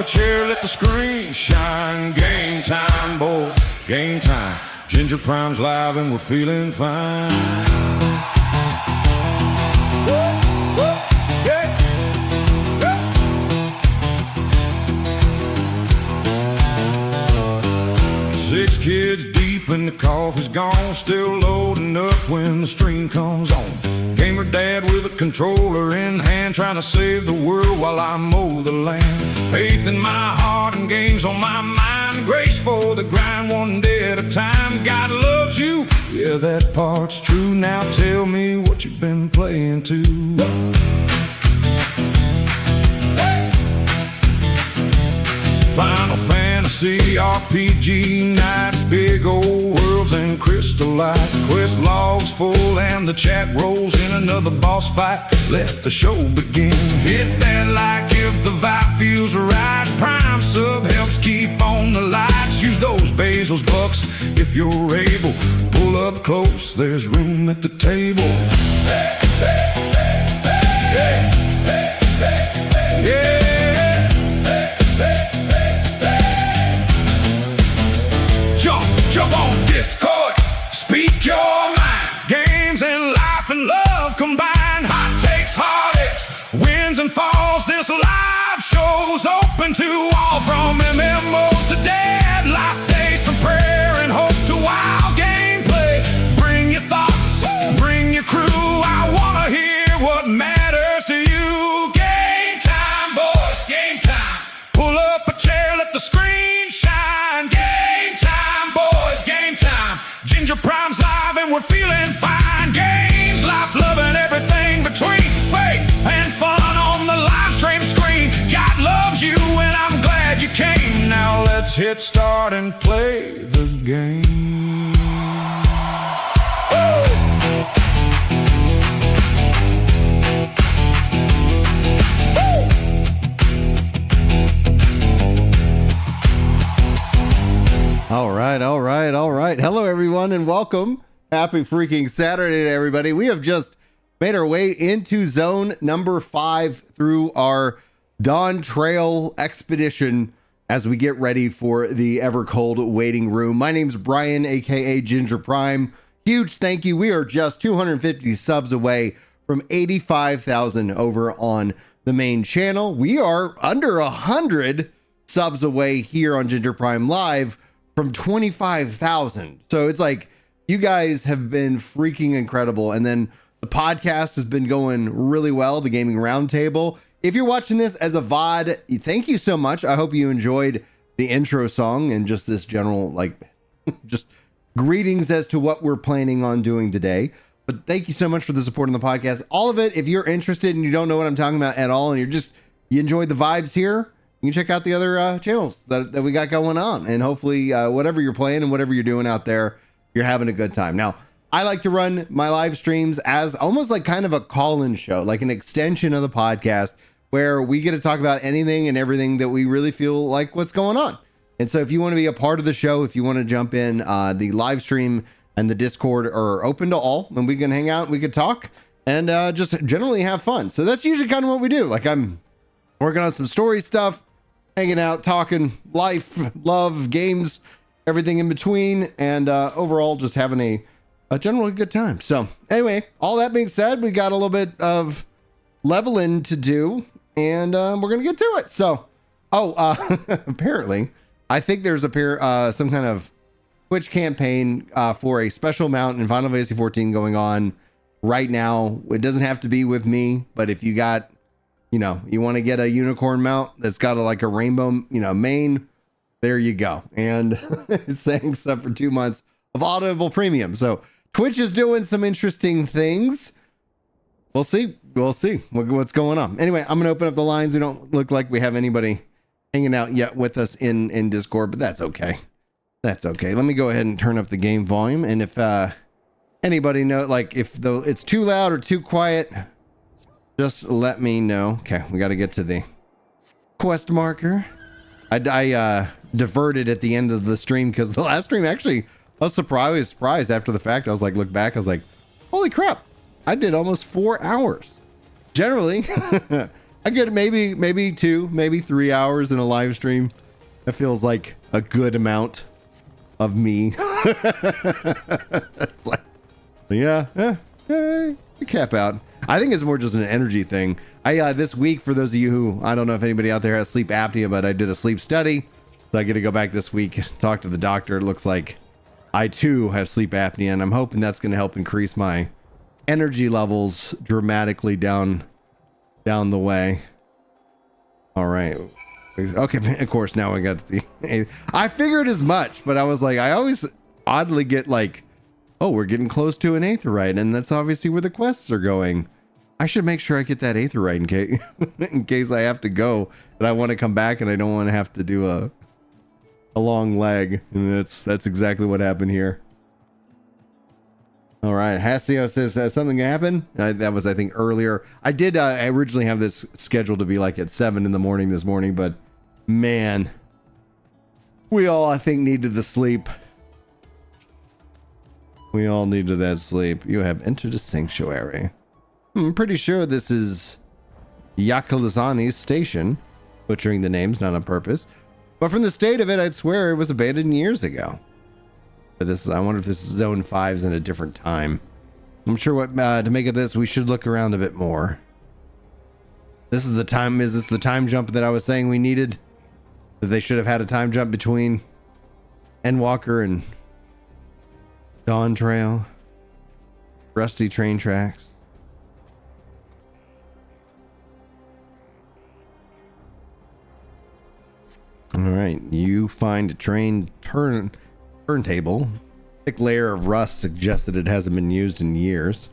chair, let the screen shine. Game time, boys, game time. Ginger Prime's live and we're feeling fine. Six kids deep and the coffee's gone, still loading up when the stream comes on. Gamer dad with a controller in hand, trying to save the world while I mow the land. Faith in my heart and games on my mind, grace for the grind one day at a time. God loves you, yeah, that part's true. Now tell me what you've been playing to. Final Fantasy RPG nights, big old worlds and crystal lights. Quest logs full and the chat rolls in. Another boss fight, let the show begin. Hit that like if the vibe feels right. Prime sub helps keep on the lights. Use those Basil's bucks if you're able. Pull up close, there's room at the table. Hey, hey, hey, hey, hey, hey, hey, yeah. Jump on Discord, speak your mind. Games and life and love combined. Hot takes, heartaches, wins and falls. This live show's open to all, from MMOs to dead life days, from prayer and hope to wild gameplay. Bring your thoughts, bring your crew. I wanna hear what matters to you. Game time, boys, game time. Pull up a chair, let the screen shine. Game time, boys, game time. Ginger Prime's live and we're feeling fine. Games, life, love, and everything between. Faith and fun on the live stream screen. God loves you and I'm glad you came. Now let's hit start and play the game. Woo! All right. Hello, everyone, and welcome. Happy freaking Saturday to everybody. We have just made our way into zone number 5 through our Dawntrail expedition as we get ready for the Evercold Waiting Room. My name's Brian, aka Ginger Prime. Huge thank you. We are just 250 subs away from 85,000 over on the main channel. We are under 100 subs away here on Ginger Prime Live from 25,000. So it's like, you guys have been freaking incredible. And then the podcast has been going really well, the Gaming Roundtable. If you're watching this as a VOD, thank you so much. I hope you enjoyed the intro song and just this general, like, just greetings as to what we're planning on doing today. But thank you so much for the support on the podcast. All of it, if you're interested and you don't know what I'm talking about at all, and you enjoyed the vibes here, you can check out the other channels that we got going on, and hopefully whatever you're playing and whatever you're doing out there, you're having a good time. Now, I like to run my live streams as almost like kind of a call-in show, like an extension of the podcast, where we get to talk about anything and everything that we really feel like what's going on. And so if you want to be a part of the show, if you want to jump in, the live stream and the Discord are open to all, and we can hang out, we can talk, and just generally have fun. So that's usually kind of what we do. Like, I'm working on some story stuff, hanging out, talking life, love, games, everything in between, and overall just having a generally good time. So anyway, all that being said, we got a little bit of leveling to do, and we're gonna get to it. So apparently I think there's some kind of Twitch campaign for a special mount in Final Fantasy XIV going on right now. It doesn't have to be with me, but if you got, you want to get a unicorn mount that's got like a rainbow, mane, there you go. And it's saying sub for 2 months of Audible Premium. So Twitch is doing some interesting things. We'll see what's going on. Anyway, I'm gonna open up the lines. We don't look like we have anybody hanging out yet with us in Discord, but that's okay. Let me go ahead and turn up the game volume, and if anybody know, like, if it's too loud or too quiet, just let me know. Okay, we got to get to the quest marker. I diverted at the end of the stream because the last stream, actually, I was surprised after the fact. I was like, look back, I was like, holy crap, I did almost 4 hours. Generally, I get maybe 2, maybe 3 hours in a live stream. That feels like a good amount of me. It's like, yeah, cap out. I think it's more just an energy thing. This week, for those of you who, I don't know if anybody out there has sleep apnea, but I did a sleep study. So I get to go back this week, talk to the doctor. It looks like I too have sleep apnea, and I'm hoping that's going to help increase my energy levels dramatically down the way. All right. Okay, of course, now I got the... I figured as much, but I was like, I always oddly get like, oh, we're getting close to an aetheryte, and that's obviously where the quests are going. I should make sure I get that aetheryte in case I have to go, and I want to come back, and I don't want to have to do a long leg. And that's exactly what happened here. All right, Hasio says something happened. That was, I think, earlier. I did originally have this scheduled to be like at 7 in the morning this morning, but man, we all, I think, needed the sleep. We all needed that sleep. You have entered a sanctuary. I'm pretty sure this is Yakalazani's station. Butchering the names, not on purpose. But from the state of it, I'd swear it was abandoned years ago. But this, I wonder if this Zone 5's in a different time. I'm sure what to make of this, we should look around a bit more. This is the time, is this the time jump that I was saying we needed? That they should have had a time jump between Endwalker and Dawntrail? Rusty train tracks? All right, you find a train turntable. Thick layer of rust suggests that it hasn't been used in years.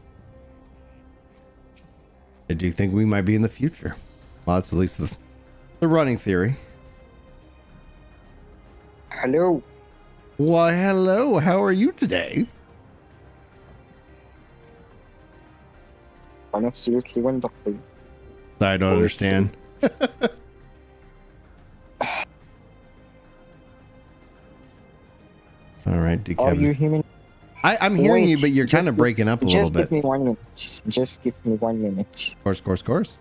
I do think we might be in the future. Well, that's at least the running theory. Hello. Why, hello. How are you today? I'm absolutely wonderful. I don't understand. All right, DK. Are you hearing me? I'm hearing you, but you're kind of breaking up a little bit. Just give me 1 minute. Just give me 1 minute. Course.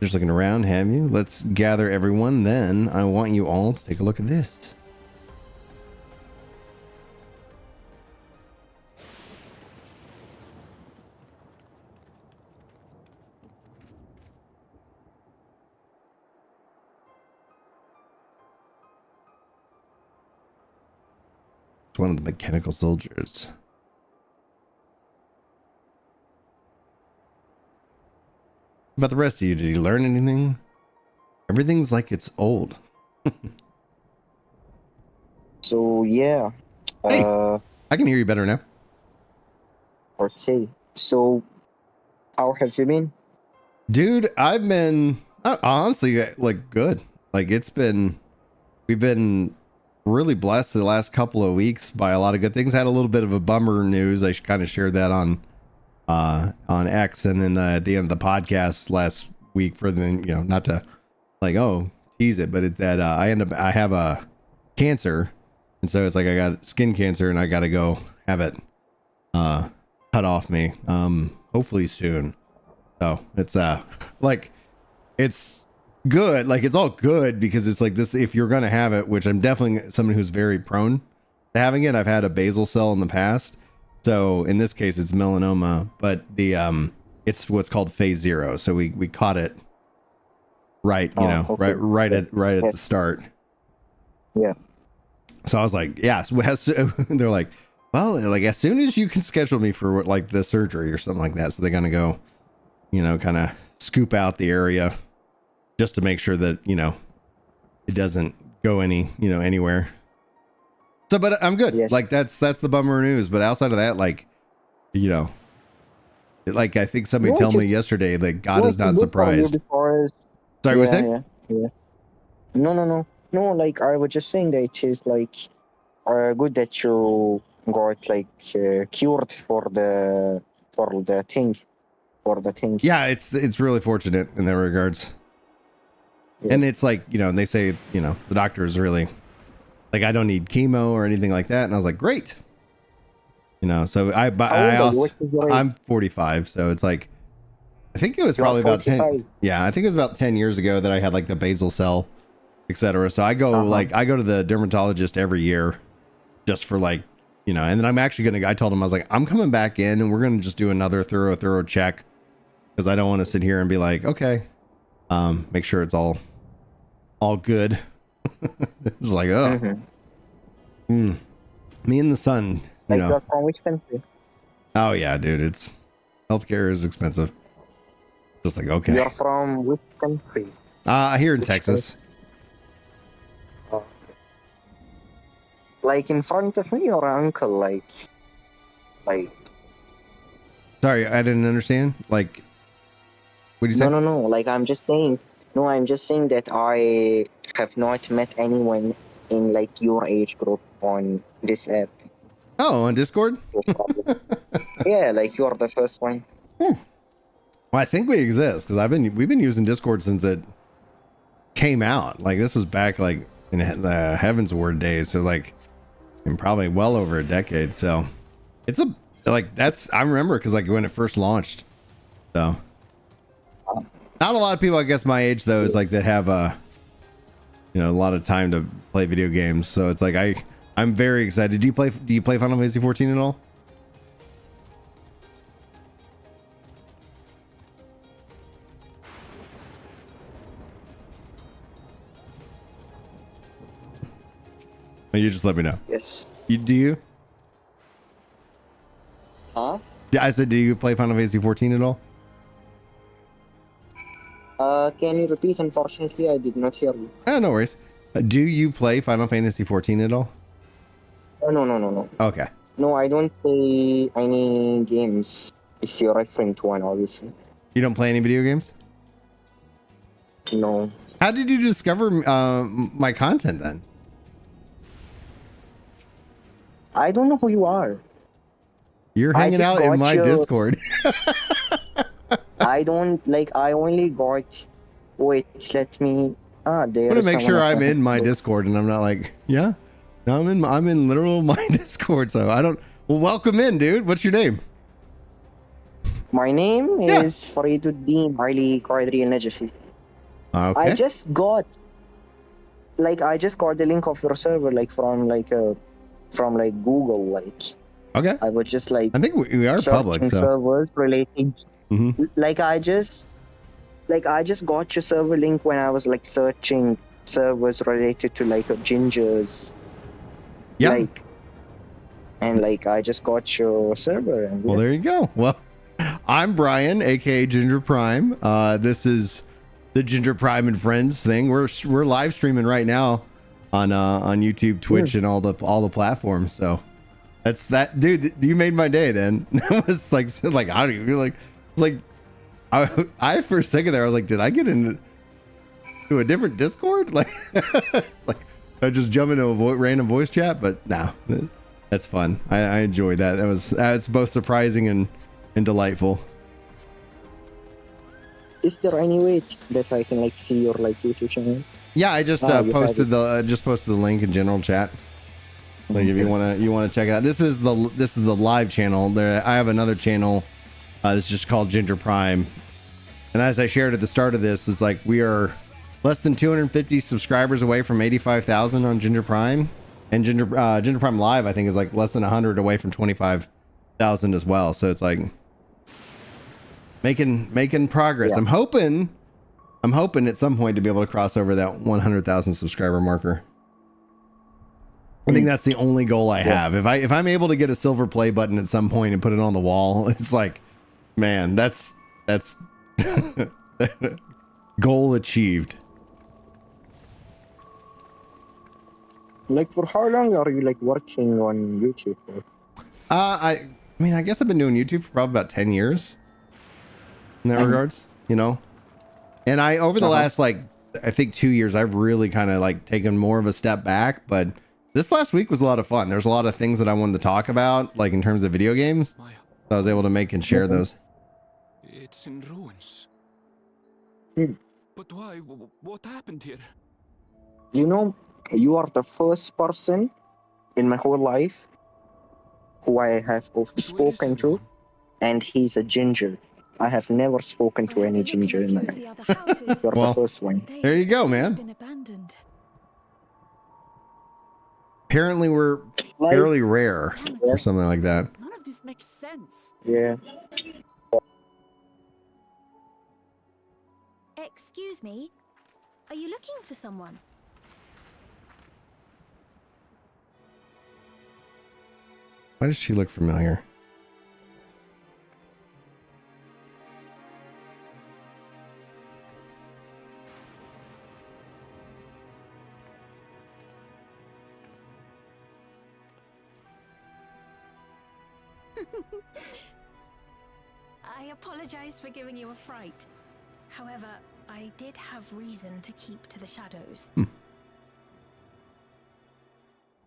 Just looking around, have you? Let's gather everyone. Then I want you all to take a look at this. One of the mechanical soldiers. About the rest of you, did you learn anything? Everything's like it's old. So yeah. Hey, I can hear you better now. Okay. So how have you been? Dude, I've been honestly like good. Like we've been really blessed the last couple of weeks by a lot of good things. Had a little bit of a bummer news. I kind of shared that on X, and then at the end of the podcast last week, for the, you know, not to like tease it, but it's that I have a cancer, and so it's like I got skin cancer, and I got to go have it cut off me hopefully soon. So it's like it's good, like it's all good, because it's like this, if you're gonna have it, which I'm definitely someone who's very prone to having it. I've had a basal cell in the past, so in this case it's melanoma, but the it's what's called phase 0, so we caught it right, you know, okay. right at the start. Yeah. So I was like, yeah, so they're like, well, like as soon as you can schedule me for like the surgery or something like that, so they're gonna go, you know, kind of scoop out the area just to make sure that, you know, it doesn't go anywhere. So, but I'm good. Yes. Like that's the bummer news. But outside of that, like, you know, like I think somebody told me yesterday that God is not surprised. Sorry, what say? Yeah. No. Like I was just saying that it is like good that you got like cured for the thing. Yeah, it's really fortunate in that regards. Yeah. And it's like, you know, and they say, you know, the doctor is really like, I don't need chemo or anything like that. And I was like, great. You know, so I'm 45. So it's like, I think it was You are probably about 10. 45. Yeah, I think it was about 10 years ago that I had like the basal cell, etc. So I go I go to the dermatologist every year just for like, you know, and then I'm actually going to, I told him, I was like, I'm coming back in and we're going to just do another thorough check because I don't want to sit here and be like, okay, make sure it's all good. It's like, oh, me and the sun, you Like know. you're from which country? Oh yeah, dude, it's healthcare is expensive. Just like, okay. You're from which country? Here in Which Texas. Like in front of me, your uncle, like. Sorry, I didn't understand. Like, what did you say? No. Like I'm just saying. No, I'm just saying that I have not met anyone in like your age group on this app. Oh, on Discord? Yeah, like you're the first one. Well, I think we exist because we've been using Discord since it came out. Like this was back like in the Heaven's Word days, so like in probably well over a decade. So it's a like that's I remember because like when it first launched. So not a lot of people, I guess, my age though is like that have you know, a lot of time to play video games. So it's like I'm very excited. Do you play Final Fantasy XIV at all? Or you just let me know. Yes. Do you? Huh? Yeah, I said, do you play Final Fantasy XIV at all? Can you repeat? Unfortunately, I did not hear you. Oh, no worries. Do you play Final Fantasy XIV at all? Oh, no. Okay. No, I don't play any games. If you're referring to one, obviously. You don't play any video games? No. How did you discover my content then? I don't know who you are. You're I hanging just out in got my your- Discord. I don't like. I only got. Wait, let me. There. I want to make sure I'm in my Discord and I'm not like, yeah, no, I'm in literal my Discord. So I don't. Well, welcome in, dude. What's your name? My name Yeah. is Fariduddin Ali Qadri Al Najafi. Okay. I just got the link of your server from Google. Like Okay. I was just like I think we are public. searching So. servers relating. Mhm. I just got your server link when I was like searching servers related to like gingers. Yeah. Like, and like I just got your server. And Well, there you go. Well, I'm Brian, aka Ginger Prime. This is the Ginger Prime and Friends thing. We're live streaming right now on YouTube, Twitch, and all the platforms. So that's that, dude. You made my day. Then it was like how do you feel like? It's like I for a second there I was like, did I get into a different Discord? Like, it's like I just jump into a random voice chat, but no, that's fun. I enjoyed that. That's both surprising and delightful. is there any way that I can like see your like YouTube channel? Yeah, I just you posted the link in general chat. Like if you wanna check it out. This is the live channel. I have another channel. It's just called Ginger Prime. And as I shared at the start of this, it's like we are less than 250 subscribers away from 85,000 on Ginger Prime, and Ginger Prime Live I think is like less than 100 away from 25,000 as well. So it's like making progress. Yeah. I'm hoping at some point to be able to cross over that 100,000 subscriber marker. I think that's the only goal I have. If I'm able to get a silver play button at some point and put it on the wall, it's like, man, that's goal achieved. Like for how long are you like working on YouTube for? I mean, I guess I've been doing YouTube for probably about 10 years in that regards, you know. And over the last like I think 2 years, I've really kind of like taken more of a step back, but this last week was a lot of fun. There's a lot of things that I wanted to talk about, like in terms of video games. So I was able to make and share those. It's in ruins. Hmm. But why? What happened here? You know, you are the first person in my whole life who I have But where is spoken to, everyone? and he's a ginger. I have never spoken to any ginger in my life. The other houses. You're Well, the first one. there you go, They've man. Been abandoned. Apparently, we're Like, fairly rare Damn it. or something like that. None of this makes sense. yeah. Excuse me. Are you looking for someone? Why does she look familiar? I apologize for giving you a fright. However, I did have reason to keep to the shadows.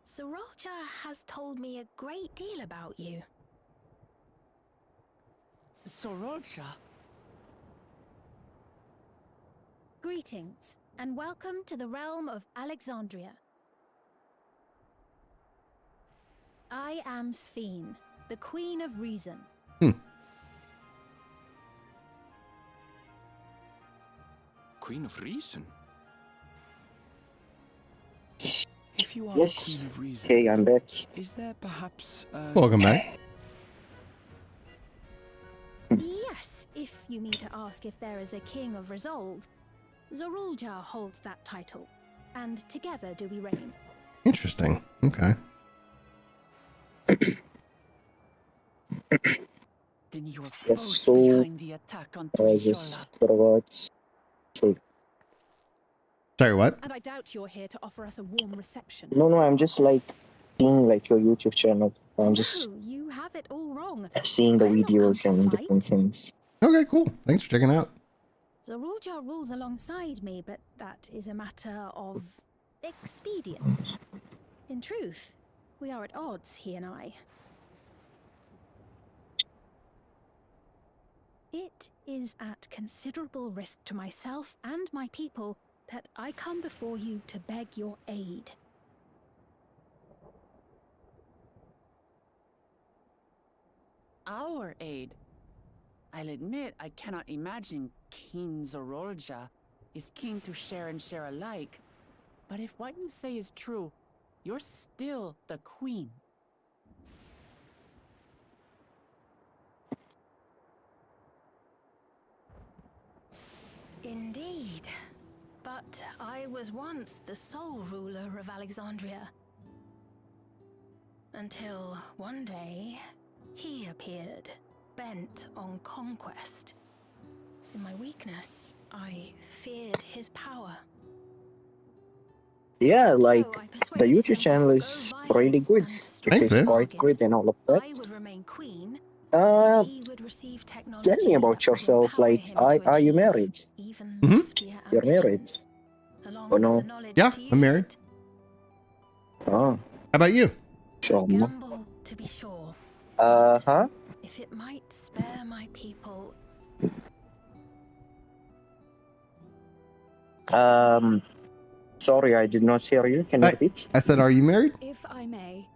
Sorolja has told me a great deal about you. Sorolja? Greetings, and welcome to the realm of Alexandria. I am Sphene, the Queen of Reason. Queen of Reason? If you are Yes. the Queen of Reason, Okay, I'm back. is there perhaps Welcome back. Yes, if you mean to ask if there is a King of Resolve, Sorolja holds that title, and together do we reign. Interesting. Okay. then you are Yes, both so, behind the attack on I Tuishola? just forgot. Okay. Sorry, what? And I doubt you're here to offer us a warm reception. No, I'm just like seeing like your YouTube channel. I'm just No, you have it all wrong. seeing the I'm not come videos to and fight. different things. Okay, cool. Thanks for checking out. Sorolja rules alongside me, but that is a matter of expedience. In truth, we are at odds, he and I. It is at considerable risk to myself and my people that I come before you to beg your aid. Our aid? I'll admit I cannot imagine King Sorolja is keen to share and share alike. But if what you say is true, you're still the Queen. Indeed. But I was once the sole ruler of Alexandria. Until one day, he appeared, bent on conquest. In my weakness, I feared his power. Yeah, like So I the persuaded YouTube him to channel forgo is violence really good. and It strict Thanks, man. is quite bargain. good and all of that. I would remain queen, Uh, he would receive technology tell me about that would yourself. empower Like, him to are you achieve married? even Mhm. loftier You're married? ambitions, along Or with no? the knowledge Yeah, to I'm use married. it. Oh, How about you? sure. No. Gamble, to be sure. Huh? If it might spare my people, Sorry, I did not hear you. Can you repeat? I said, are you married? if I may,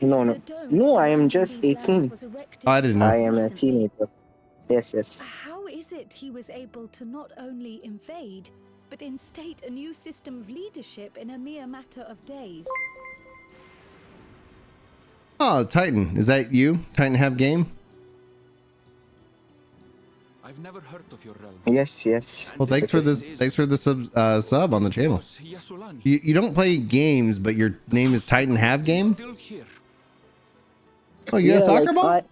No. the dome No, I am surrounding just these lands 18. was erected Oh, I didn't know. I am a recently. teenager. Yes. How is it he was able to not only invade, but instate a new system of leadership in a mere matter of days? Oh, Titan. Is that you? Titan have game? I've never heard of your realm. Yes. And Well, thanks for this. is- Thanks for the sub on the channel. was Yasulani. You don't play games, but your name is Titan have game? Still here. Oh, you got a soccer like ball?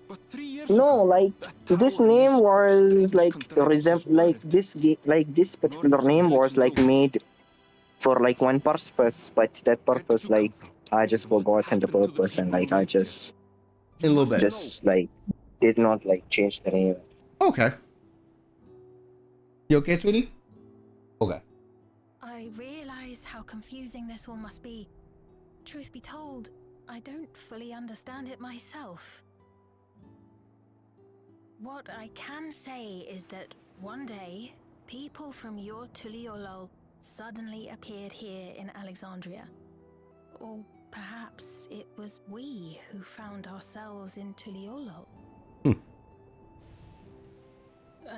But 3 years No, ago, like that this tower and name these was strange like contraptions were like it. this particular Northern name village was in like ruins. made for like one purpose, but that Where did purpose you come like from? I just And what forgotten the happened to the purpose and people like who I lived here? just In a little bit. just like did not like change the name. Okay. You okay, sweetie? Okay. I realize how confusing this all must be. Truth be told, I don't fully understand it myself. What I can say is that one day, people from your Tuliolol suddenly appeared here in Alexandria. Or perhaps it was we who found ourselves in Tuliolol.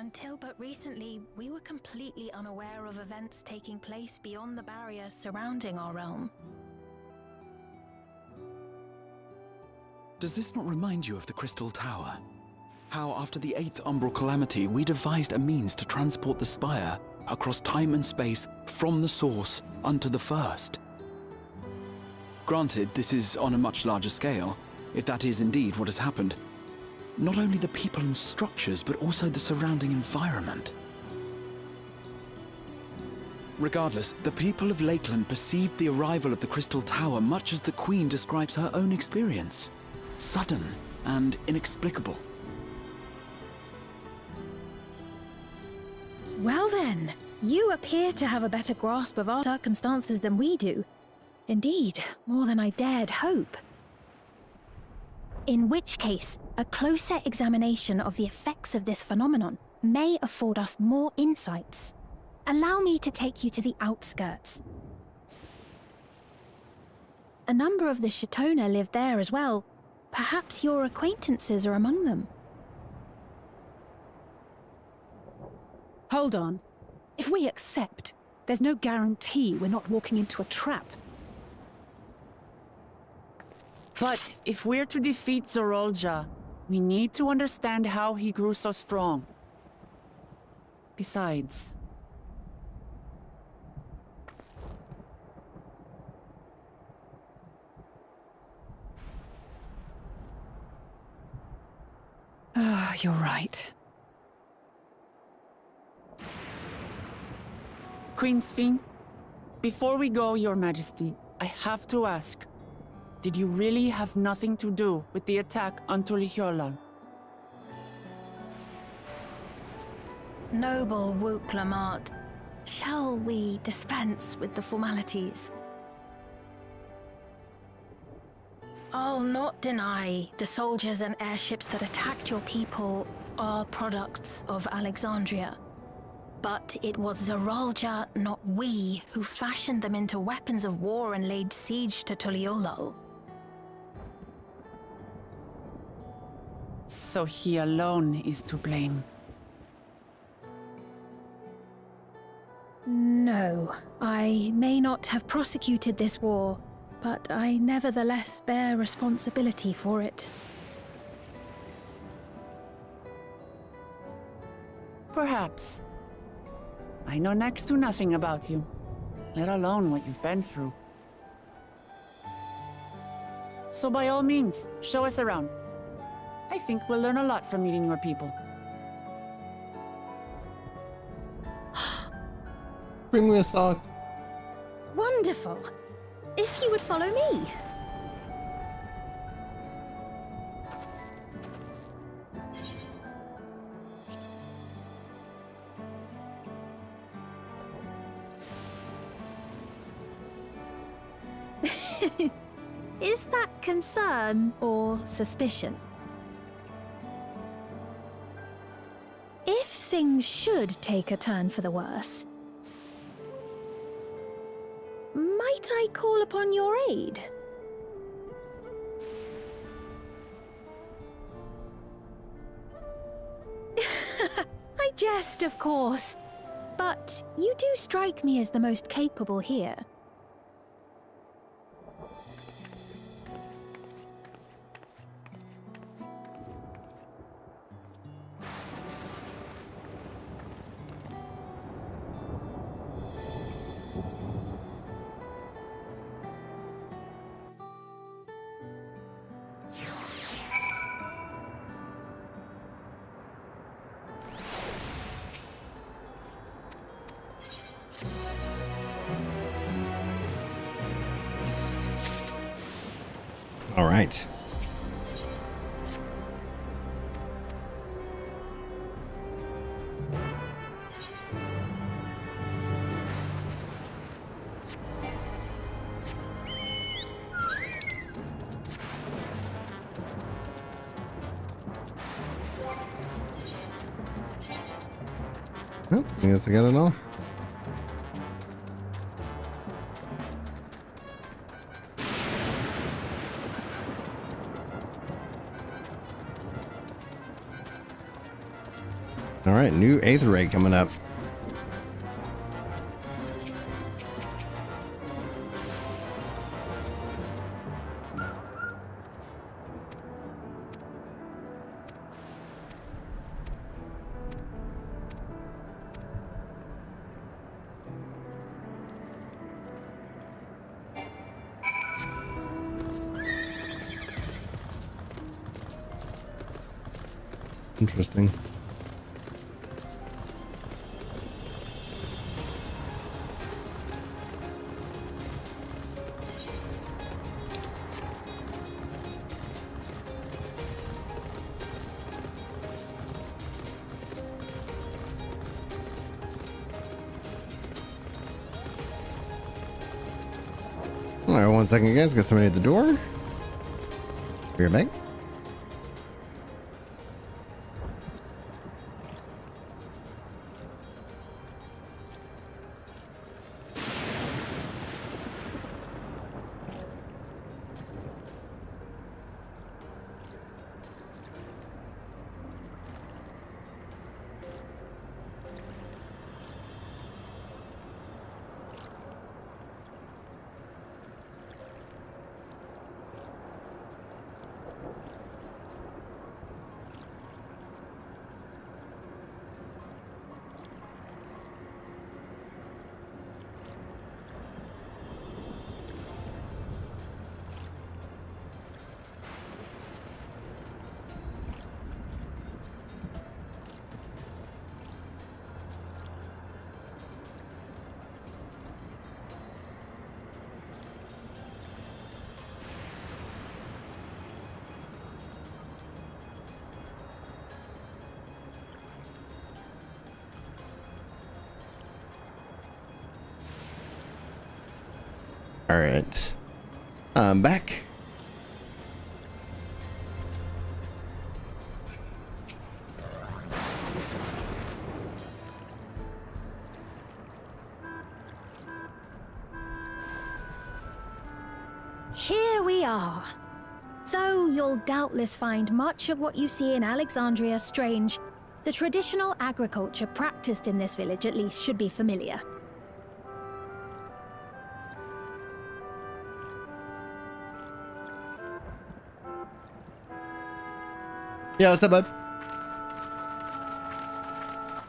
Until but recently, we were completely unaware of events taking place beyond the barriers surrounding our realm. Does this not remind you of the Crystal Tower? How after the 8th Umbral Calamity, we devised a means to transport the Spire across time and space from the source unto the First. Granted, this is on a much larger scale, if that is indeed what has happened. Not only the people and structures, but also the surrounding environment. Regardless, the people of Lakeland perceived the arrival of the Crystal Tower much as the Queen describes her own experience. Sudden and inexplicable. Well then, you appear to have a better grasp of our circumstances than we do. Indeed, more than I dared hope. In which case, a closer examination of the effects of this phenomenon may afford us more insights. Allow me to take you to the outskirts. A number of the Shatona live there as well. Perhaps your acquaintances are among them. Hold on. If we accept, there's no guarantee we're not walking into a trap. But if we're to defeat Zorolja, we need to understand how he grew so strong. Besides... You're right. Queen Sphene, before we go, Your Majesty, I have to ask, did you really have nothing to do with the attack on Tulihyolal? Noble Wook Lamart, shall we dispense with the formalities? I'll not deny the soldiers and airships that attacked your people are products of Alexandria. But it was Zorolja, not we, who fashioned them into weapons of war and laid siege to Tuliolal. So he alone is to blame. No, I may not have prosecuted this war, but I nevertheless bear responsibility for it. Perhaps. I know next to nothing about you, let alone what you've been through. So by all means, show us around. I think we'll learn a lot from meeting your people. Bring me a sock. Wonderful! If you would follow me. Is that concern or suspicion? If things should take a turn for the worse, might I call upon your aid? I jest, of course, but you do strike me as the most capable here. All right. Oh, I guess I got it all. All right, new Aether Ray coming up. Interesting. All right, 1 second, guys. Got somebody at the door. Be right back. All right, I'm back. Here we are. Though you'll doubtless find much of what you see in Alexandria strange, the traditional agriculture practiced in this village at least should be familiar. Yeah, what's up, bud?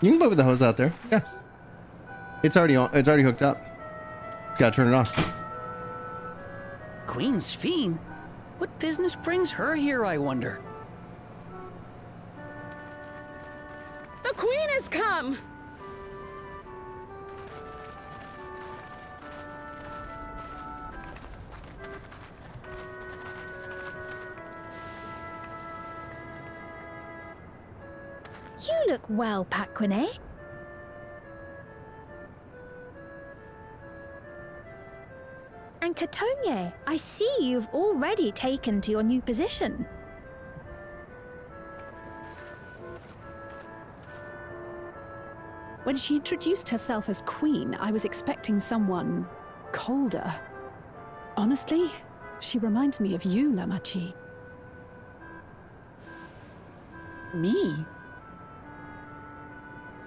You can play with the hose out there. Yeah, it's already on. It's already hooked up. Gotta turn it on. Queen's Fiend? What business brings her here, I wonder? The Queen has come! You look well, Paquine. And Katonye, I see you've already taken to your new position. When she introduced herself as queen, I was expecting someone colder. Honestly, she reminds me of you, Lamachi. Me?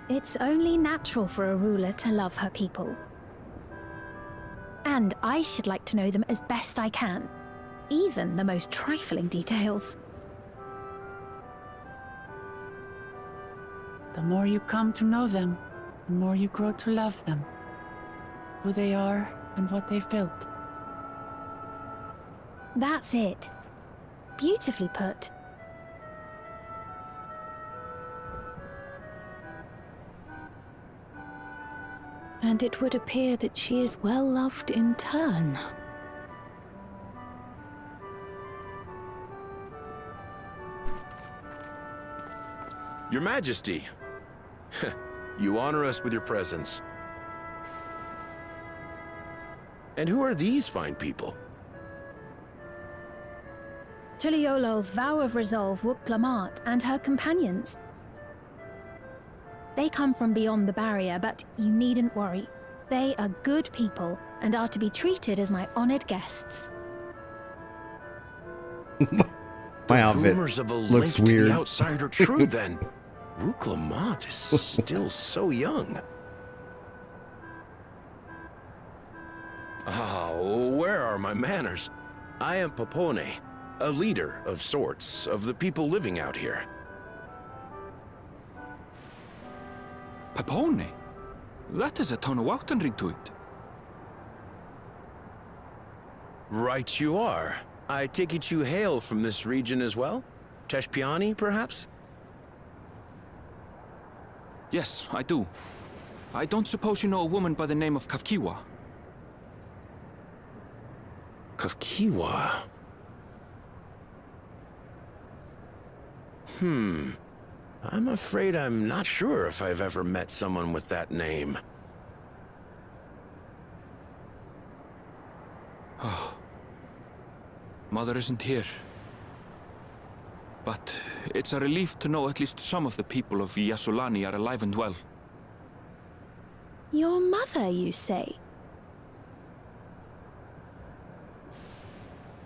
It's only natural for a ruler to love her people. And I should like to know them as best I can, even the most trifling details. The more you come to know them, the more you grow to love them. Who they are and what they've built. That's it. Beautifully put. And it would appear that she is well loved in turn. Your Majesty, you honor us with your presence. And who are these fine people? Tuliolol's vow of resolve Wuk-Lamat and her companions. They come from beyond the barrier, but you needn't worry. They are good people and are to be treated as my honored guests. My outfit Rumors of a looks link to weird. the outside are true then. Rook Lamont is still so young. Oh, where are my manners? I am Popone, a leader of sorts of the people living out here. Papone? That is a ton of Wachtenrig to it. Right you are. I take it you hail from this region as well? Teshpiani, perhaps? Yes, I do. I don't suppose you know a woman by the name of Kafkiwa? Kafkiwa? I'm afraid I'm not sure if I've ever met someone with that name. Oh. Mother isn't here. But it's a relief to know at least some of the people of Yasulani are alive and well. Your mother, you say?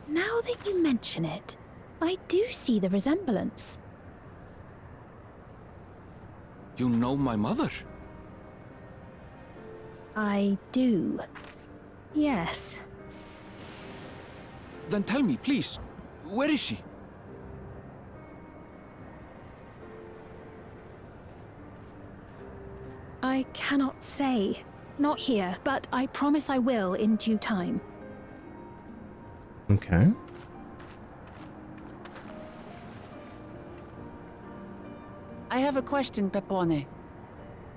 Now that you mention it, I do see the resemblance. You know my mother? I do. Yes. Then tell me, please, where is she? I cannot say. Not here, but I promise I will in due time. Okay. I have a question, Pepone.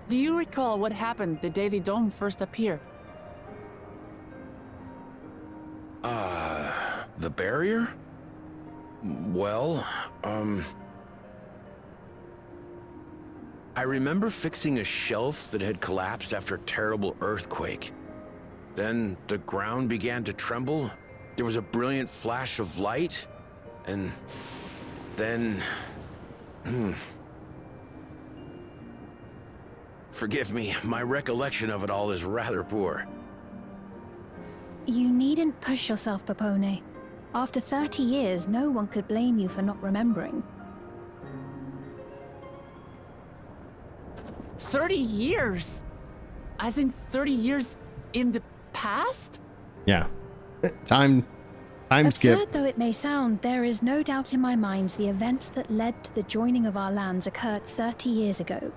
Do you recall what happened the day the dome first appeared? The barrier? Well, I remember fixing a shelf that had collapsed after a terrible earthquake. Then the ground began to tremble. There was a brilliant flash of light, and then... Forgive me, my recollection of it all is rather poor. You needn't push yourself, Popone. After 30 years, no one could blame you for not remembering. 30 years? As in 30 years in the past? Yeah. Time skip. Absurd though it may sound, there is no doubt in my mind the events that led to the joining of our lands occurred 30 years ago.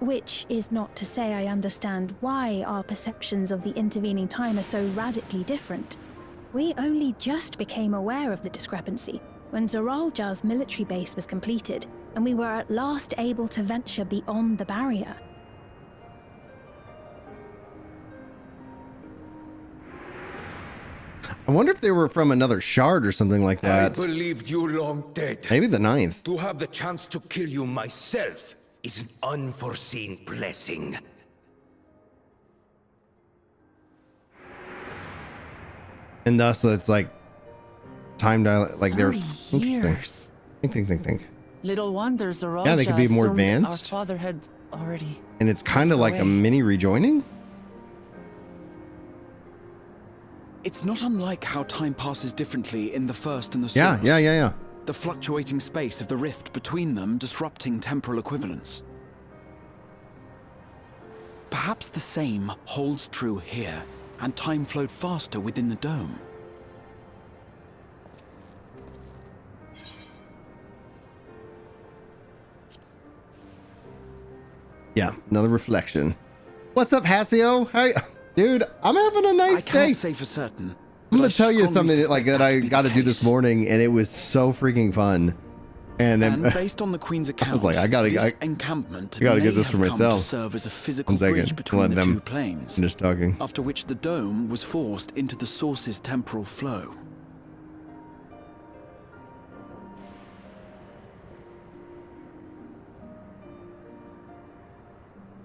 Which is not to say I understand why our perceptions of the intervening time are so radically different. We only just became aware of the discrepancy when Zoralja's military base was completed, and we were at last able to venture beyond the barrier. I wonder if they were from another shard or something like that. I believed you long dead. Maybe the 9th. To have the chance to kill you myself is an unforeseen blessing. And thus it's like time dial, like they're 30 years. Interesting. Think. Little wonder Zoralja Yeah, they could be more assumed advanced. Our father had already. And it's kind of passed like a away. mini rejoining. It's not unlike how time passes differently in the first and the source. Yeah. The fluctuating space of the rift between them disrupting temporal equivalence. Perhaps the same holds true here, and time flowed faster within the dome. Yeah, another reflection. What's up, Hasio? Hi, dude. I'm having a nice I day. can't say for certain. I'm but gonna I tell you strongly something like suspect that I to be got to the do this case. morning, and it was so freaking fun. And based on the Queen's account, was like, this encampment I gotta may get this have for come myself. to serve as a physical 1 second. bridge between Let the them two planes. finish talking. After which the dome was forced into the source's temporal flow.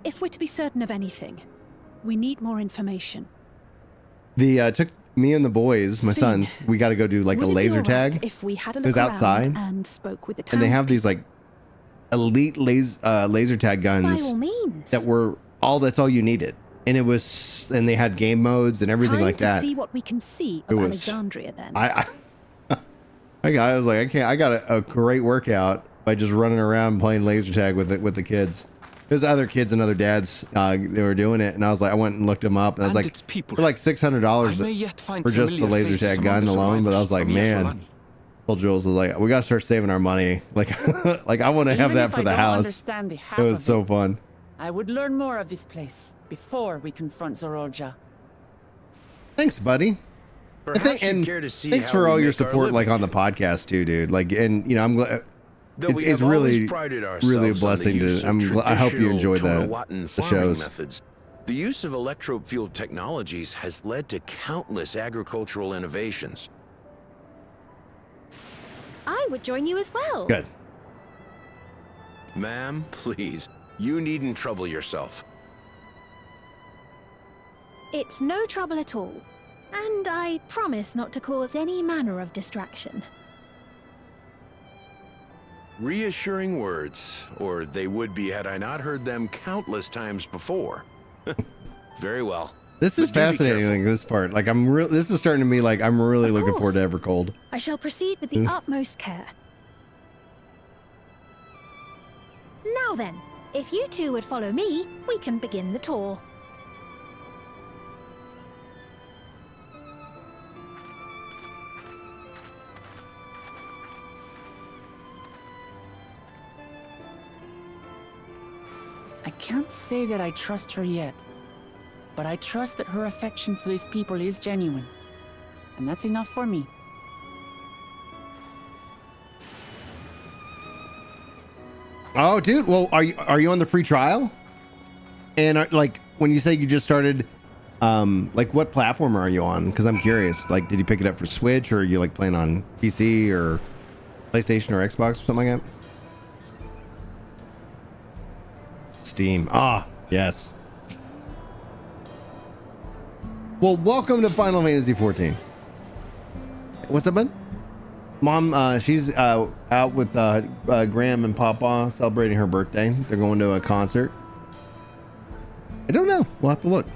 If we're to be certain of anything, we need more information. The took me and the boys, my Sven, sons. We got to go do like a Would it be laser all right tag. if we had a It look was around outside, and spoke with the and they have townspeople? these like elite laser tag By guns all means. that were that's all you needed, and it was, and they had game modes and everything Time like to that. see what we can see It of was- Alexandria then. I was like, I got a great workout, by just running around playing laser tag with the kids. There's other kids and other dads, they were doing it, and I was like, I went and looked them up, and I was like, for like $600 for just the laser tag gun alone. But I was like, man, told Jules, I was like, we gotta start saving our money. Like, like I want to have that for the house. It was so fun. I would learn more of this place before we confront Zorolja. Thanks, buddy. And thanks for all your support, like on the podcast too, dude. Like, and you know, I'm glad. It's really a blessing to. I hope you enjoy the shows. Methods. The use of electro-fueled technologies has led to countless agricultural innovations. I would join you as well. Good. Ma'am, please. You needn't trouble yourself. It's no trouble at all. And I promise not to cause any manner of distraction. Reassuring words, or they would be had I not heard them countless times before. Very well. This is fascinating, like, this part. Like, this is starting to be like, I'm really looking forward to Evercold. I shall proceed with the utmost care. Now then, if you two would follow me, we can begin the tour. I can't say that I trust her yet, but I trust that her affection for these people is genuine. And that's enough for me. Oh, dude. Well, are you on the free trial? And like, when you say you just started, like, what platform are you on? Because I'm curious. Like, did you pick it up for Switch, or are you like playing on PC or PlayStation or Xbox or something like that? Steam. Ah, yes. Well, welcome to Final Fantasy XIV. What's up, bud? Mom, she's out with Graham and Papa celebrating her birthday. They're going to a concert. I don't know. We'll have to look.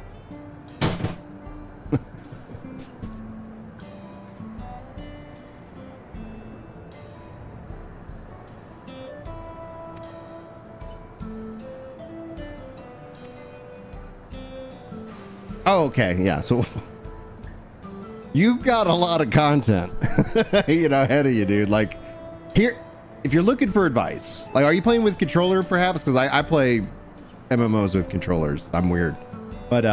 Oh, okay. Yeah. So you've got a lot of content, you know, ahead of you, dude. Like, here, if you're looking for advice, like, are you playing with controller perhaps? Because I play MMOs with controllers. I'm weird. But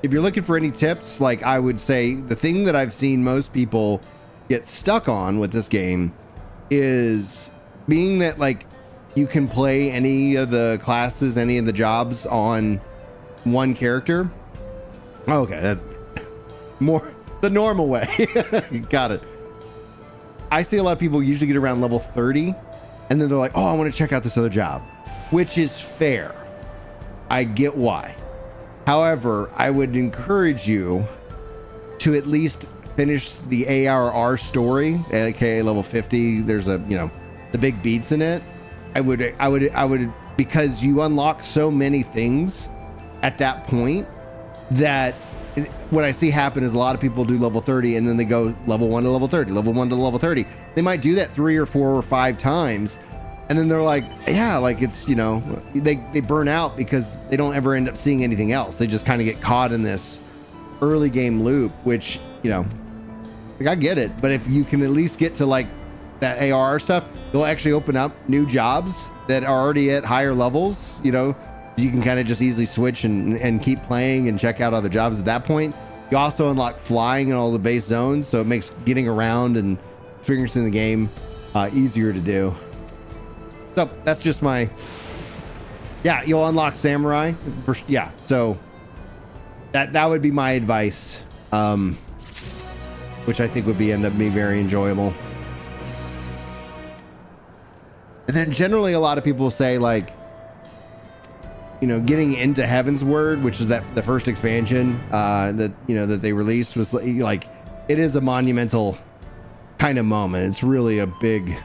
if you're looking for any tips, like, I would say the thing that I've seen most people get stuck on with this game is being that, like, you can play any of the classes, any of the jobs on one character. Okay, that more the normal way. Got it. I see a lot of people usually get around level 30 and then they're like, oh, I want to check out this other job, which is fair. I get why. However, I would encourage you to at least finish the ARR story, aka level 50. There's a, you know, the big beats in it. I would, because you unlock so many things at that point, that what I see happen is a lot of people do level 30 and then they go level 1 to level 30, level 1 to level 30. They might do that 3 or 4 or 5 times. And then they're like, yeah, like, it's, you know, they burn out because they don't ever end up seeing anything else. They just kind of get caught in this early game loop, which, you know, like, I get it. But if you can at least get to like that AR stuff, they'll actually open up new jobs that are already at higher levels, you know. You can kind of just easily switch and keep playing and check out other jobs at that point. You also unlock flying in all the base zones, so it makes getting around and experiencing the game easier to do. So that's just my, yeah, you'll unlock samurai for, yeah. So that would be my advice, which I think would end up being very enjoyable. And then generally a lot of people say, like, you know, getting into Heaven's Word, which is the first expansion that, you know, that they released, was like, it is a monumental kind of moment. It's really a big,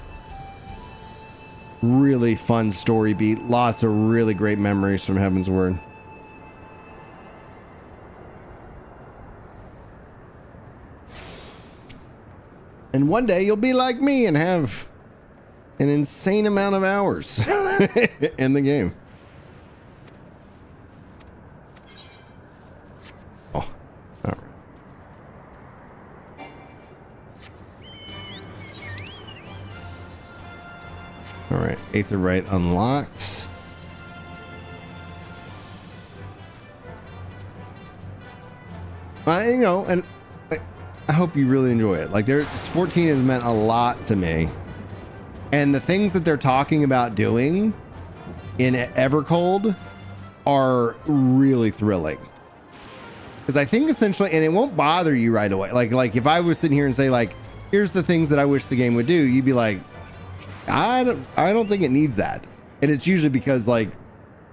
really fun story beat. Lots of really great memories from Heaven's Word. And one day you'll be like me and have an insane amount of hours in the game. Oh, all right. All right, Aetherite unlocked. You know, and I hope you really enjoy it. Like, there's 14 has meant a lot to me, and the things that they're talking about doing in Evercold are really thrilling. Because I think essentially, and it won't bother you right away. Like if I was sitting here and say like, here's the things that I wish the game would do, you'd be like, I don't think it needs that. And it's usually because like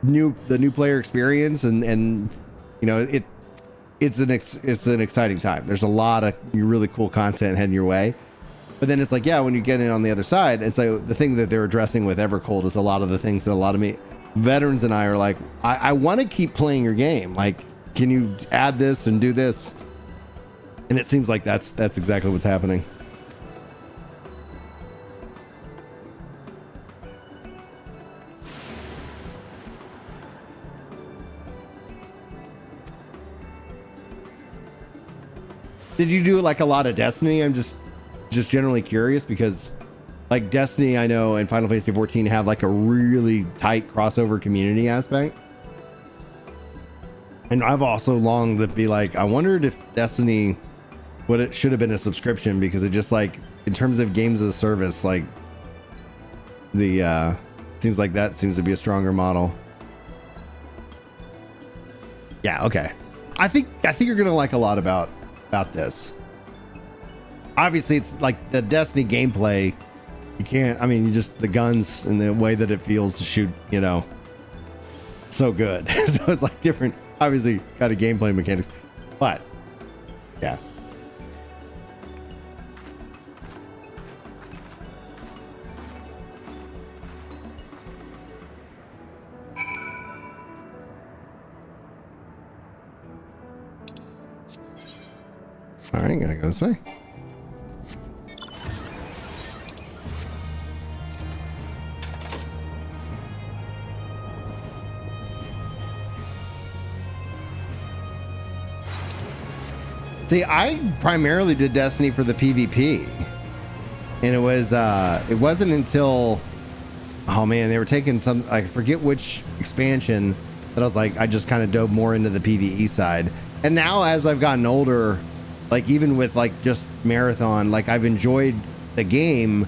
the new player experience and you know it's an exciting time. There's a lot of really cool content heading your way. But then it's like, yeah, when you get in on the other side, and so the thing that they're addressing with Evercold is a lot of the things that a lot of me veterans and I are like, I want to keep playing your game. Like, can you add this and do this? And it seems like that's exactly what's happening. Did you do like a lot of Destiny? I'm just generally curious because like Destiny, I know, and Final Fantasy XIV have like a really tight crossover community aspect. And I've also longed to be like, I wondered if Destiny, what it should have been a subscription, because it just like, in terms of games as a service, like the, seems like that seems to be a stronger model. Yeah. Okay. I think you're going to like a lot about this. Obviously it's like the Destiny gameplay, you can't, I mean, you just, the guns and the way that it feels to shoot, you know, so good. So it's like different, obviously kind of gameplay mechanics, but yeah. All right, gotta go this way. See, I primarily did Destiny for the PvP, and it wasn't until, oh man, they were taking some, I forget which expansion, that I was like, I just kind of dove more into the PvE side. And now as I've gotten older, like even with like just Marathon, like I've enjoyed the game,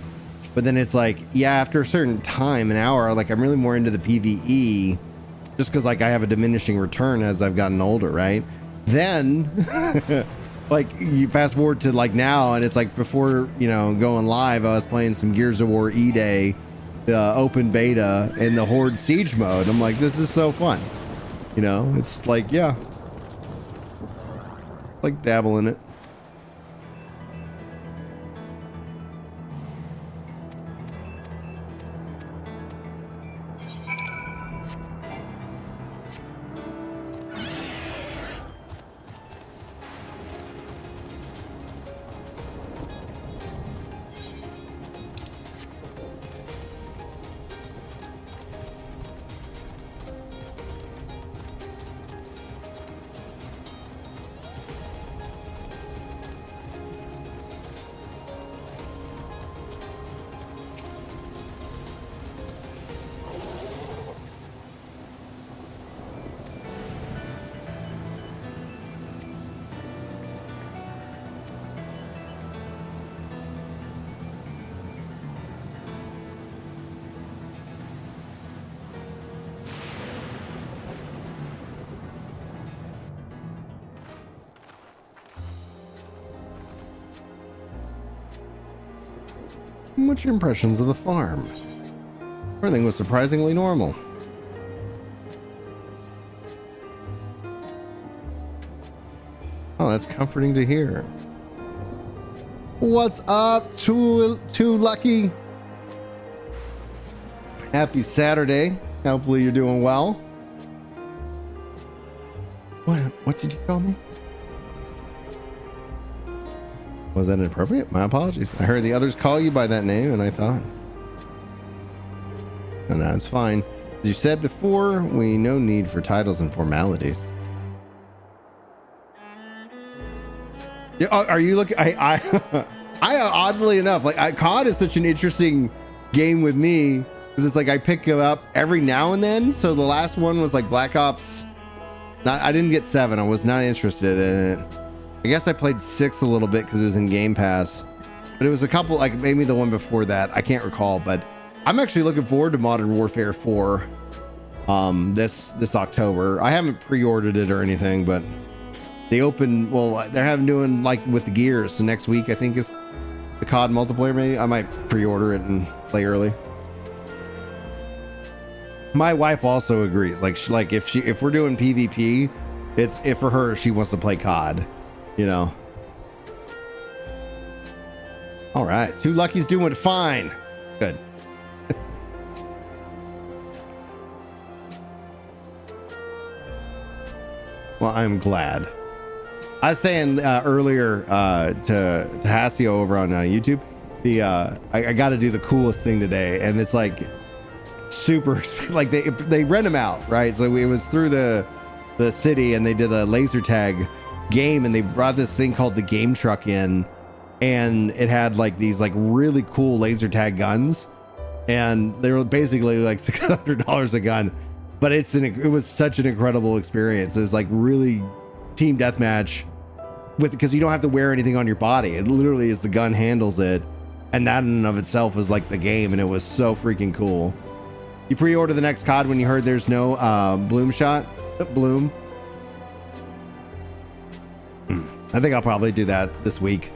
but then it's like, yeah, after a certain time, an hour, like I'm really more into the PvE, just because like I have a diminishing return as I've gotten older, right? Then like you fast forward to like now, and it's like before, you know, going live, I was playing some Gears of War E-Day, the open beta, and the Horde Siege mode. I'm like, this is so fun. You know, it's like, yeah, like dabble in it. What's your impressions of the farm? Everything was surprisingly normal. Oh, that's comforting to hear. What's up, Too Lucky? Happy Saturday. Hopefully you're doing well. What did you call me? Was that inappropriate? My apologies. I heard the others call you by that name, and I thought No, it's fine. As you said before, we no need for titles and formalities. Yeah, are you looking? I oddly enough, like COD is such an interesting game with me because it's like I pick it up every now and then. So the last one was like Black Ops. I didn't get 7. I was not interested in it. I guess I played 6 a little bit because it was in Game Pass, but it was a couple, like maybe the one before that. I can't recall, but I'm actually looking forward to Modern Warfare 4 this October. I haven't pre-ordered it or anything, but they open, well, they're having doing like with the gears. So next week, I think is the COD multiplayer. Maybe I might pre-order it and play early. My wife also agrees. Like if we're doing PvP, it's if for her, she wants to play COD, you know. All right. 2 Lucky's doing fine. Good. Well, I'm glad. I was saying earlier to Hasio over on YouTube, I got to do the coolest thing today, and it's like super, like they rent them out, right? So it was through the city, and they did a laser tag game, and they brought this thing called the game truck in, and it had like these like really cool laser tag guns, and they were basically like $600 a gun, but it was such an incredible experience. It was like really team deathmatch because you don't have to wear anything on your body. It literally is the gun handles it, and that in and of itself was like the game, and it was so freaking cool. You pre-order the next COD when you heard there's no Bloom. I think I'll probably do that this week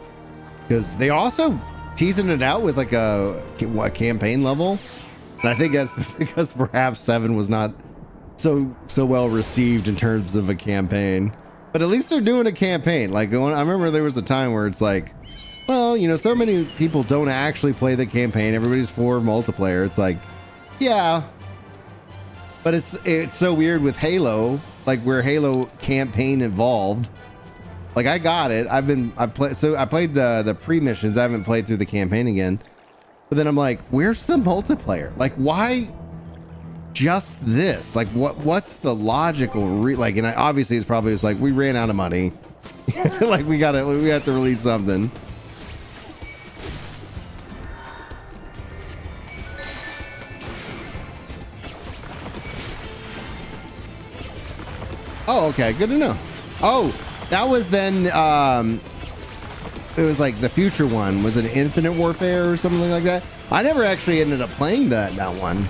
because they also teasing it out with like a campaign level, and I think that's because perhaps 7 was not so well received in terms of a campaign. But at least they're doing a campaign. Like I remember there was a time where it's like, well, you know, so many people don't actually play the campaign. Everybody's for multiplayer. It's like, yeah, but it's so weird with Halo, like where Halo campaign involved. Like I got it. I played the pre-missions. I haven't played through the campaign again. But then I'm like, where's the multiplayer? Like why just this? Like what's the logical like, and obviously it's probably like we ran out of money. Like we have to release something. Oh, okay, good to know. Oh, that was then it was like the future one. Was it Infinite Warfare or something like that? I never actually ended up playing that one.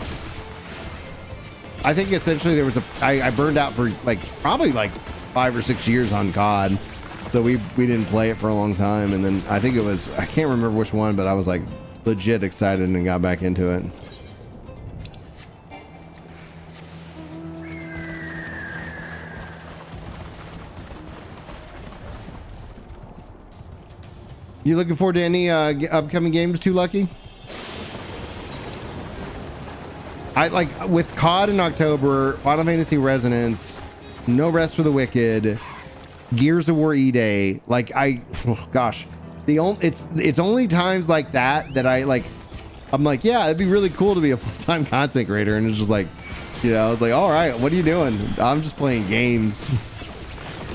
I think essentially there was I burned out for like probably like 5 or 6 years on COD, so we didn't play it for a long time, and then I think it was, I can't remember which one, but I was like legit excited and got back into it. You looking forward to any upcoming games, Too Lucky? I like with COD in October, Final Fantasy Resonance, No Rest for the Wicked, Gears of War E-Day. Like it's only times like that I'm like, yeah, it'd be really cool to be a full-time content creator, and it's just like, you know, I was like, all right, what are you doing? I'm just playing games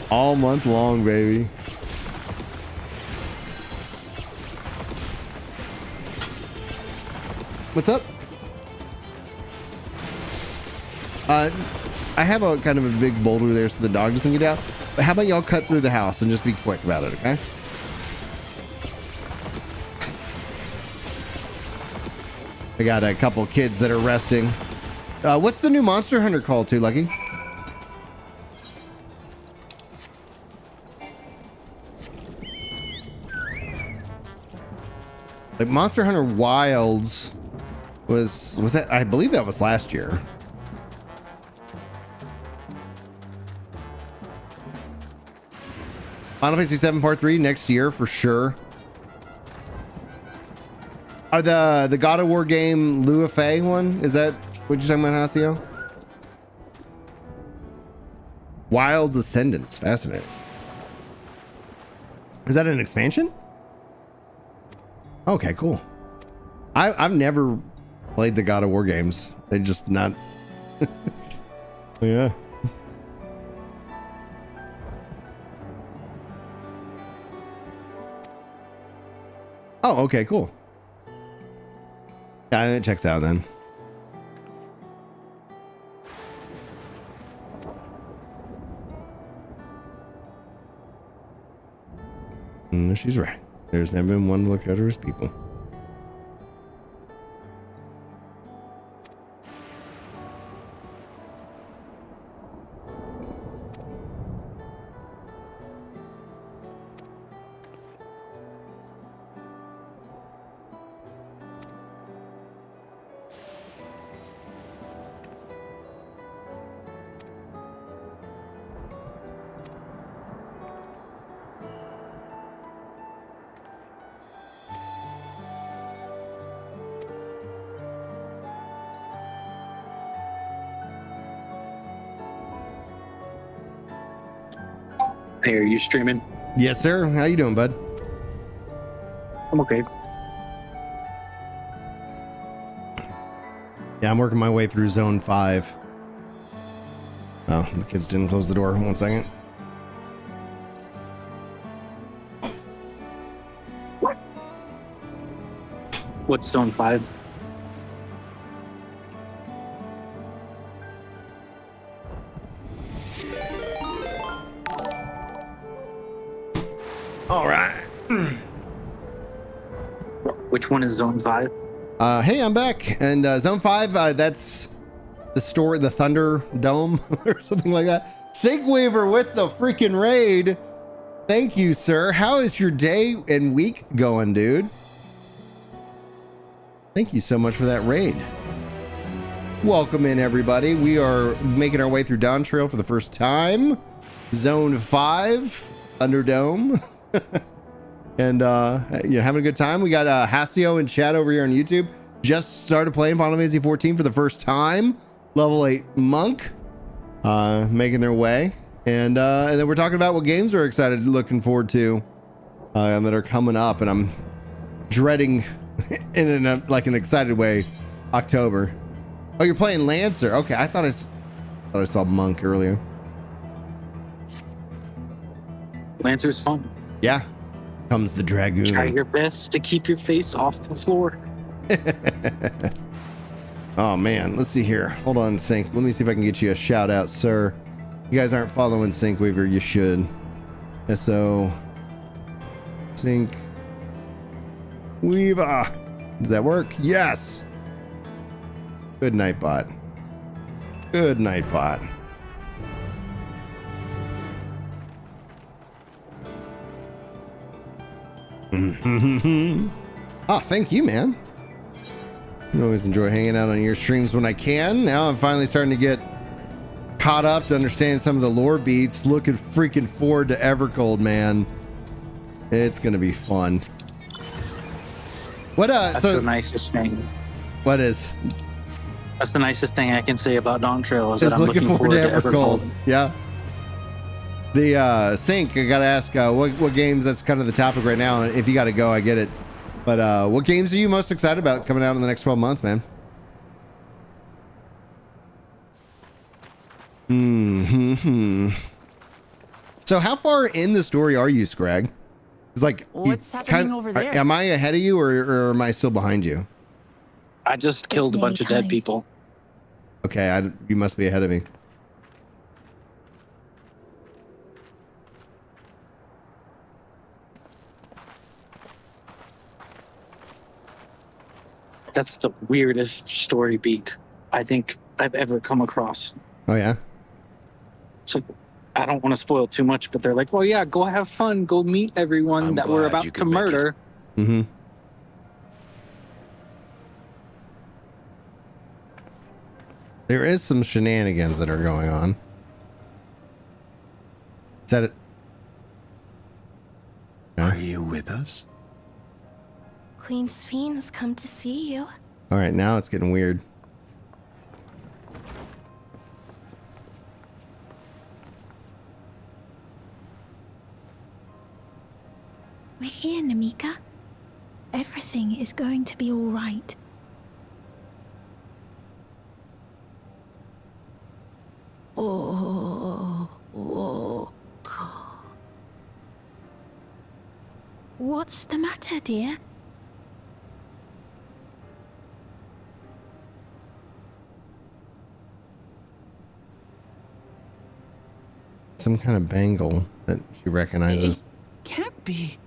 all month long, baby. What's up? I have a kind of a big boulder there so the dog doesn't get out. But how about y'all cut through the house and just be quick about it, okay? I got a couple kids that are resting. What's the new Monster Hunter called, Too Lucky? Like Monster Hunter Wilds was that, I believe that was last year. Final Fantasy VII Part 3 next year for sure. Are the God of War game Lua Fei one? Is that what you're talking about, Hasio? Wild's Ascendance. Fascinating. Is that an expansion? Okay, cool. I've never played the God of War games. They just not. Yeah. Oh, okay, cool. Yeah, it checks out then. She's right. There's never been one to look after his people. Hey, are you streaming? Yes, sir. How you doing, bud? I'm okay. Yeah, I'm working my way through Zone 5. Oh, the kids didn't close the door. 1 second. What's Zone 5? All right. Which one is Zone 5? Hey, I'm back. And Zone 5, that's the story, the Thunder Dome or something like that. Sinkweaver with the freaking raid. Thank you, sir. How is your day and week going, dude? Thank you so much for that raid. Welcome in, everybody. We are making our way through Dawntrail for the first time. Zone 5, Thunderdome. And having a good time. We got Hasio and chat over here on YouTube. Just started playing Final Fantasy XIV for the first time. Level 8 monk, making their way. And then we're talking about what games we're excited, looking forward to, that are coming up. And I'm dreading, in an excited way, October. Oh, you're playing Lancer. Okay, I thought I saw Monk earlier. Lancer's fun. Yeah. Comes the Dragoon. Try your best to keep your face off the floor. Oh man, let's see here. Hold on, Sync. Let me see if I can get you a shout out, sir. You guys aren't following Sinkweaver, you should. SO Sync Weaver. Did that work? Yes. Good night, bot. Good night, bot. Oh, thank you, man. I always enjoy hanging out on your streams when I can. Now I'm finally starting to get caught up to understand some of the lore beats. Looking freaking forward to Evercold, man. It's gonna be fun. What That's the nicest thing. What is? That's the nicest thing I can say about Dawntrail is Just that I'm looking forward to Evercold. Yeah. The Sync, I gotta ask what games, that's kind of the topic right now. If you gotta go, I get it. But what games are you most excited about coming out in the next 12 months, man? So how far in the story are you, Scrag? It's like, what's happening over there? Am I ahead of you or am I still behind you? I just killed a bunch of dead people. Okay, you must be ahead of me. That's the weirdest story beat I think I've ever come across. Oh, yeah? So I don't want to spoil too much, but they're like, well, yeah, go have fun. Go meet everyone that we're about to murder. Mm-hmm. There is some shenanigans that are going on. Is that it? Are you with us? Queen Sphene has come to see you. All right, now it's getting weird. We're here, Namika. Everything is going to be all right. What's the matter, dear? Some kind of bangle that she recognizes. Can't be.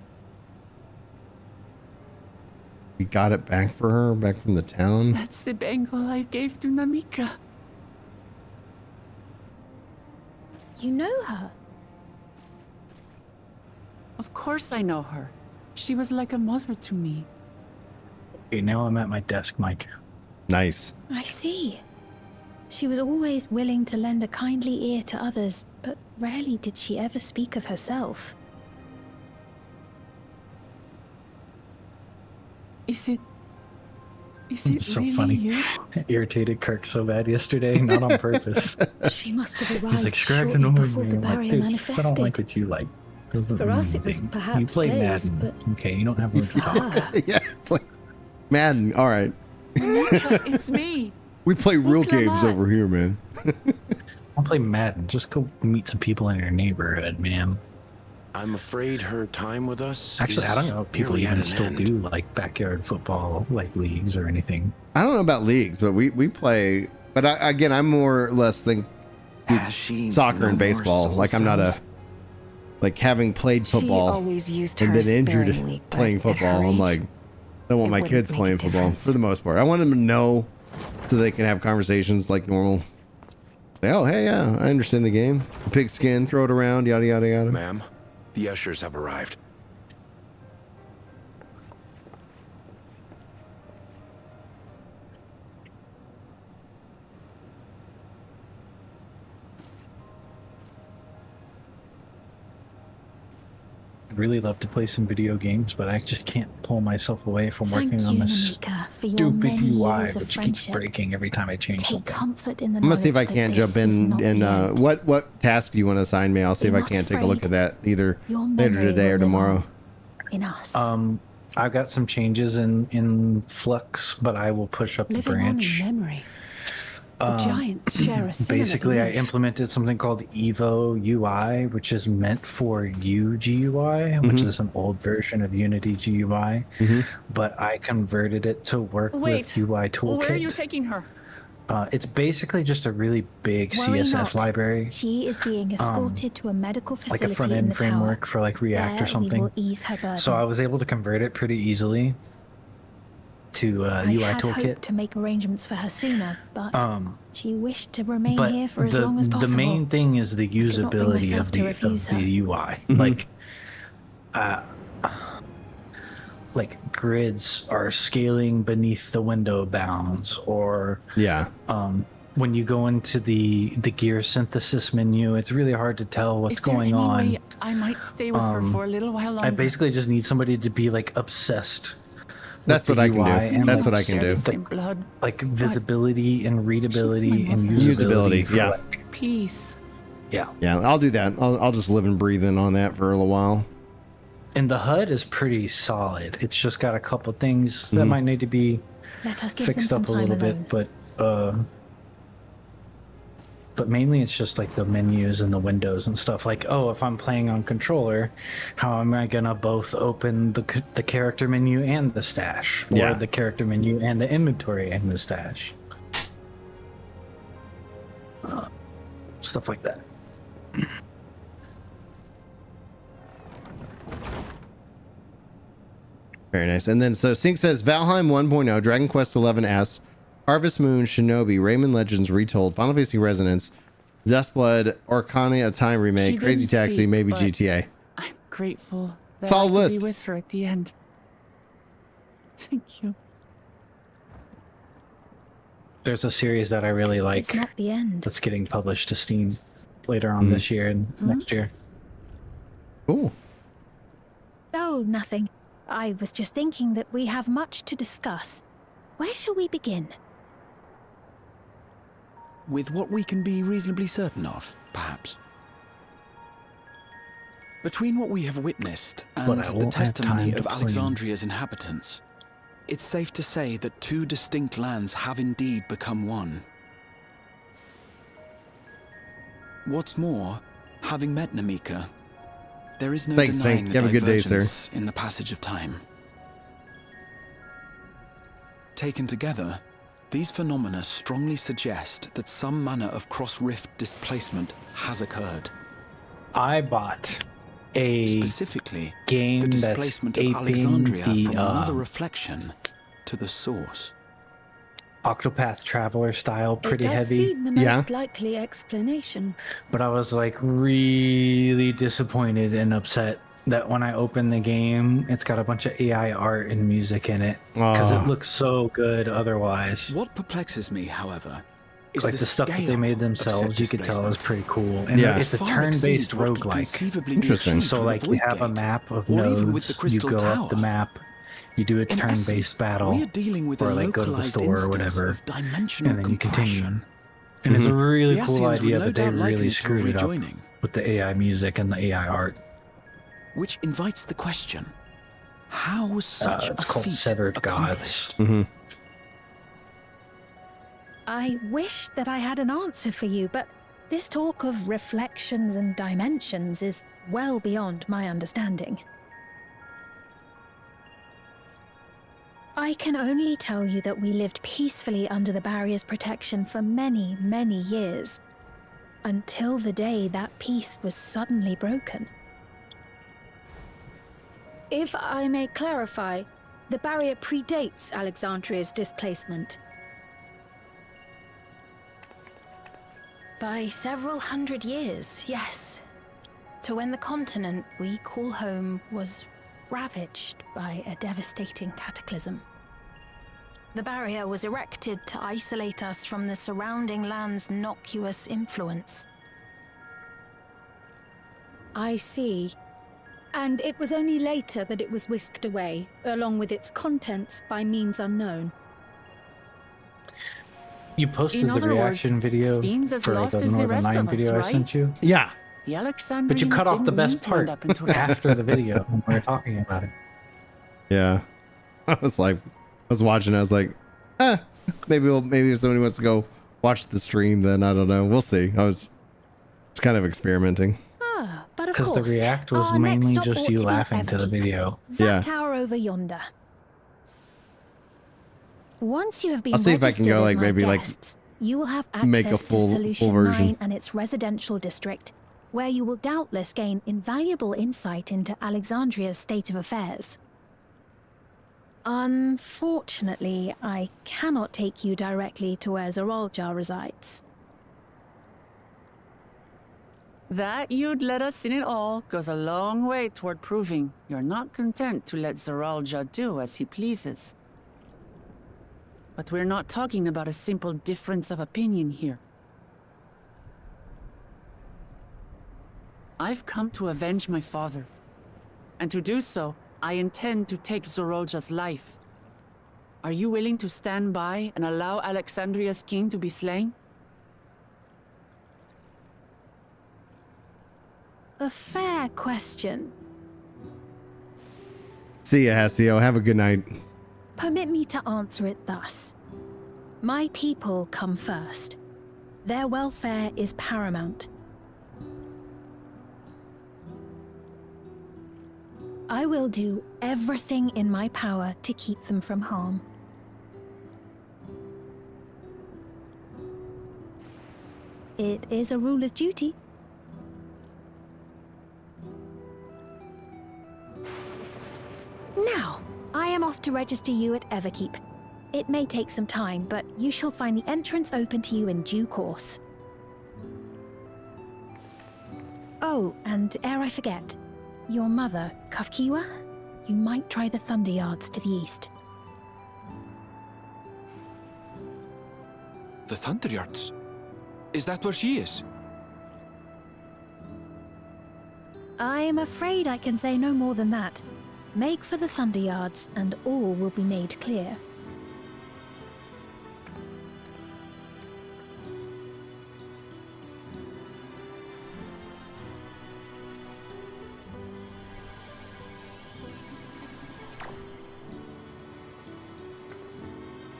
We got it back for her, back from the town. That's the bangle I gave to Namika. You know her? Of course I know her. She was like a mother to me. Okay, now I'm at my desk, Mike. Nice. I see. She was always willing to lend a kindly ear to others, but rarely did she ever speak of herself. Is it So really funny. you? It irritated Kirk so bad yesterday, not on purpose. She must have He's arrived like, Scragg's shortly annoying before me. the I'm like, barrier dude, I manifested. don't like what you like. Doesn't For us, mean it was anything. perhaps you play days, Madden. but Okay, you don't have room to for talk. her, Yeah, it's like Madden. All right. Namika, it's me. We play real Look, games Lamont. over here, man. I'll play Madden. Just go meet some people in your neighborhood, man. I'm afraid her time with us. Actually, I don't know if people nearly at even an still end. do like backyard football, like leagues or anything. I don't know about leagues, but we play. But again, I'm more or less think Has she soccer no and more baseball. soul Like I'm not a cells? like having played football She always used and hers been injured sparingly, but playing at her football. I'm age, like, I don't want it my wouldn't kids make a playing football difference. for the most part. I want them to know so they can have conversations like normal. Say, oh, hey, yeah, I understand the game. Pigskin, throw it around, yada yada yada. Ma'am, the ushers have arrived. I'd really love to play some video games, but I just can't pull myself away from thank working on you, this Namika, for your stupid many UI, years of which keeps friendship. breaking every time I change Take something. comfort in the I'm gonna see if I knowledge that can't jump this is in not and the end. what task do you want to assign me? I'll see Be if I not can't take a look at afraid. that either Your later memory today or will live tomorrow. on in us. I've got some changes in Flux, but I will push up the Living branch. on in memory. The giants share a similar Basically, I belief. implemented something called Evo UI, which is meant for UGUI, which is an old version of Unity GUI, but I converted it to work with UI Toolkit. Where are you taking her? It's basically just a really big Worry CSS not. library, She is being escorted to a medical like facility a in front-end the framework tower. for like React There or something. We will ease her burden. So I was able to convert it pretty easily to I UI had Toolkit. hoped to make arrangements for her sooner, but she wished to remain But here for as long as possible. the main thing is the could not bring usability myself of to refuse her. the UI. Like, like grids are scaling beneath the window bounds, or Yeah. when you go into the gear synthesis menu, it's really hard to tell what's Is there going any on. way I might stay with her for a little while longer? I basically just need somebody to be like obsessed. That's with what the I can UI do. and, That's like, what I can Share do. the same blood. like visibility and readability and She's my usability. Usability, for, yeah. like, Please. yeah. Yeah, I'll do that. I'll just live and breathe in on that for a little while. And the HUD is pretty solid. It's just got a couple things that might need to be Let us give them fixed some up a time little alone. bit, but mainly it's just like the menus and the windows and stuff. Like, oh, if I'm playing on controller, how am I gonna both open the character menu and the stash, or Yeah. the character menu and the inventory and the stash? Stuff like that. Very nice. And then so Sync says Valheim 1.0, Dragon Quest 11S, Harvest Moon, Shinobi, Rayman Legends Retold, Final Fantasy Resonance, Dustblood, Arcana of Time Remake, She Crazy didn't Taxi, speak, maybe but GTA. I'm grateful that It's all I could list. be with her at the end. Thank you. There's a series that I really like It's not the end. that's getting published to Steam later on this year and next year. Cool. Oh, nothing. I was just thinking that we have much to discuss. Where shall we begin? With what we can be reasonably certain of, perhaps. Between what we have witnessed and But I the won't have testimony time to of clean. Alexandria's inhabitants, it's safe to say that two distinct lands have indeed become one. What's more, having met Namika, There is no Thanks, denying Saint. the You have a good day, sir. divergence in the passage of time. Taken together, these phenomena strongly suggest that some manner of cross-rift displacement has occurred. I bought a Specifically, game the that's displacement of aping Alexandria the from another reflection to the source. Octopath Traveler style, pretty it does heavy. seem the most likely explanation. But I was like really disappointed and upset that when I opened the game, it's got a bunch of AI art and music in it because it looks so good otherwise. What perplexes me, however, is like the stuff that they made themselves, you could tell is pretty cool. And it's a turn-based roguelike. Interesting. So like you have a map of nodes, you go up the map, you do a turn-based battle, or like go to the store or whatever, and then you continue. And it's a really cool idea, but they really screwed it up with the AI music and the AI art. Which invites the question, how was such a it's called feat Severed accomplished? Gods. I wish that I had an answer for you, but this talk of reflections and dimensions is well beyond my understanding. I can only tell you that we lived peacefully under the barrier's protection for many, many years, until the day that peace was suddenly broken. If I may clarify, the barrier predates Alexandria's displacement. By several hundred years, yes. To when the continent we call home was ravaged by a devastating cataclysm. The barrier was erected to isolate us from the surrounding land's innocuous influence. I see. And it was only later that it was whisked away, along with its contents, by means unknown. You posted the reaction video for the Northern 9 video I sent you? Yeah. The Alexandrians But you cut off the didn't best need to end part up in Turin. after the video when we were talking about it. Yeah. I was watching, I was like, maybe if somebody wants to go watch the stream, then I don't know. We'll see. It's kind of experimenting. But of Because course, the react was our next mainly stop just ought you to be laughing to the Everkeep. video. That tower over yonder. Once you have been I'll see if I can registered go, as like, my maybe, like, guests, you will have access make a to full Solution version. 9 and its residential district, where you will doubtless gain invaluable insight into Alexandria's state of affairs. Unfortunately, I cannot take you directly to where Zoraljar resides. That you'd let us in it all goes a long way toward proving you're not content to let Zoraljar do as he pleases. But we're not talking about a simple difference of opinion here. I've come to avenge my father. And to do so, I intend to take Zoraljar's life. Are you willing to stand by and allow Alexandria's king to be slain? A fair question. See ya, Hasio. Have a good night. Permit me to answer it thus. My people come first. Their welfare is paramount. I will do everything in my power to keep them from harm. It is a ruler's duty. Now, I am off to register you at Everkeep. It may take some time, but you shall find the entrance open to you in due course. Oh, and ere I forget, your mother, Kafkiwa, you might try the Thunder Yards to the east. The Thunder Yards? Is that where she is? I am afraid I can say no more than that. Make for the Thunder Yards, and all will be made clear.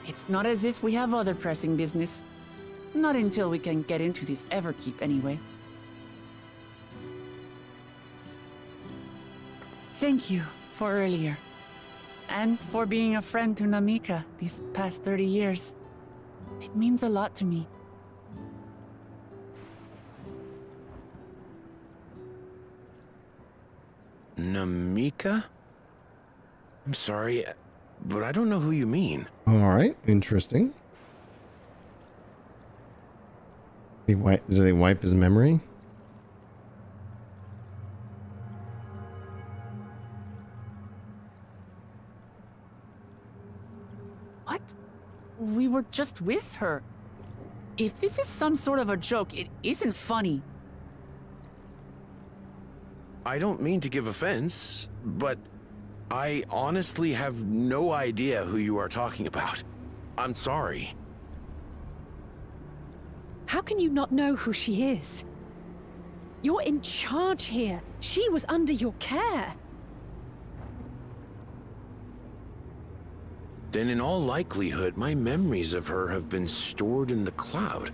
It's not as if we have other pressing business. Not until we can get into this Everkeep, anyway. Thank you for earlier. And for being a friend to Namika these past 30 years. It means a lot to me. Namika? I'm sorry, but I don't know who you mean. All right, interesting. Do they wipe his memory? What? We were just with her. If this is some sort of a joke, it isn't funny. I don't mean to give offense, but I honestly have no idea who you are talking about. I'm sorry. How can you not know who she is? You're in charge here. She was under your care. Then in all likelihood, my memories of her have been stored in the cloud.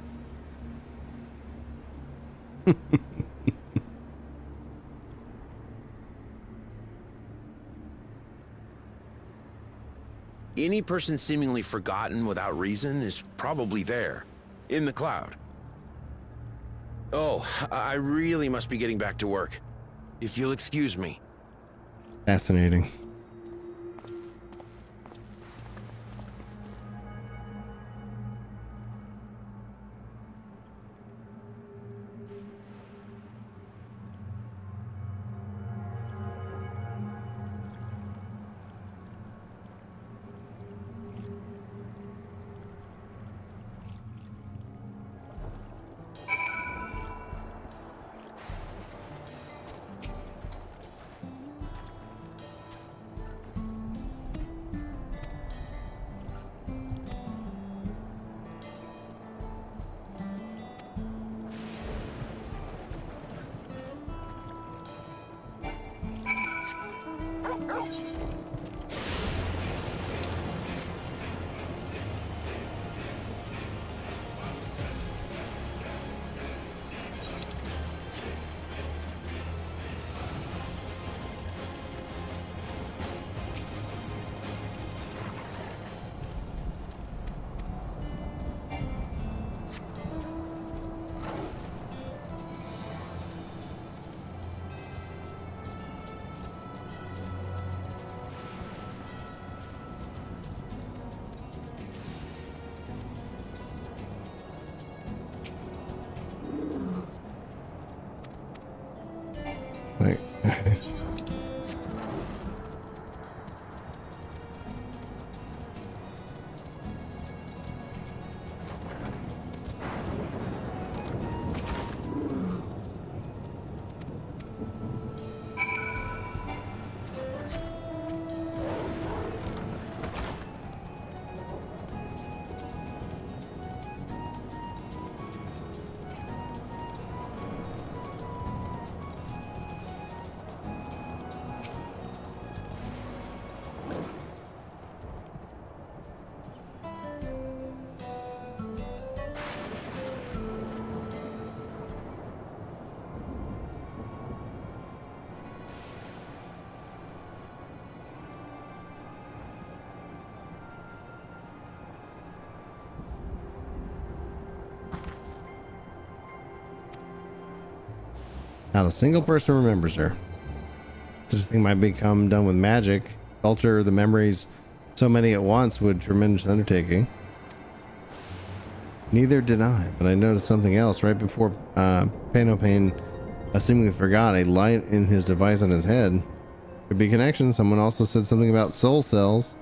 Any person seemingly forgotten without reason is probably there, in the cloud. Oh, I really must be getting back to work. If you'll excuse me. Fascinating. Like, not a single person remembers her. This thing might become done with magic. Alter the memories so many at once would tremendous undertaking. Neither did I, but I noticed something else right before Pain seemingly forgot a light in his device on his head. Could be connection. Someone also said something about soul cells.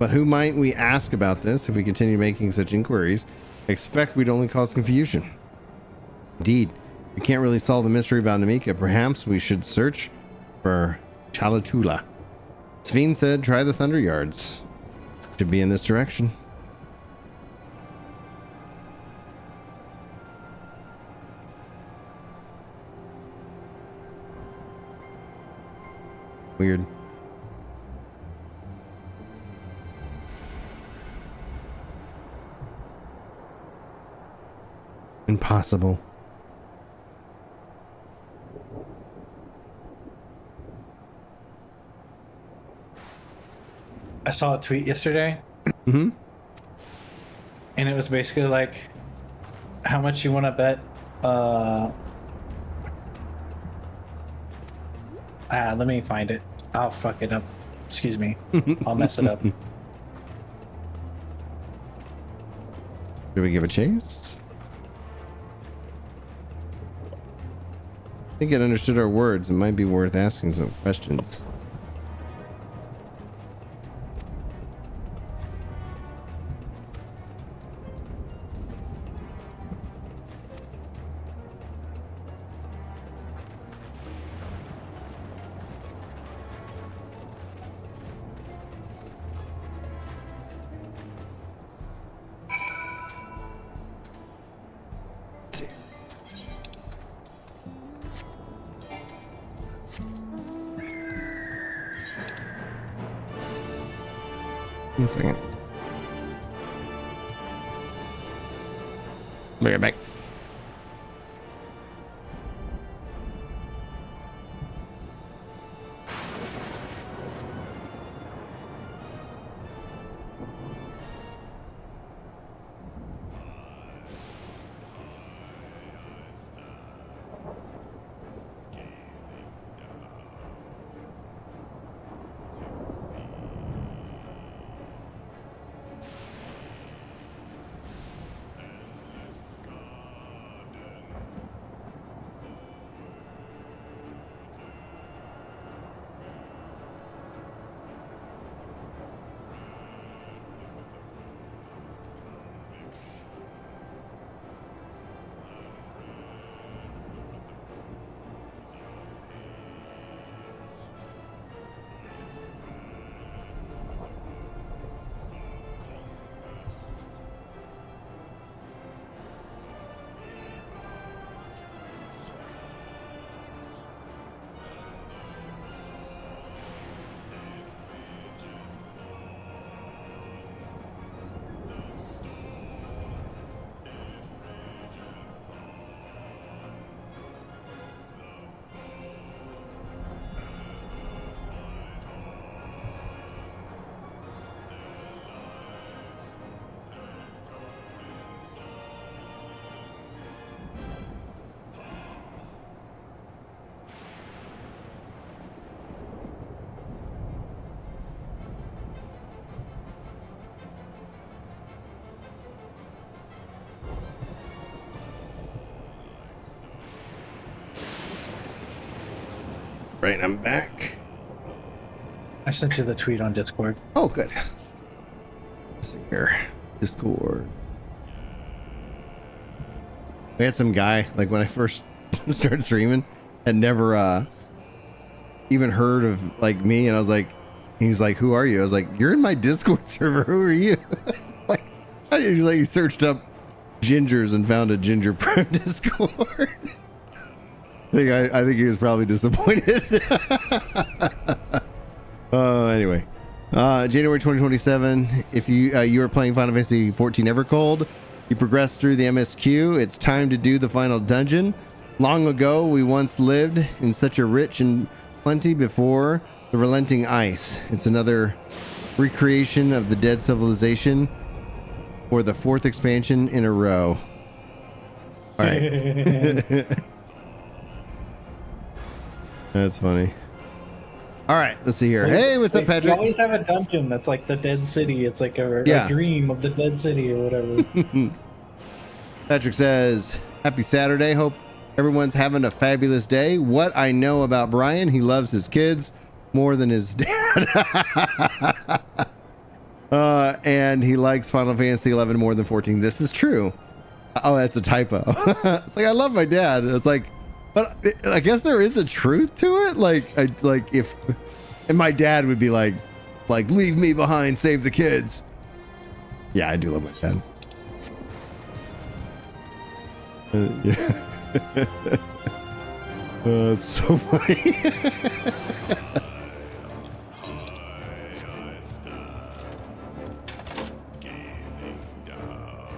But who might we ask about this if we continue making such inquiries? I expect we'd only cause confusion. Indeed, we can't really solve the mystery about Namika. Perhaps we should search for Chalatula. Sveen said, try the Thunder Yards. Should be in this direction. Weird. Impossible. I saw a tweet yesterday. Mm-hmm. And it was basically like, how much you want to bet? Let me find it. I'll fuck it up. Excuse me. I'll mess it up. Should we give a chase? I think it understood our words. It might be worth asking some questions. One second. Be right back. Right, I'm back. I sent you the tweet on Discord. Oh, good. Let's see here. Discord. We had some guy, like when I first started streaming, had never even heard of like me, and I was like, he's like, who are you? I was like, you're in my Discord server. Who are you? Like, he's like, he searched up gingers and found a ginger pro Discord. I think he was probably disappointed. Anyway, January 2027. If you are playing Final Fantasy XIV Evercold, you progress through the MSQ. It's time to do the final dungeon. Long ago, we once lived in such a rich and plenty before the relenting ice. It's another recreation of the dead civilization, or the fourth expansion in a row. All right. That's funny. All right, let's see here. Hey, what's up, Patrick? You always have a dungeon that's like the dead city. It's like a dream of the dead city or whatever. Patrick says, happy Saturday. Hope everyone's having a fabulous day. What I know about Brian, he loves his kids more than his dad. And he likes Final Fantasy XI more than 14. This is true. Oh, that's a typo. It's like, I love my dad. It's like, but I guess there is a truth to it. Like if, and my dad would be like, leave me behind, save the kids. Yeah, I do love my dad. Yeah. It's so funny.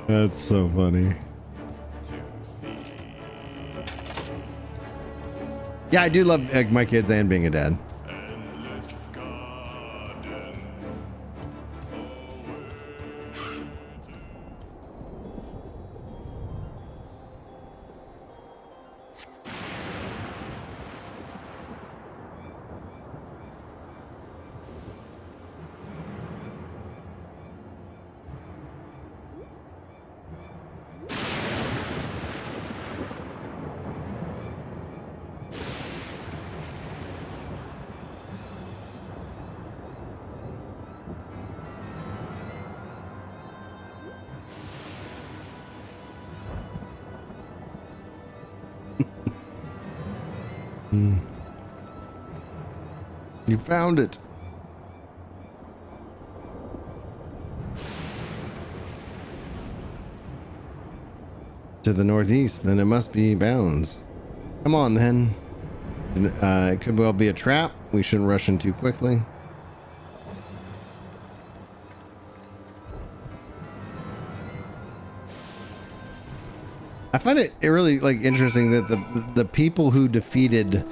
That's so funny. Yeah, I do love my kids and being a dad. You found it. To the northeast, then it must be bounds. Come on, then. It could well be a trap. We shouldn't rush in too quickly. I find it really like interesting that the people who defeated,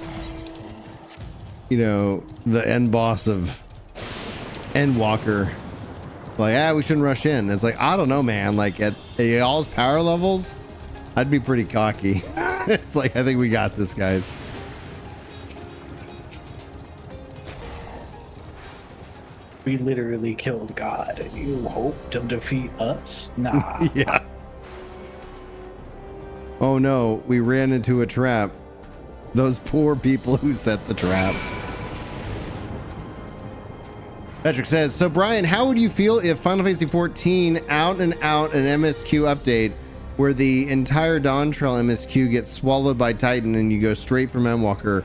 you know, the end boss of Endwalker, like, we shouldn't rush in. It's like, I don't know, man. Like at y'all's power levels, I'd be pretty cocky. It's like, I think we got this, guys. We literally killed God, and you hope to defeat us? Nah. Yeah. Oh no, we ran into a trap. Those poor people who set the trap. Patrick says, so Brian, how would you feel if Final Fantasy XIV out and out an MSQ update where the entire Dawntrail MSQ gets swallowed by Titan and you go straight from Endwalker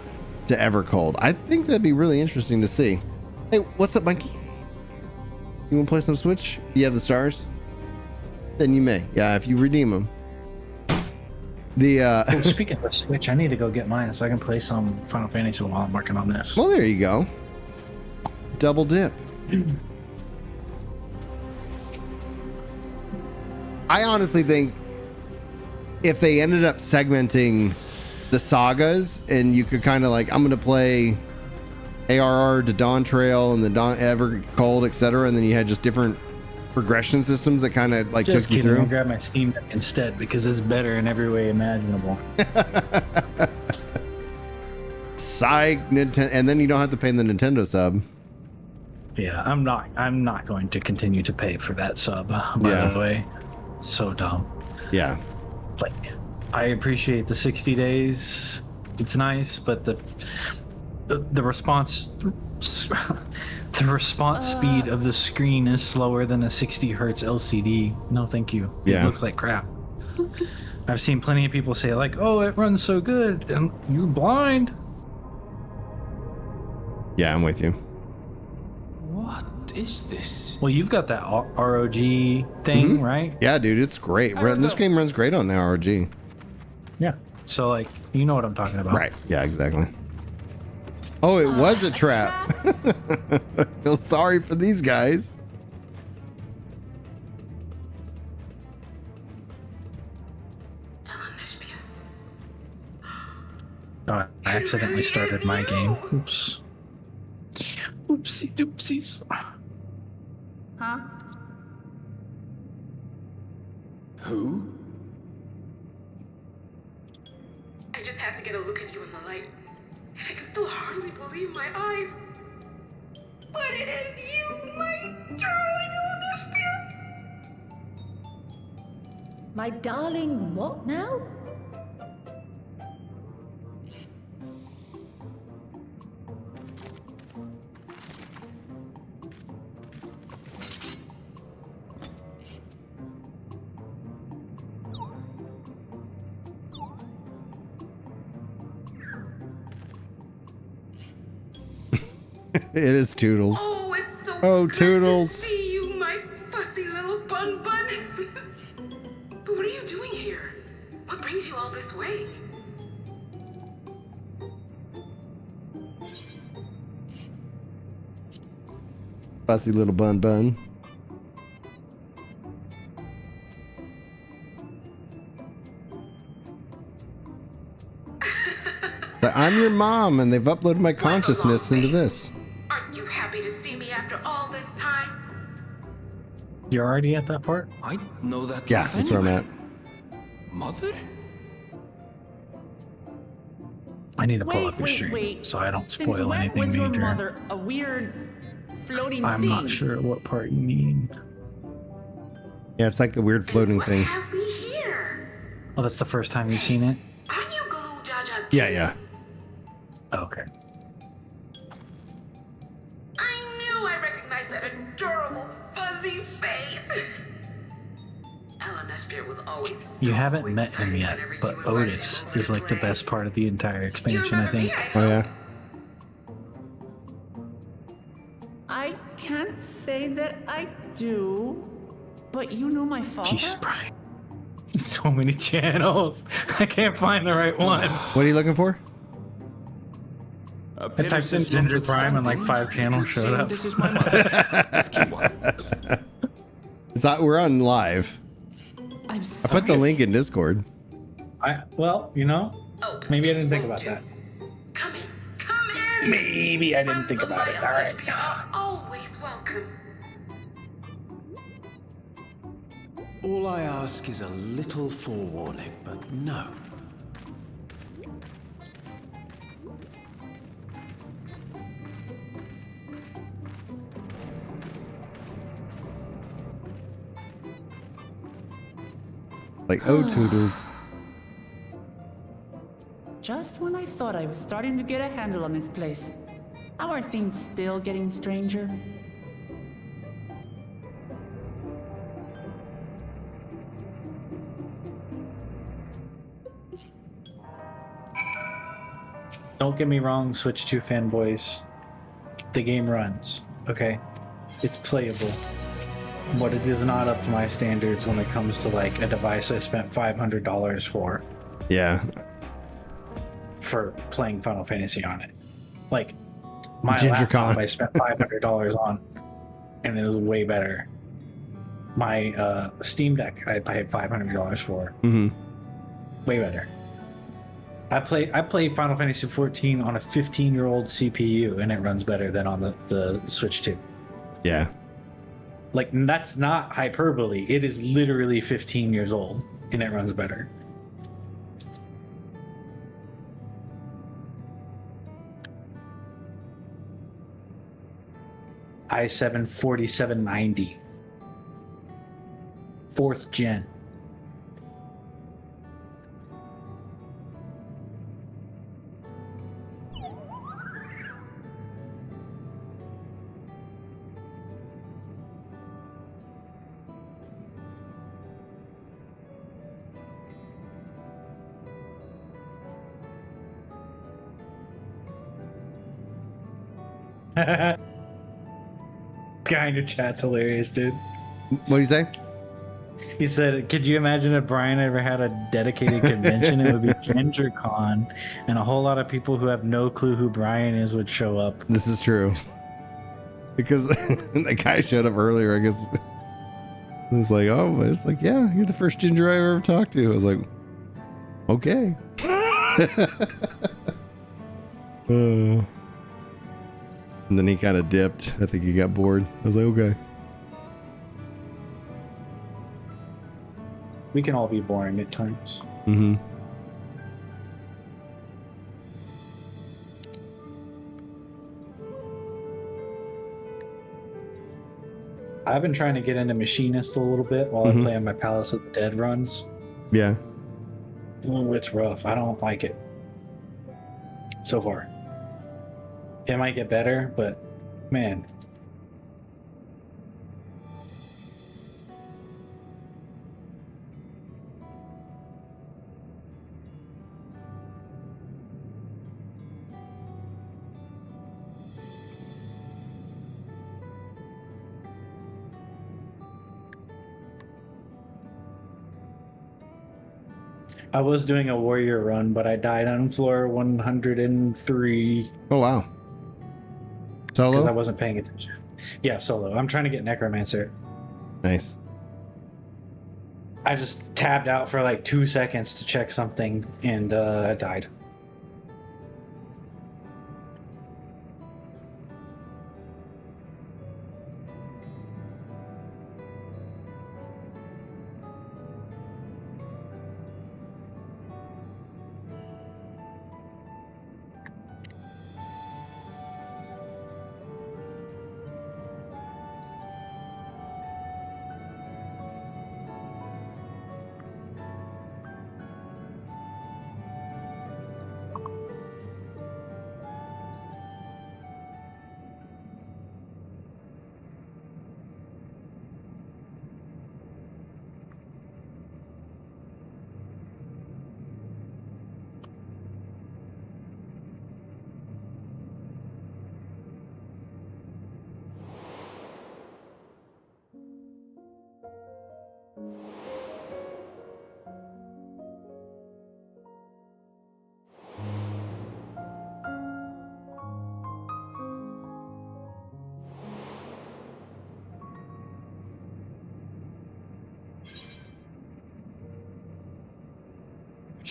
to Evercold? I think that'd be really interesting to see. Hey, what's up, Mikey? You want to play some Switch? You have the stars? Then you may. Yeah, if you redeem them. Oh, speaking of the Switch, I need to go get mine so I can play some Final Fantasy while I'm working on this. Well, there you go. Double dip. I honestly think if they ended up segmenting the sagas and you could kind of like, I'm going to play ARR to Dawntrail and the Evercold, etc., and then you had just different progression systems that kind of like Just took you kidding, through. I'll grab my Steam Deck instead because it's better in every way imaginable. Psych, Nintendo, and then you don't have to pay the Nintendo sub. Yeah, I'm not going to continue to pay for that sub, by the way. So dumb. Yeah. Like, I appreciate the 60 days. It's nice, but the response the response speed of the screen is slower than a 60 hertz LCD. No, thank you. Yeah. It looks like crap. I've seen plenty of people say like, "Oh, it runs so good," and you're blind. Yeah, I'm with you. What is this? Well, you've got that ROG thing, right? Yeah, dude, it's great. This game runs great on the ROG. Yeah. So, like, you know what I'm talking about. Right. Yeah, exactly. Oh, it was a trap. I feel sorry for these guys. I accidentally started my game. Oops. Oopsie doopsies. Huh? Who? I just had to get a look at you in the light. And I can still hardly believe my eyes. But it is you, my darling Olympia. My darling, what now? It is Toodles. Oh, it's so Oh, good Toodles. to see you, my fussy little bun bun. But what are you doing here? What brings you all this way? Fussy little bun bun. But I'm your mom, and they've uploaded my consciousness into this. Aren't you happy to see me after all this time? You're already at that part? I know that. Yeah, laugh that's where I'm anyway. at. Mother? I need to pull up your stream so I don't Since spoil when anything was your major. mother a weird floating I'm thing? not sure what part you mean. Yeah, it's like the weird floating thing. Have we here? Oh, that's the first time you've seen it? Aren't you Galoo Jaja's Yeah, yeah. Okay. I knew I recognized that adorable fuzzy face. was always You haven't met him yet, but Otis is like the best part of the entire expansion, I think. Oh yeah. I can't say that I do, but you knew my father? Jeez, Brian. So many channels. I can't find the right one. What are you looking for? I typed in Ginger Prime and like 5 channels showed up. This is my mother. It's not. We're on live. I'm I sorry. put the link in Discord. Well, you know, maybe I didn't think about that. Come in. Maybe I didn't think about it. All right. Always welcome. All I ask is a little forewarning, but no. Like, oh, Toodles. Just when I thought I was starting to get a handle on this place. How are things still getting stranger? Don't get me wrong, Switch 2 fanboys. The game runs, okay? It's playable. But it is not up to my standards when it comes to like a device I spent $500 for. Yeah. For playing Final Fantasy on it. Like, my Ginger laptop Con. I spent $500 on, and it was way better. My Steam Deck I paid $500 for. Mm-hmm. Way better. I played Final Fantasy XIV on a 15-year-old CPU, and it runs better than on the Switch 2. Yeah. Like, that's not hyperbole. It is literally 15 years old, and it runs better. i7 4790. 4th gen. Guy in your chat's hilarious, dude. What do you say? He said, could you imagine if Brian ever had a dedicated convention? It would be GingerCon, and a whole lot of people who have no clue who Brian is would show up. This is true. Because the guy showed up earlier, I guess. It was like, oh, it's like, yeah, you're the first ginger I ever talked to. I was like, okay. And then he kind of dipped. I think he got bored. I was like, okay. We can all be boring at times. Mm-hmm. I've been trying to get into Machinist a little bit while I play on my Palace of the Dead runs. Yeah. Ooh, it's rough. I don't like it so far. It might get better, but man. I was doing a warrior run, but I died on floor 103. Oh, wow. Solo? Because I wasn't paying attention. Yeah, solo. I'm trying to get Necromancer. Nice. I just tabbed out for like 2 seconds to check something, and I died.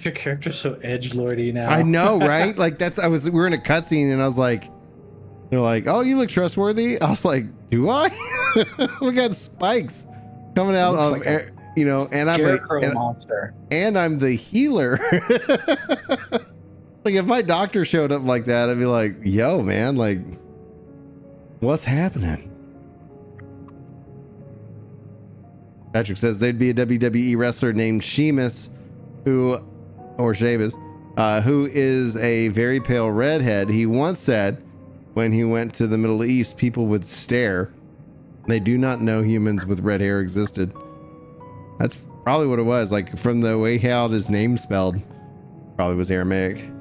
Your character's so edgelordy now. I know, right? Like we were in a cutscene and I was like, they're like, oh, you look trustworthy. I was like, do I? We got spikes coming out of, like you know, and I'm a monster. And I'm the healer. Like if my doctor showed up like that, I'd be like, yo, man, like, what's happening? Patrick says they'd be a WWE wrestler named Sheamus, who is a very pale redhead. He once said when he went to the Middle East, people would stare. They do not know humans with red hair existed. That's probably what it was. Like from the way he had his name spelled, probably was Aramaic.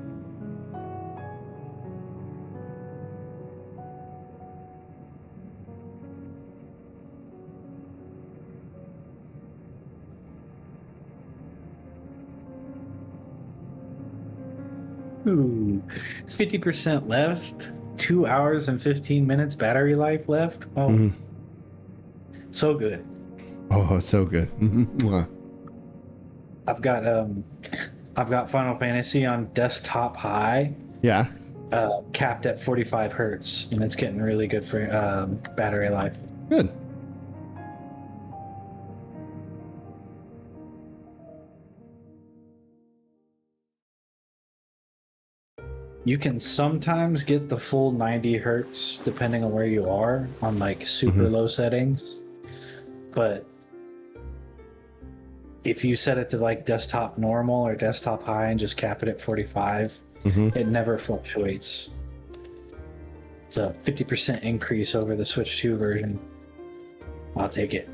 Ooh, 50% left. 2 hours and 15 minutes battery life left. Oh, so good. Oh, so good. I've got Final Fantasy on desktop high. Yeah. Capped at 45 hertz, and it's getting really good for battery life. Good. You can sometimes get the full 90 hertz depending on where you are on like super low settings. But if you set it to like desktop normal or desktop high and just cap it at 45, it never fluctuates. It's a 50% increase over the Switch 2 version. I'll take it.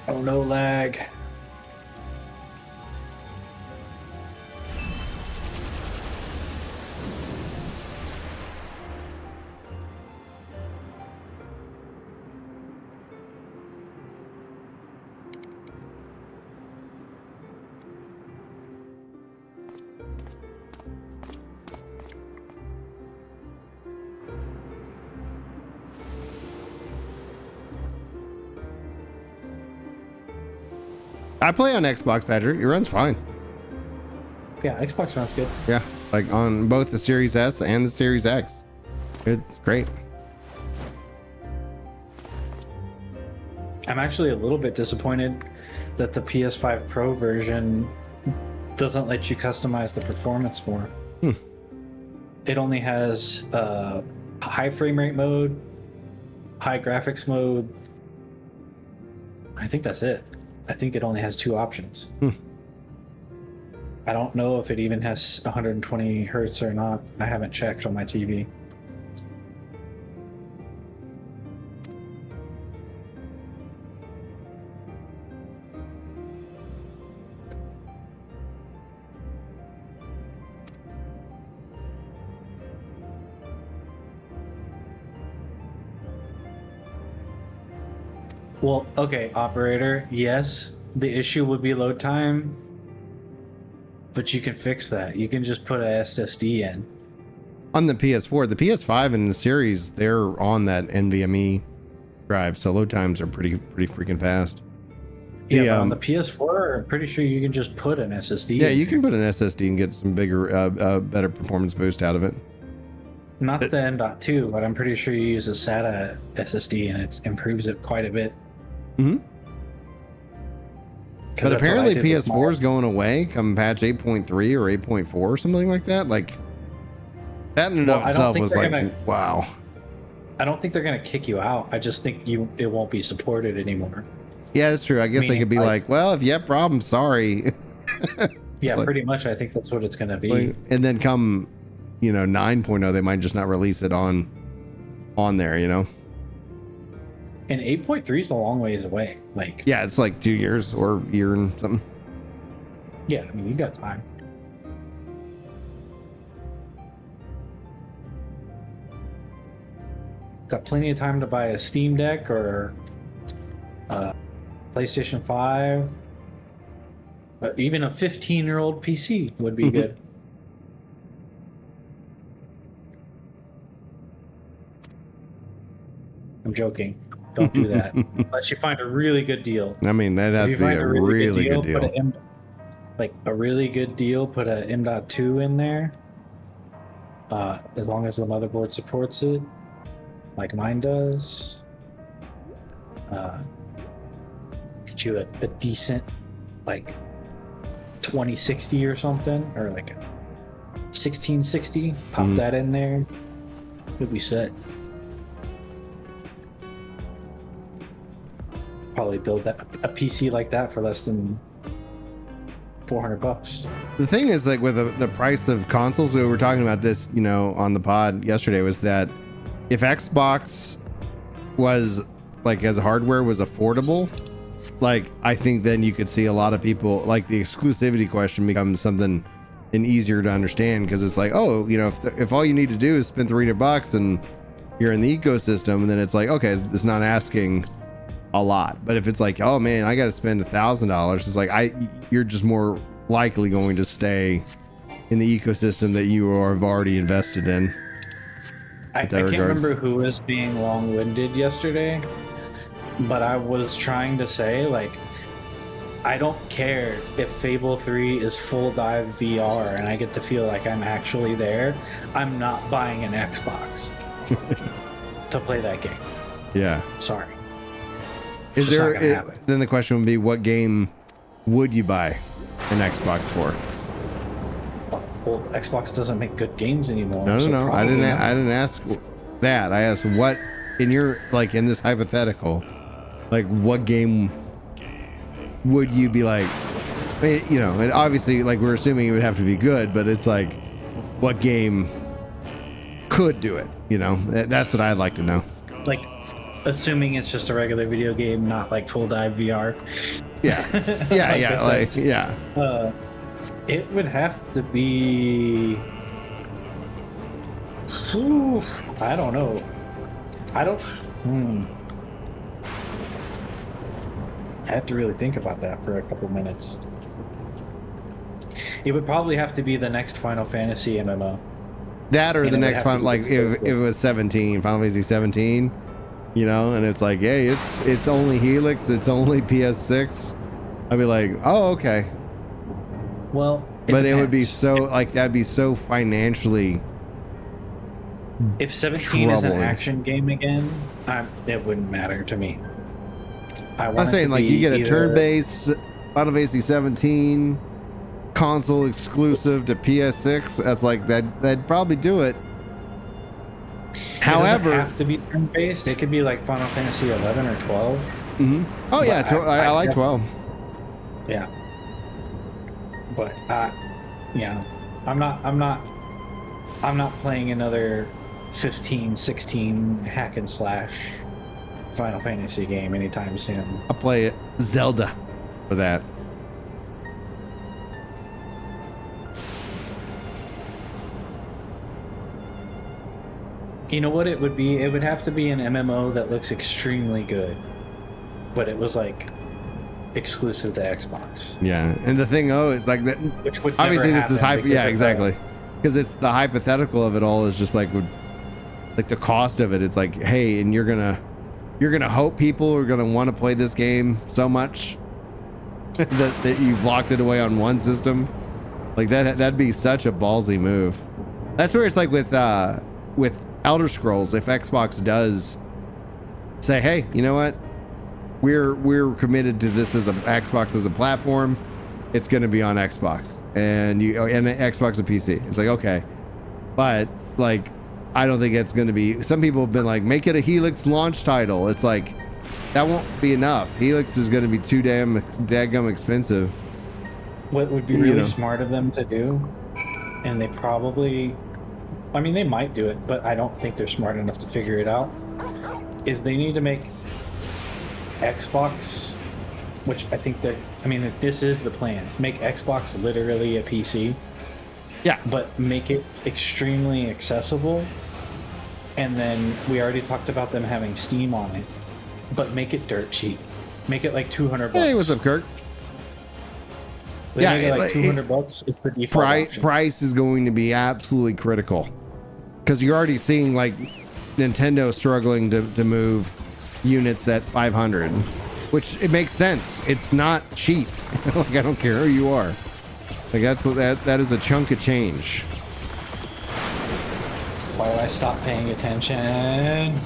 Oh no, lag. I play on Xbox, Patrick. It runs fine. Yeah, Xbox runs good. Yeah, like on both the Series S and the Series X. It's great. I'm actually a little bit disappointed that the PS5 Pro version doesn't let you customize the performance more. It only has high frame rate mode, high graphics mode. I think that's it. I think it only has 2 options. I don't know if it even has 120 hertz or not. I haven't checked on my TV. Well, okay, operator, yes, the issue would be load time, but you can fix that. You can just put a SSD in. On the PS4, the PS5 and the Series, they're on that NVMe drive, so load times are pretty freaking fast. Yeah, but on the PS4, I'm pretty sure you can just put an SSD Yeah, in. you can put an SSD and get some bigger, better performance boost out of it. Not the M.2, but I'm pretty sure you use a SATA SSD and it improves it quite a bit. But apparently PS4 is going away come patch 8.3 or 8.4 or something like that. Like that in and of itself was like, wow. I don't think they're gonna kick you out. I just think it won't be supported anymore. Yeah, that's true. I guess they could be like, well, if you have problems, sorry. Yeah, like, pretty much. I think that's what it's gonna be. And then come, 9.0, they might just not release it on there, And 8.3 is a long ways away. Like, yeah, it's like 2 years or a year and something. Yeah, I mean, you got time. Got plenty of time to buy a Steam Deck or PlayStation 5. But even a 15-year-old PC would be good. I'm joking. Don't do that. Unless you find a really good deal. I mean, that has to be a really good deal. Like a really good deal, put a M.2 in there. As long as the motherboard supports it, like mine does. Get you a decent, like 2060 or something, or like a 1660. Pop that in there. You'll be set. Probably build a PC like that for less than $400. The thing is, like with the price of consoles, we were talking about this, you know, on the pod yesterday, was that if Xbox was like as hardware was affordable, like I think then you could see a lot of people, like the exclusivity question becomes something and easier to understand, because it's like, oh, you know, if all you need to do is spend $300 and you're in the ecosystem, and then it's like, okay, it's not asking a lot. But if it's like, oh man, I got to spend $1,000, it's like you're just more likely going to stay in the ecosystem that you have already invested in. I can't remember who was being long-winded yesterday, but I was trying to say, like, I don't care if Fable 3 is full dive VR and I get to feel like I'm actually there. I'm not buying an Xbox to play that game. Yeah. Sorry. Is there? Then the question would be, what game would you buy an Xbox for? Well, Xbox doesn't make good games anymore. No. I didn't ask that. I asked what in your, like, in this hypothetical, like what game would you be like? You know, and obviously, like, we're assuming it would have to be good, but it's like, what game could do it? You know, that's what I'd like to know. Like, assuming it's just a regular video game, not like full dive VR. Yeah. It would have to be. I don't know. I have to really think about that for a couple minutes. It would probably have to be the next Final Fantasy MMO. That or the next one, like if it was 17, Final Fantasy 17, you know, and it's like, hey, it's only Helix, it's only PS6. I'd be like, oh, okay. Well, but it would be so, like, that'd be so financially. If 17 is an action game again, it wouldn't matter to me. I'm saying, like, you get a turn-based Final Fantasy 17 console exclusive to PS6. That's like that'd probably do it. However, it doesn't have to be turn-based. It could be like Final Fantasy 11 or 12. Mm-hmm. Oh yeah, I like 12. Yeah, but yeah, I'm not playing another 15, 16 hack and slash Final Fantasy game anytime soon. I'll play it Zelda for that. You know what it would be? It would have to be an MMO that looks extremely good, but it was like exclusive to Xbox. Yeah, and the thing is like that. Which would obviously never this is happen yeah, exactly, because it's the hypothetical of it all is just like the cost of it. It's like, hey, and you're gonna hope people are gonna want to play this game so much that you've locked it away on one system. Like that'd be such a ballsy move. That's where it's like with Elder Scrolls, if Xbox does say, hey, you know what, we're committed to this as Xbox as a platform, it's going to be on Xbox and Xbox and PC. It's like, okay, but like I don't think it's going to be. Some people have been like, make it a Helix launch title. It's like that won't be enough. Helix is going to be too daggum expensive. What would be really smart of them to do, and they probably, I mean, they might do it, but I don't think they're smart enough to figure it out, is they need to make Xbox, which I think this is the plan, make Xbox literally a PC. Yeah. But make it extremely accessible. And then we already talked about them having Steam on it, but make it dirt cheap. Make it like $200. Hey, what's up, Kirk? Make it like $200 is the default option. Price is going to be absolutely critical, because you're already seeing like Nintendo struggling to move units at 500, which it makes sense. It's not cheap. Like, I don't care who you are. Like, that is a chunk of change. Why do I stop paying attention?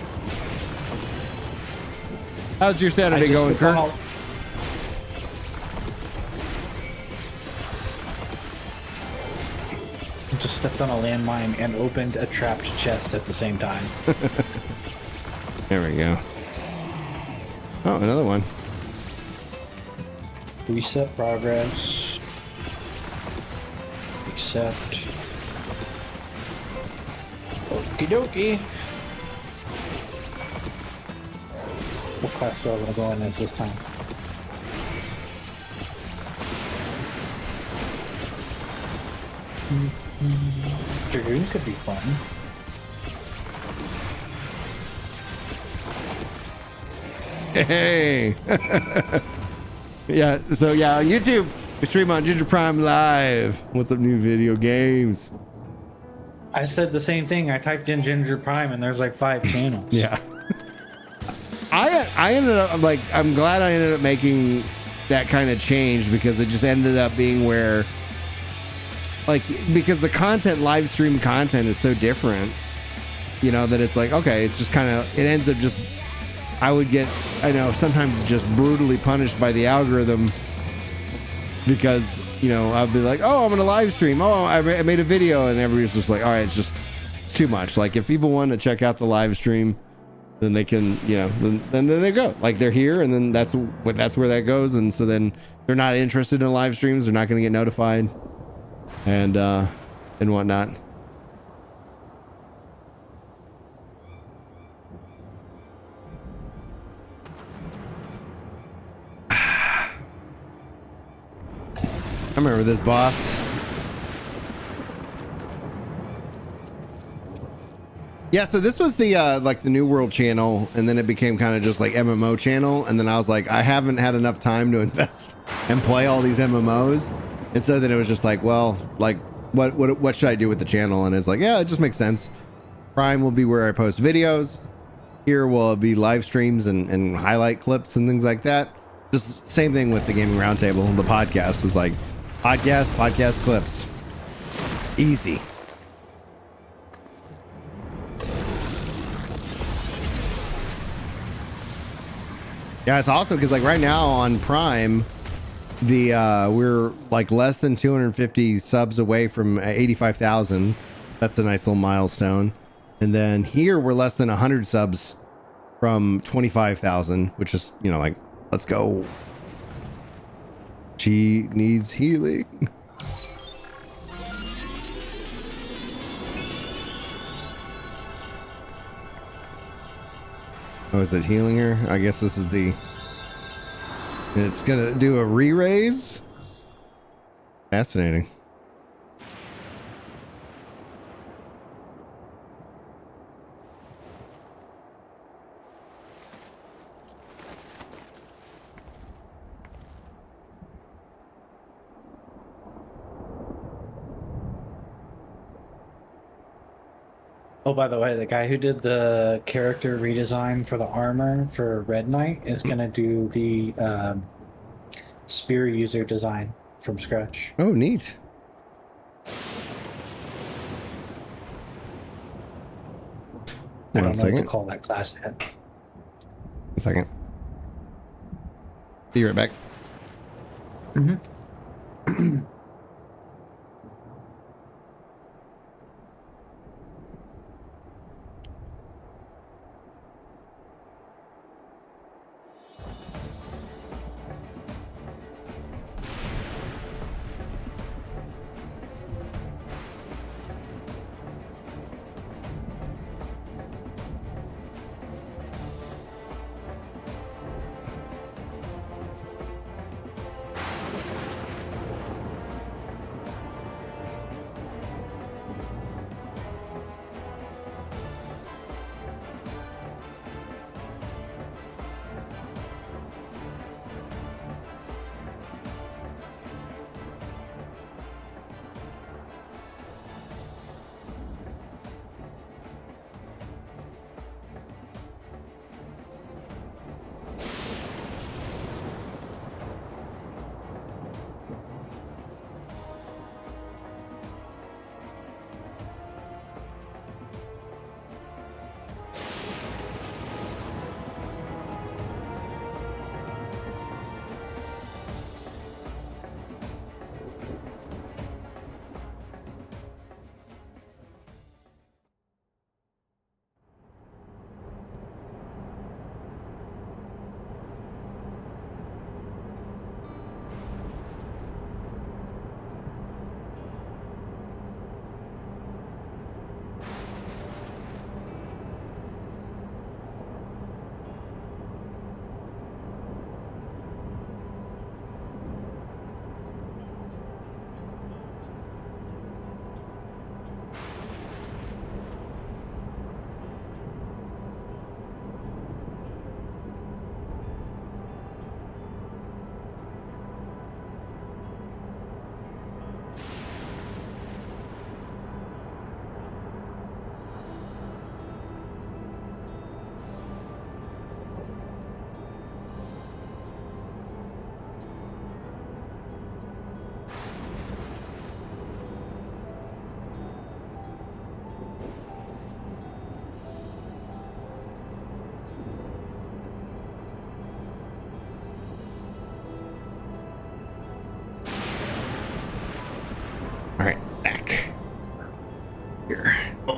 How's your Saturday going, Kurt? Just stepped on a landmine and opened a trapped chest at the same time. There we go. Oh, another one. Reset progress. Accept. Okie dokie. What class do I want to go in as this time? Dragoon could be fun. Hey. Yeah, so yeah, on YouTube, we stream on Ginger Prime Live. What's up, new video games? I said the same thing. I typed in Ginger Prime and there's like 5 channels. Yeah. I ended up, like, I'm glad I ended up making that kind of change, because it just ended up being where, like, because the content, live stream content, is so different, you know, that it's like, okay, it's just kind of, it ends up just, I would get, I know, sometimes just brutally punished by the algorithm, because, you know, I'll be like, oh, I'm gonna live stream, oh, I made a video, and everybody's just like, all right, it's too much. Like, if people want to check out the live stream, then they can, you know, then they go, like, they're here, and then that's where that goes. And so then they're not interested in live streams, they're not going to get notified, and whatnot. I remember this boss. Yeah, so this was the like the New World channel, and then it became kind of just like MMO channel, and then I was like, I haven't had enough time to invest and play all these MMOs, and so then it was just like, well, like, what should I do with the channel? And it's like, yeah, it just makes sense. Prime will be where I post videos. Here will be live streams and highlight clips and things like that. Just same thing with the Gaming Roundtable. The podcast is like podcast clips. Easy. Yeah, it's awesome because, like, right now on Prime, we're like less than 250 subs away from 85,000. That's a nice little milestone. And then here we're less than 100 subs from 25,000, which is, you know, like, let's go. She needs healing. Oh, is it healing her? I guess this is the... And it's gonna do a re-raise? Fascinating. Oh, by the way, the guy who did the character redesign for the armor for Red Knight is going to do the spear user design from scratch. Oh, neat. I don't know what to call that class yet. A second. Be right back. Mm-hmm.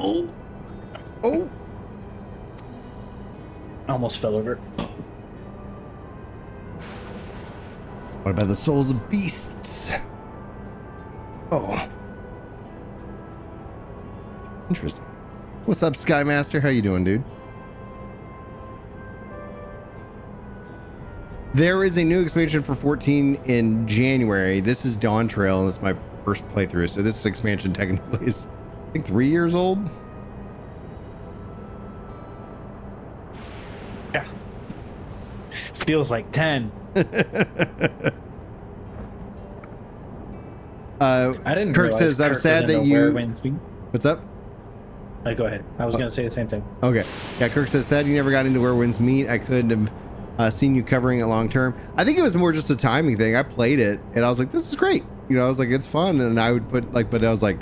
Oh. Oh. Almost fell over. What about the souls of beasts? Oh. Interesting. What's up, Skymaster? How you doing, dude? There is a new expansion for 14 in January. This is Dawntrail, and this is my first playthrough. So this expansion technically is, I think, 3 years old. Yeah. Feels like 10. I didn't. Kirk says, "I'm sad that you." What's up? Go ahead. I was gonna say the same thing. Okay. Yeah, Kirk says, "Sad you never got into Where Winds Meet. I couldn't have seen you covering it long term." I think it was more just a timing thing. I played it and I was like, "This is great." You know, I was like, "It's fun," and I would put like, but I was like,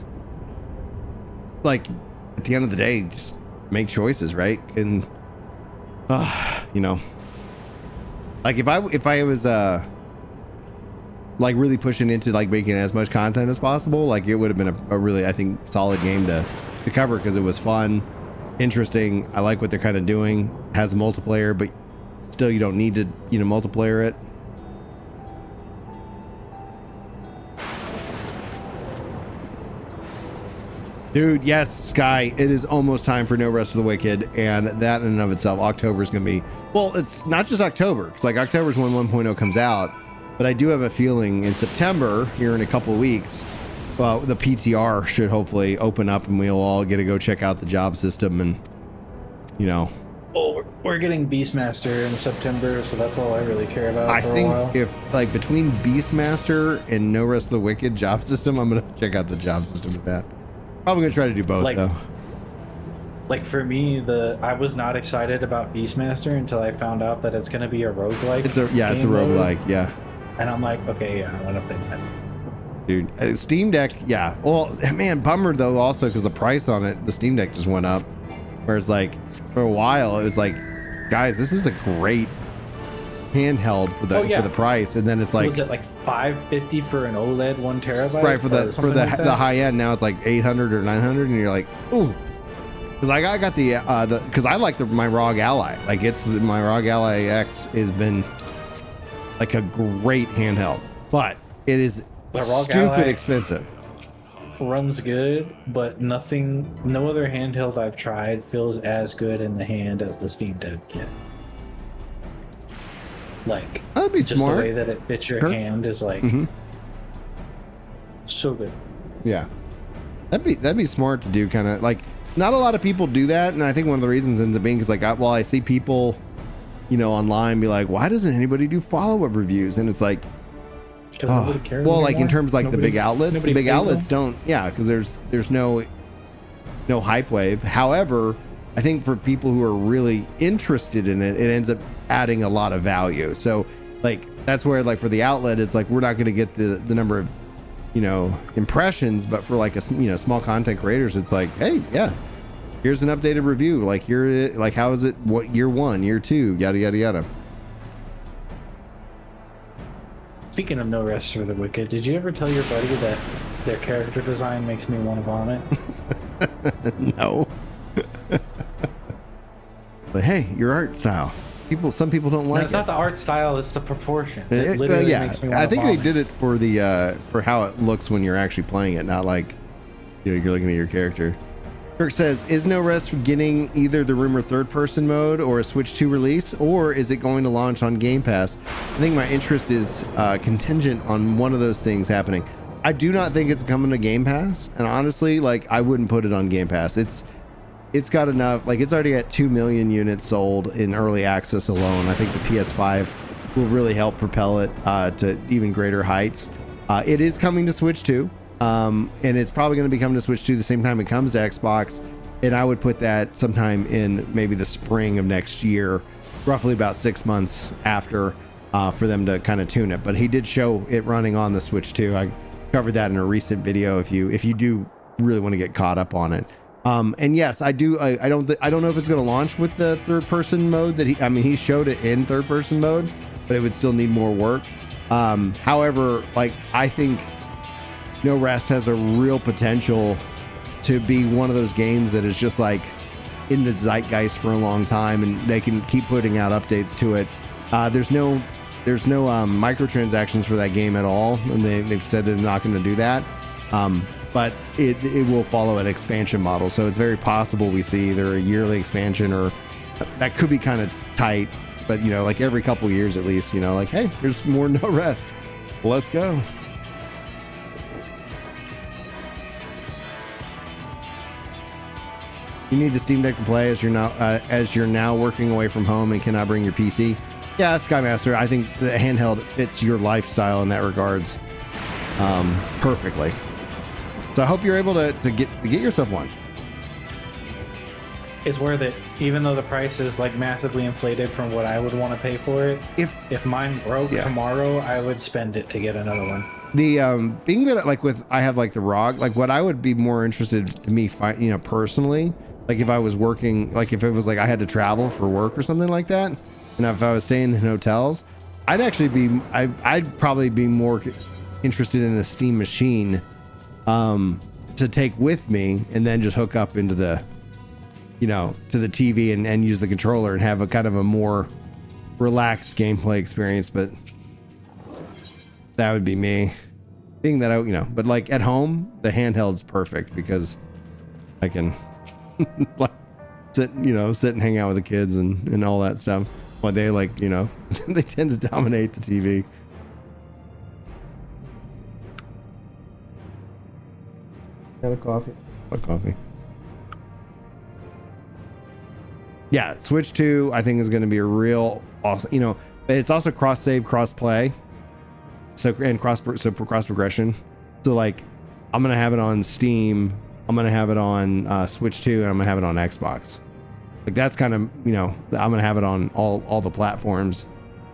at the end of the day, just make choices, right? And you know, like if I was like really pushing into like making as much content as possible, like it would have been a really, I think, solid game to cover, because it was fun, interesting. I like what they're kind of doing. Has multiplayer, but still you don't need to, you know, multiplayer it. Dude, yes, Sky, it is almost time for No Rest for the Wicked, and that in and of itself, October is going to be, well, it's not just October, because like October is when 1.0 comes out, but I do have a feeling in September, here in a couple of weeks, well, the PTR should hopefully open up and we'll all get to go check out the job system and, you know. Well, we're getting Beastmaster in September, so that's all I really care about. I think if, like, between Beastmaster and No Rest of the Wicked job system, I'm going to check out the job system with that. Probably going to try to do both, though. Like, for me, I was not excited about Beastmaster until I found out that it's going to be a roguelike. It's a roguelike, yeah. And I'm like, okay, yeah, I want to play that. Dude, Steam Deck, yeah. Well, man, bummer though also, because the price on it, the Steam Deck just went up. Whereas like for a while it was like, guys, this is a great handheld for the price, and then it's like, was it like $550 for an OLED 1 terabyte? Right, for the high end. Now it's like 800 or 900, and you're like, ooh. Because like I got the because I like my ROG Ally. Like my ROG Ally X has been like a great handheld, but it is stupid expensive. Runs good, but no other handheld I've tried feels as good in the hand as the Steam Deck yet. Like, that'd be just smart. The way that it fits your hand is like so good. Yeah, that'd be smart to do. Kind of like, not a lot of people do that, and I think one of the reasons ends up being because like, I see people, you know, online be like, why doesn't anybody do follow-up reviews? And it's like, nobody cares well, anymore. Like in terms of like the big outlets, them. don't, yeah, because there's no hype wave. However, I think for people who are really interested in it, it ends up adding a lot of value. So like that's where like for the outlet, it's like we're not going to get the number of, you know, impressions, but for like small content creators, it's like, hey, yeah, here's an updated review. Like here, like how is it? What year 1, year 2, yada yada yada. Speaking of No Rest for the Wicked, did you ever tell your buddy that their character design makes me want to vomit? No. But hey, your art style. Some people don't like it. It's not the art style, it's the proportions. It literally makes me want to I think vomit. they did it for for how it looks when you're actually playing it, not like, you know, you're looking at your character. Kirk says, is No Rest getting either the rumored third-person mode or a Switch 2 release, or is it going to launch on Game Pass? I think my interest is contingent on one of those things happening. I do not think it's coming to Game Pass, and honestly, like, I wouldn't put it on Game Pass. It's got enough, like, it's already got 2 million units sold in early access alone. I think the PS5 will really help propel it to even greater heights. It is coming to Switch 2. And it's probably going to be coming to Switch 2 the same time it comes to Xbox, and I would put that sometime in maybe the spring of next year, roughly about 6 months after, for them to kind of tune it. But he did show it running on the Switch 2. I covered that in a recent video if you do really want to get caught up on it. And yes, I do. I don't know if it's going to launch with the third-person mode that he showed it in third-person mode, but it would still need more work. However, like, I think No Rest has a real potential to be one of those games that is just like in the zeitgeist for a long time, and they can keep putting out updates to it. There's no microtransactions for that game at all, and they've said they're not going to do that. But it will follow an expansion model, so it's very possible we see either a yearly expansion, or that could be kind of tight, but you know, like every couple years at least, you know, like, hey, there's more No Rest, let's go. You need the Steam Deck to play as you're now working away from home and cannot bring your PC. Yeah, Skymaster, I think the handheld fits your lifestyle in that regards perfectly. So I hope you're able to get yourself one. It's worth it, even though the price is like massively inflated from what I would want to pay for it. If mine broke tomorrow, I would spend it to get another one. The being that like I have like the ROG, like what I would be more interested to me, you know, personally, like if I was working, like if it was like I had to travel for work or something like that, and if I was staying in hotels, I'd actually be, I'd probably be more interested in a Steam machine to take with me, and then just hook up into the, you know, to the TV and use the controller and have a kind of a more relaxed gameplay experience. But that would be me, being that I, you know, but like at home, the handheld's perfect because I can like sit and hang out with the kids and all that stuff. While they, like, you know, they tend to dominate the TV. Got a coffee. What coffee? Yeah, Switch 2 I think is going to be a real awesome, you know, it's also cross save, cross play. So cross progression. So like I'm going to have it on Steam, I'm going to have it on Switch 2, and I'm going to have it on Xbox. Like that's kind of, you know, I'm going to have it on all the platforms.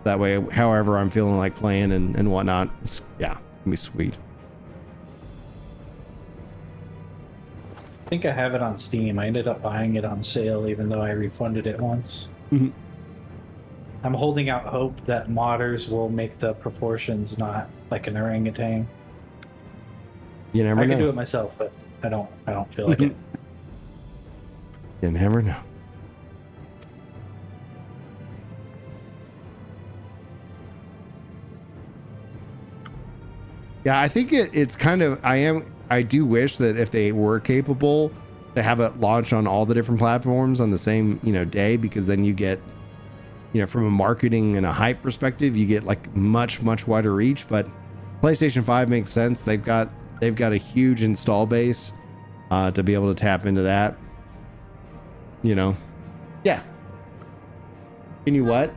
That way, however I'm feeling like playing and whatnot, it's going to be sweet. I think I have it on Steam. I ended up buying it on sale, even though I refunded it once. Mm-hmm. I'm holding out hope that modders will make the proportions not like an orangutan. You never know. I can do it myself, but I don't feel like it. You never know. Yeah, I think it's kind of, I do wish that if they were capable to have it launch on all the different platforms on the same, you know, day, because then you get, you know, from a marketing and a hype perspective, you get like much wider reach. But PlayStation 5 makes sense. They've got a huge install base to be able to tap into that. You know. Yeah. Can you what?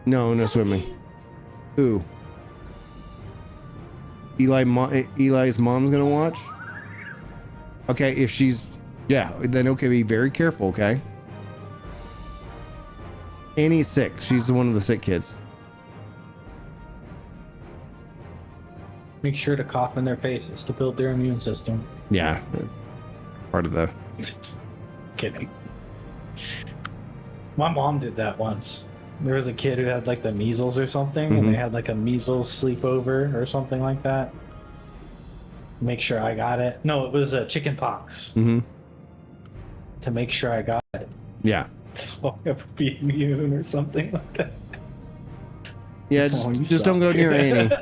No swimming. Who? Eli's mom's gonna watch. Okay, if she's, then okay, be very careful, okay? Annie's sick. She's one of the sick kids. Make sure to cough in their faces to build their immune system. Yeah, that's part of the. Kidding. My mom did that once. There was a kid who had like the measles or something, and they had like a measles sleepover or something like that. Make sure I got it. No, it was a chicken pox. To make sure I got it. Yeah. So I would be immune or something like that. Yeah, just don't go near Annie.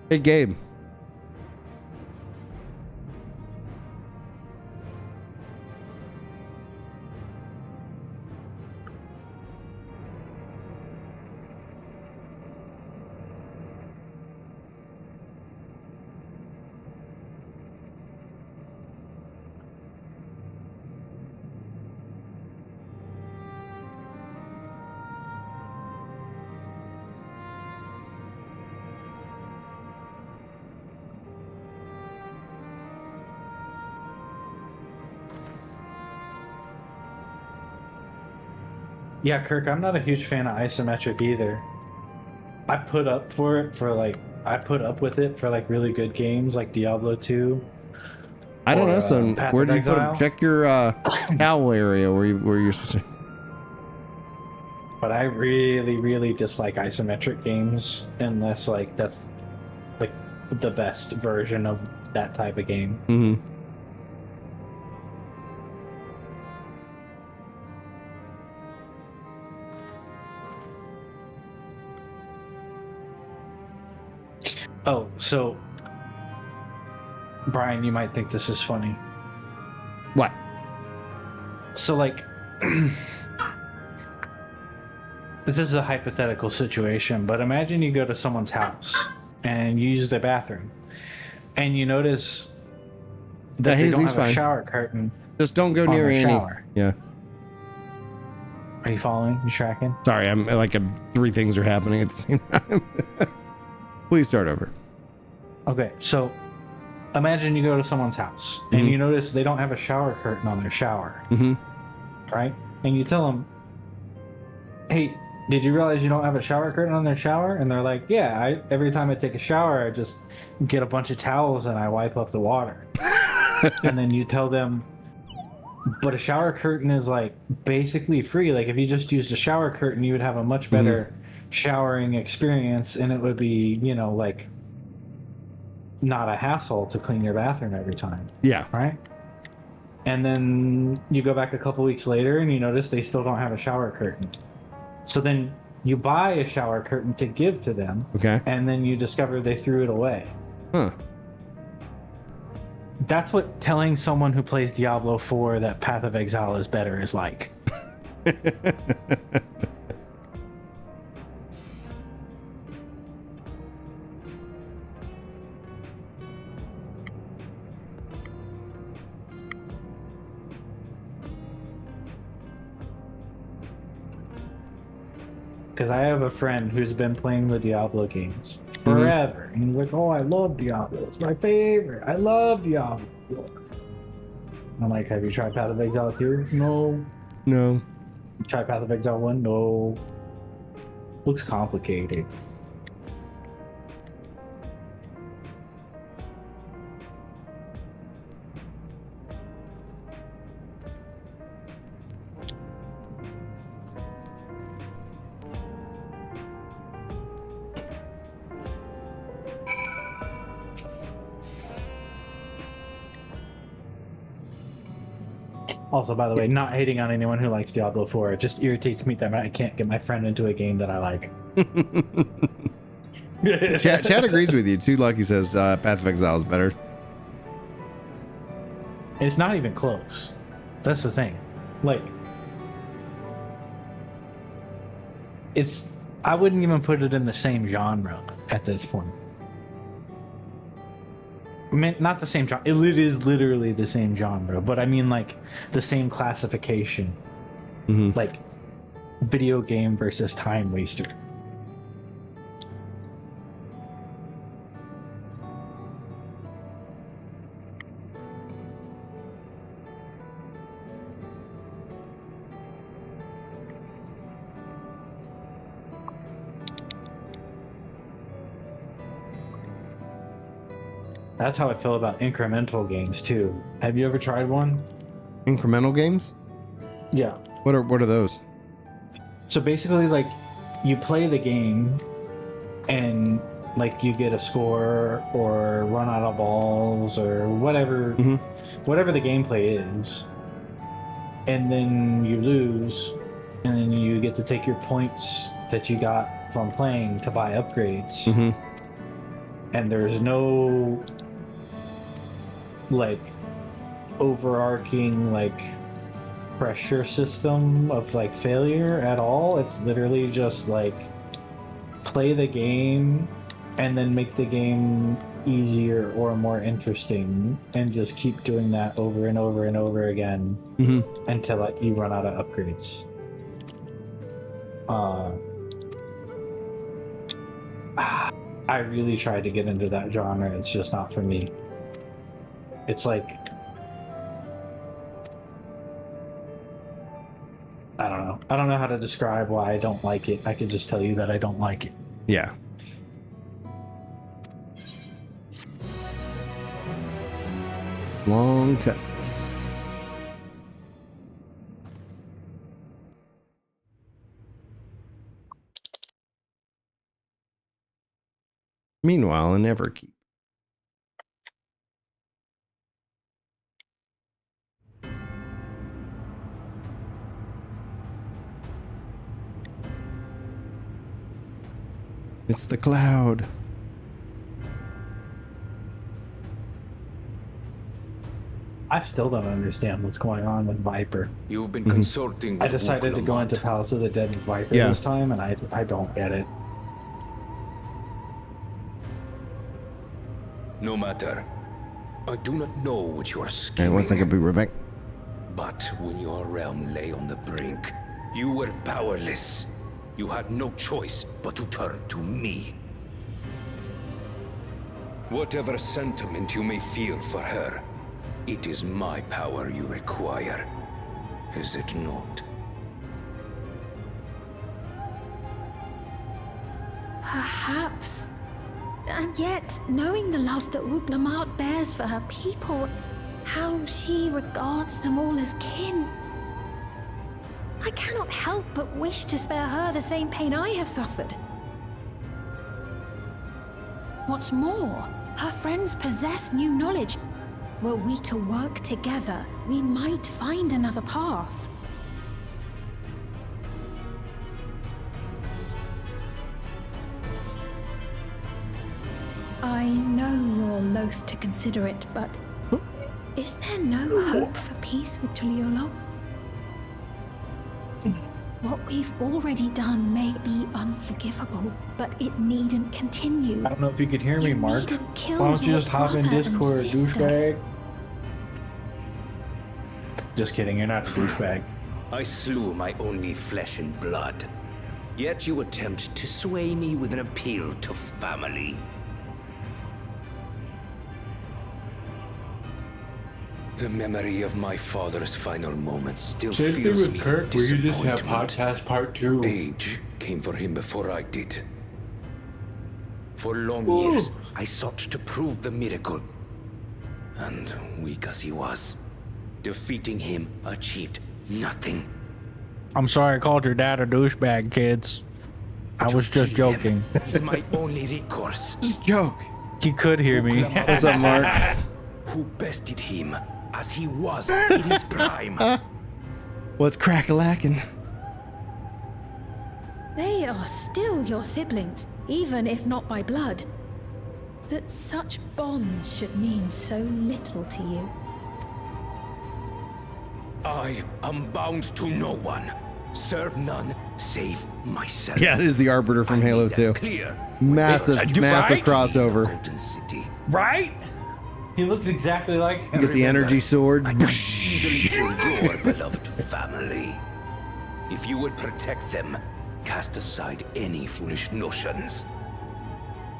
Hey, Gabe. Yeah, Kirk, I'm not a huge fan of isometric either. I put up with it for like really good games like Diablo 2. I don't know, son. Where do you put them? Check your owl area where you're supposed to. But I really, really dislike isometric games unless like that's like the best version of that type of game. Mm-hmm. Oh, so Brian, you might think this is funny. What? So like this is a hypothetical situation, but imagine you go to someone's house and you use their bathroom and you notice that they don't have a shower curtain. Just don't go near any shower. Yeah. Are you following? You tracking? Sorry, I'm like three things are happening at the same time. Please start over. Okay, so imagine you go to someone's house and you notice they don't have a shower curtain on their shower. Right? And you tell them, hey, did you realize you don't have a shower curtain on their shower? And they're like, yeah, every time I take a shower, I just get a bunch of towels and I wipe up the water. And then you tell them, but a shower curtain is like basically free. Like if you just used a shower curtain, you would have a much better showering experience and it would be, you know, like not a hassle to clean your bathroom every time. Yeah. Right? And then you go back a couple weeks later and you notice they still don't have a shower curtain. So then you buy a shower curtain to give to them. Okay. And then you discover they threw it away. Huh. That's what telling someone who plays Diablo 4 that Path of Exile is better is like. Because I have a friend who's been playing the Diablo games forever. And he's like, oh, I love Diablo. It's my favorite. I love Diablo. I'm like, have you tried Path of Exile 2? No. No. Try Path of Exile 1? No. Looks complicated. Also, by the way, not hating on anyone who likes Diablo 4. It just irritates me that I can't get my friend into a game that I like. Chad agrees with you. Too Lucky says Path of Exile is better. It's not even close. That's the thing. Like, I wouldn't even put it in the same genre at this point. I mean, not the same genre. It is literally the same genre, but I mean like the same classification. Like video game versus time waster. That's how I feel about incremental games too. Have you ever tried one? Incremental games? Yeah. What are those? So basically, like, you play the game and like you get a score or run out of balls or whatever whatever the gameplay is, and then you lose, and then you get to take your points that you got from playing to buy upgrades. And there's no like overarching like pressure system of like failure at all. It's literally just like play the game and then make the game easier or more interesting and just keep doing that over and over and over again until you run out of upgrades. I really tried to get into that genre. It's just not for me. It's like, I don't know. I don't know how to describe why I don't like it. I could just tell you that I don't like it. Yeah. Long cuts. Meanwhile, in Everkeep. It's the cloud. I still don't understand what's going on with Viper. You've been consulting I with decided to go into Palace of the Dead with Viper this time, and I don't get it. No matter. I do not know what you are Hey, scheming. 1 second, be right back. But when your realm lay on the brink, you were powerless. You had no choice but to turn to me. Whatever sentiment you may feel for her, it is my power you require, is it not? Perhaps. And yet, knowing the love that Wuglamart bears for her people, how she regards them all as kin, I cannot help but wish to spare her the same pain I have suffered. What's more, her friends possess new knowledge. Were we to work together, we might find another path. I know you're loath to consider it, but is there no hope for peace with Tuliolo? What we've already done may be unforgivable, but it needn't continue. I don't know if you could hear me, Mark. needn't kill Why don't you your just hop in brother and Discord, sister. douchebag? Just kidding, you're not a douchebag. I slew my only flesh and blood. Yet you attempt to sway me with an appeal to family. The memory of my father's final moments still Same thing fills with me Kirk, with where you just have disappointment. podcast part 2. Age came for him before I did. For long Ooh. years, I sought to prove the miracle. And weak as he was, defeating him achieved nothing. I'm sorry I called your dad a douchebag, kids. I was just joking. Is my only recourse. Joke. He could hear me. What's up, Mark? Who bested him as he was in his prime. What's crack-a-lackin'? They are still your siblings, even if not by blood. That such bonds should mean so little to you. I am bound to no one. Serve none save myself. Yeah, it is the Arbiter from Halo 2. Clear. Massive crossover. Golden City. Right? He looks exactly like him. Get the energy sword. I can easily kill your beloved family. If you would protect them, cast aside any foolish notions.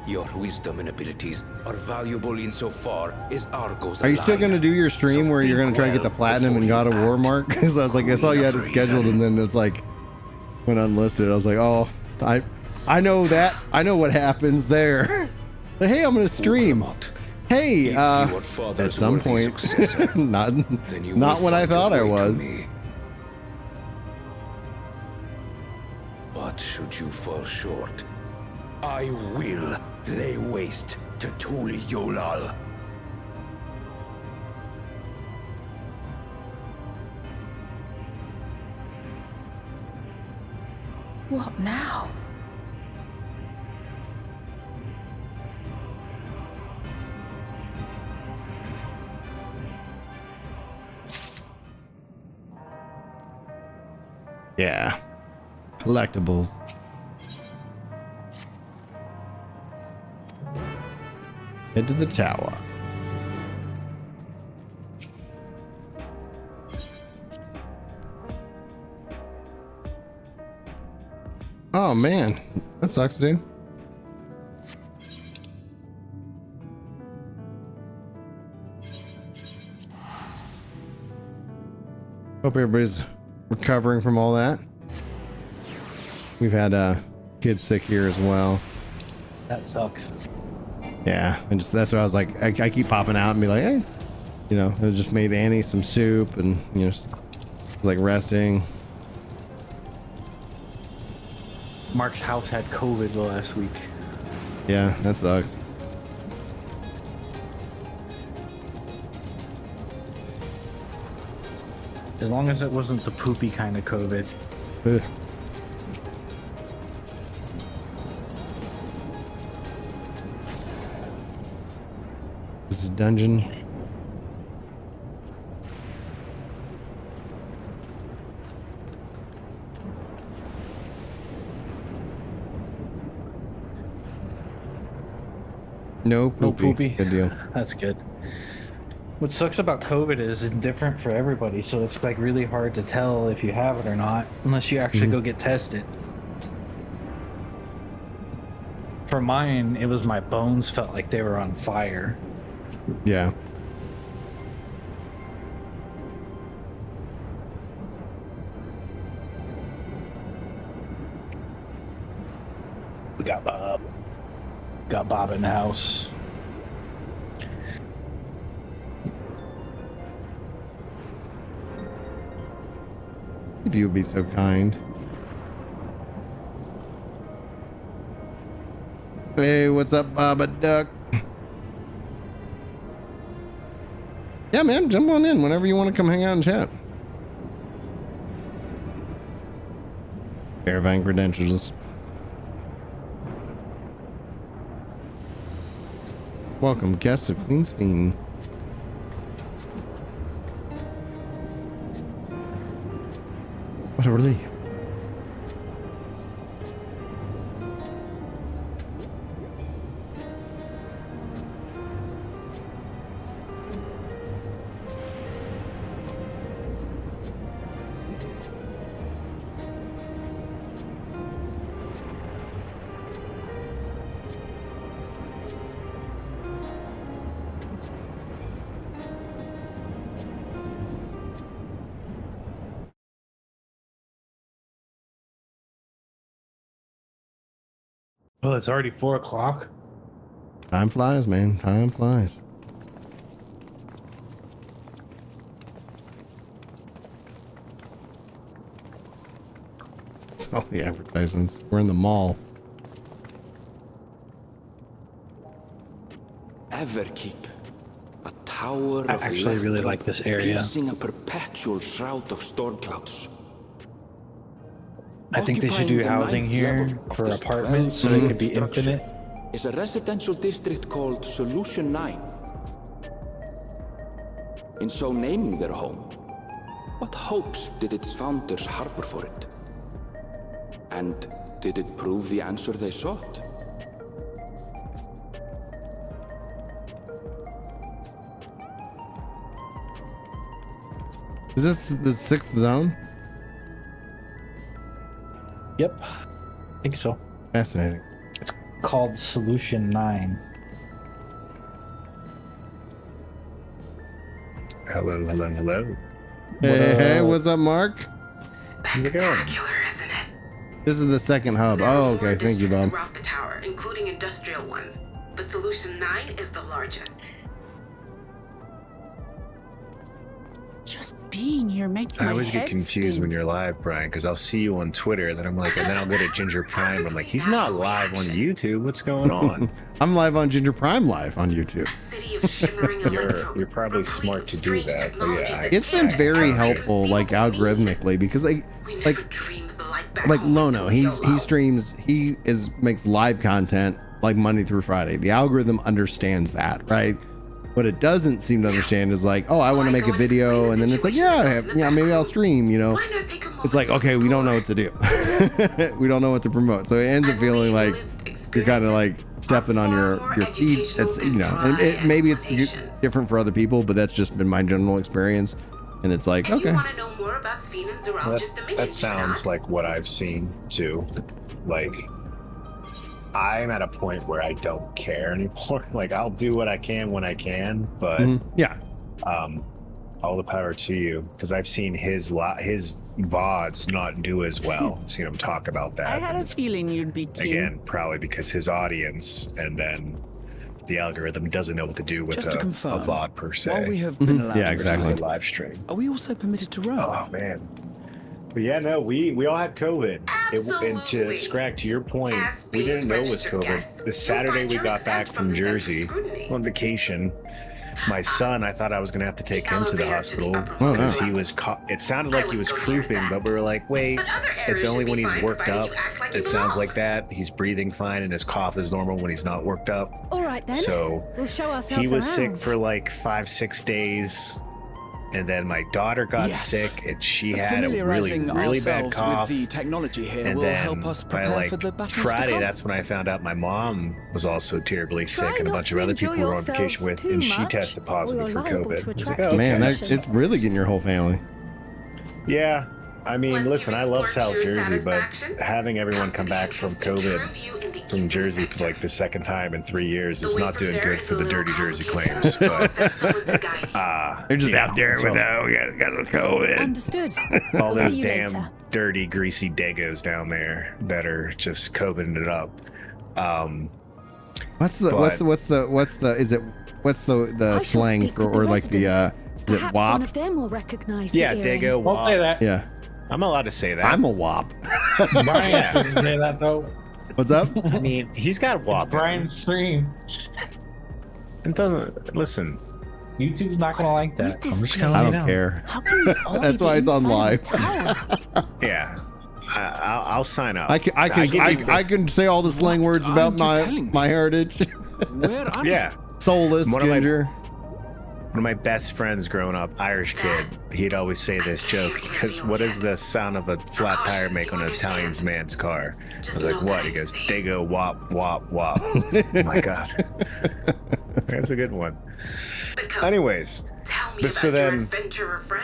Your wisdom and abilities are valuable insofar as Argos Are you still align. going to do your stream So where you're going think to try and get the well platinum in before God of you War, act. Mark? Because I was like, I saw you had it scheduled, and then it's like went unlisted. I was like, oh, I know that. I know what happens there. But hey, I'm going to stream. Hey, at some point, not when I thought I was. But should you fall short, I will lay waste to Tuli Yolal. What now? Yeah. Collectibles. Head to the tower. Oh man, that sucks, dude. Hope everybody's recovering from all that. We've had kids sick here as well. That sucks. Yeah, and just that's what I was like. I keep popping out and be like, hey, you know, I just made Annie some soup and you know, was like resting. Mark's house had COVID the last week. Yeah, that sucks. As long as it wasn't the poopy kind of COVID. Ugh. This is dungeon. No poopy. No poopy. Good deal. That's good. What sucks about COVID is it's different for everybody, so it's like really hard to tell if you have it or not unless you actually go get tested. For mine, it was my bones felt like they were on fire. Yeah. We got Bob. Got Bob in the house. If you would be so kind. Hey, what's up, Baba Duck? Yeah, man, jump on in whenever you want to come hang out and chat. Verifying credentials. Welcome, guests of Queen's Fiend. What a relief. Oh, it's already 4 o'clock. Time flies, man. Time flies. It's all the advertisements. We're in the mall. Everkeep, a tower I of actually really like this area. piercing a perpetual shroud of storm clouds. I think they should do housing here for apartments so they could be infinite. Is a residential district called Solution 9. In so naming their home, what hopes did its founders harbor for it? And did it prove the answer they sought? Is this the 6th zone? Yep, I think so. Fascinating. It's called Solution 9. Hello, hello, hello. Hey, what's up, Mark? How's it going? Isn't it? This is the second hub. Oh, okay. Thank you, Bob. Throughout the tower, including industrial ones, but Solution 9 is the largest. Just being here makes my I always head get confused spin. when you're live, Brian, because I'll see you on Twitter, then I'm like, and then I'll go to Ginger Prime. I'm like, he's not live on YouTube. What's going on? I'm live on Ginger Prime live on YouTube. You're probably smart to do that, but yeah. It's been very helpful, like algorithmically, because like Lono, he streams, makes live content like Monday through Friday. The algorithm understands that, right? What it doesn't seem to understand is like, oh, I want to make a video, and then it's like, yeah, maybe I'll stream, you know. It's like, okay, we don't know what to do. We don't know what to promote, so it ends up feeling like you're kind of like stepping on your feet. It's, you know, and maybe it's different for other people, but that's just been my general experience. And it's like, okay. Well, that sounds like what I've seen too. Like, I'm at a point where I don't care anymore. Like, I'll do what I can when I can, but yeah, all the power to you, because I've seen his VODs not do as well. I've seen him talk about that. I had a feeling you'd be keen. Again, probably because his audience, and then the algorithm doesn't know what to do with Just to confirm, a VOD per se. while we have been allowed yeah, exactly. Live stream. Are we also permitted to roam? Oh man, But yeah, no, we all had COVID. And to Scrag, to your point, we didn't know it was COVID. The Saturday we got back from Jersey on vacation, my son, I thought I was going to have to take him to the hospital because he was, it sounded like he was crouping, but we were like, wait, it's only when he's worked up. It sounds like that. He's breathing fine and his cough is normal when he's not worked up. All right then. So we'll show ourselves he was sick around. for like 5-6 days. And then my daughter got sick, and she had a really bad cough. With the technology here and will then help us by prepare like for the battles to Friday, come. that's when I found out my mom was also terribly sick, and a not bunch to of other enjoy people we were on vacation with, yourselves and too she much, tested or positive you're for liable COVID. to I was like, attract oh, Man, okay. it's really getting your whole family. Yeah, I mean, listen, I love South Jersey, but having everyone come back from COVID from Jersey for like the second time in 3 years is not doing good for the dirty Jersey claims. But they're just out there with guys with COVID. Understood. all We'll those see you damn later. dirty, greasy dagos down there that are just COVIDing it up. What's the slang speak for, with the or like the residents. is it Perhaps WAP? one of them will recognize Yeah, the earring. dago, Won't wop. say that. Yeah, I'm allowed to say that. I'm a WAP. Brian shouldn't say that though. What's up? I mean, he's got It's wop. Brian's stream. And doesn't listen. YouTube's not gonna like that. I'm just telling I you don't now. care. How can this all That's be why the it's on inside of live. the tower? Yeah, I'll sign up. I can say all the slang words about my heritage. Where are Yeah, Soulless One of my- ginger. one of my best friends growing up, Irish kid, he'd always say this joke because what does the sound of a flat tire make on an Italian man's car? I was like, what? He goes, dago, wop, wop, wop. Oh my god, that's a good one. Anyways, but so then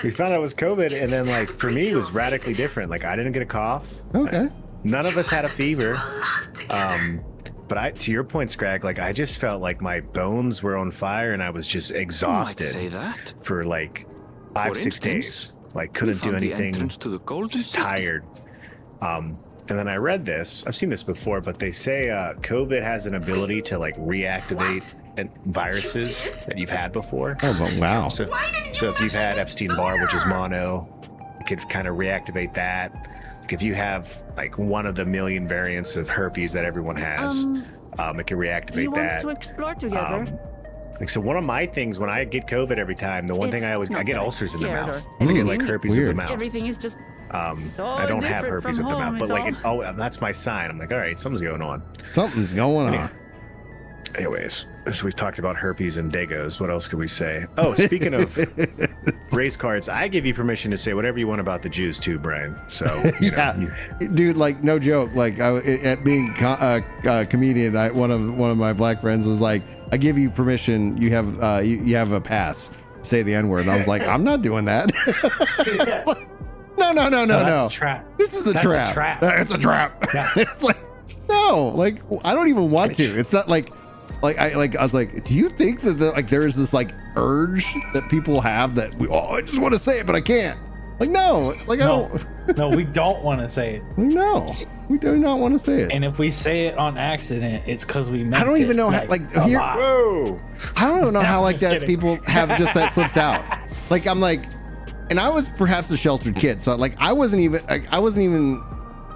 we found out it was COVID, and then like for me it was radically different. Like I didn't get a cough. Okay. None of us had a fever. But to your point, Scrag, like I just felt like my bones were on fire and I was just exhausted say that. for like For 5-6 instance, days. Like couldn't do found the anything. entrance to the Golden Just City. tired. And then I read this. I've seen this before, but they say COVID has an ability to like reactivate viruses that you've had before. Oh, but wow. So if you've had Epstein-Barr, which is mono, it could kind of reactivate that. Like if you have like one of the million variants of herpes that everyone has, it can reactivate You want that. to explore together? Like so, one of my things when I get COVID every time, the one thing It's I not get that ulcers in the scared mouth. or- I get like herpes of the Weird. mouth. Everything is just so I don't have different herpes from of the home, mouth, but it's like that's my sign. I'm like, all right, something's going on. Something's going on. Anyways, so we've talked about herpes and dagos. What else could we say? Oh, speaking of race cards, I give you permission to say whatever you want about the Jews too, Brian. So you know, Dude, like no joke. Like at being a comedian, one of my black friends was like, "I give you permission. You have you have a pass. Say the N-word." And I was like, "I'm not doing that." No. That's a trap. This is a That's trap. a trap. It's a trap. Yeah. It's like no. Like I don't even want to. It's not like. I was like, do you think that there is this like urge that people have that I just want to say it but I can't? Like no, like I don't. No, we don't want to say it. No, we do not want to say it. And if we say it on accident, it's because we meant I don't even it, know how. Like here, whoa! I don't even know how like that kidding. people have just that slips out. Like I'm like, and I was perhaps a sheltered kid, so like I wasn't even. I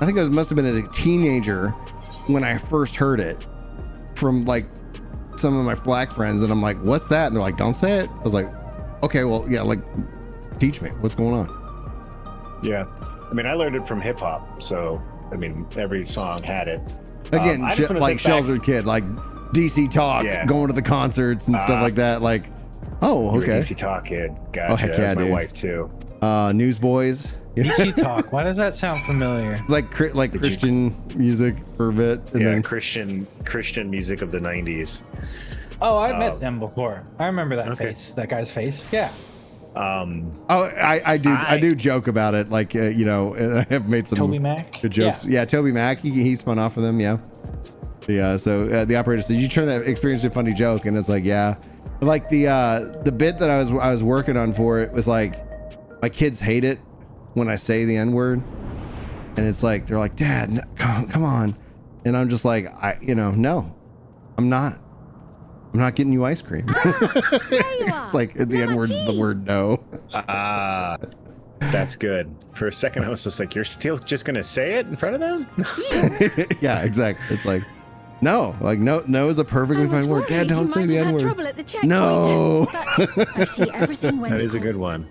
think I must have been a teenager when I first heard it from like some of my black friends, and I'm like, what's that? And they're like, don't say it. I was like, okay, well, yeah, like teach me what's going on. Yeah, I mean, I learned it from hip hop, so I mean, every song had it. Again, I just wanna like think back- sheltered kid, like DC Talk, Yeah. going to the concerts and stuff like that. Like, oh, You're okay. a DC Talk kid. Gotcha. Oh, heck yeah, That's my dude. wife too. Newsboys. DC Talk. Why does that sound familiar? It's like Christian music for a bit, and Yeah, then Christian music of the '90s. Oh, I met them before. I remember that face. That guy's face. Yeah. I do joke about it, like you know, and I have made some Toby Mac? good jokes. Yeah, Toby Mac. He spun off of them. Yeah. So the operator said, "You turn that experience into a funny joke," and it's like, yeah. Like the bit that I was working on for it was like, my kids hate it when I say the N-word, and it's like they're like, "Dad, no, come on," and I'm just like, no, I'm not getting you ice cream. It's like the N-word's the word no. That's good. For a second, I was just like, you're still just gonna say it in front of them? Yeah, exactly. It's like, no, no is a perfectly fine word. Dad, don't say the N word. No. I see everything went That is a cool. good one.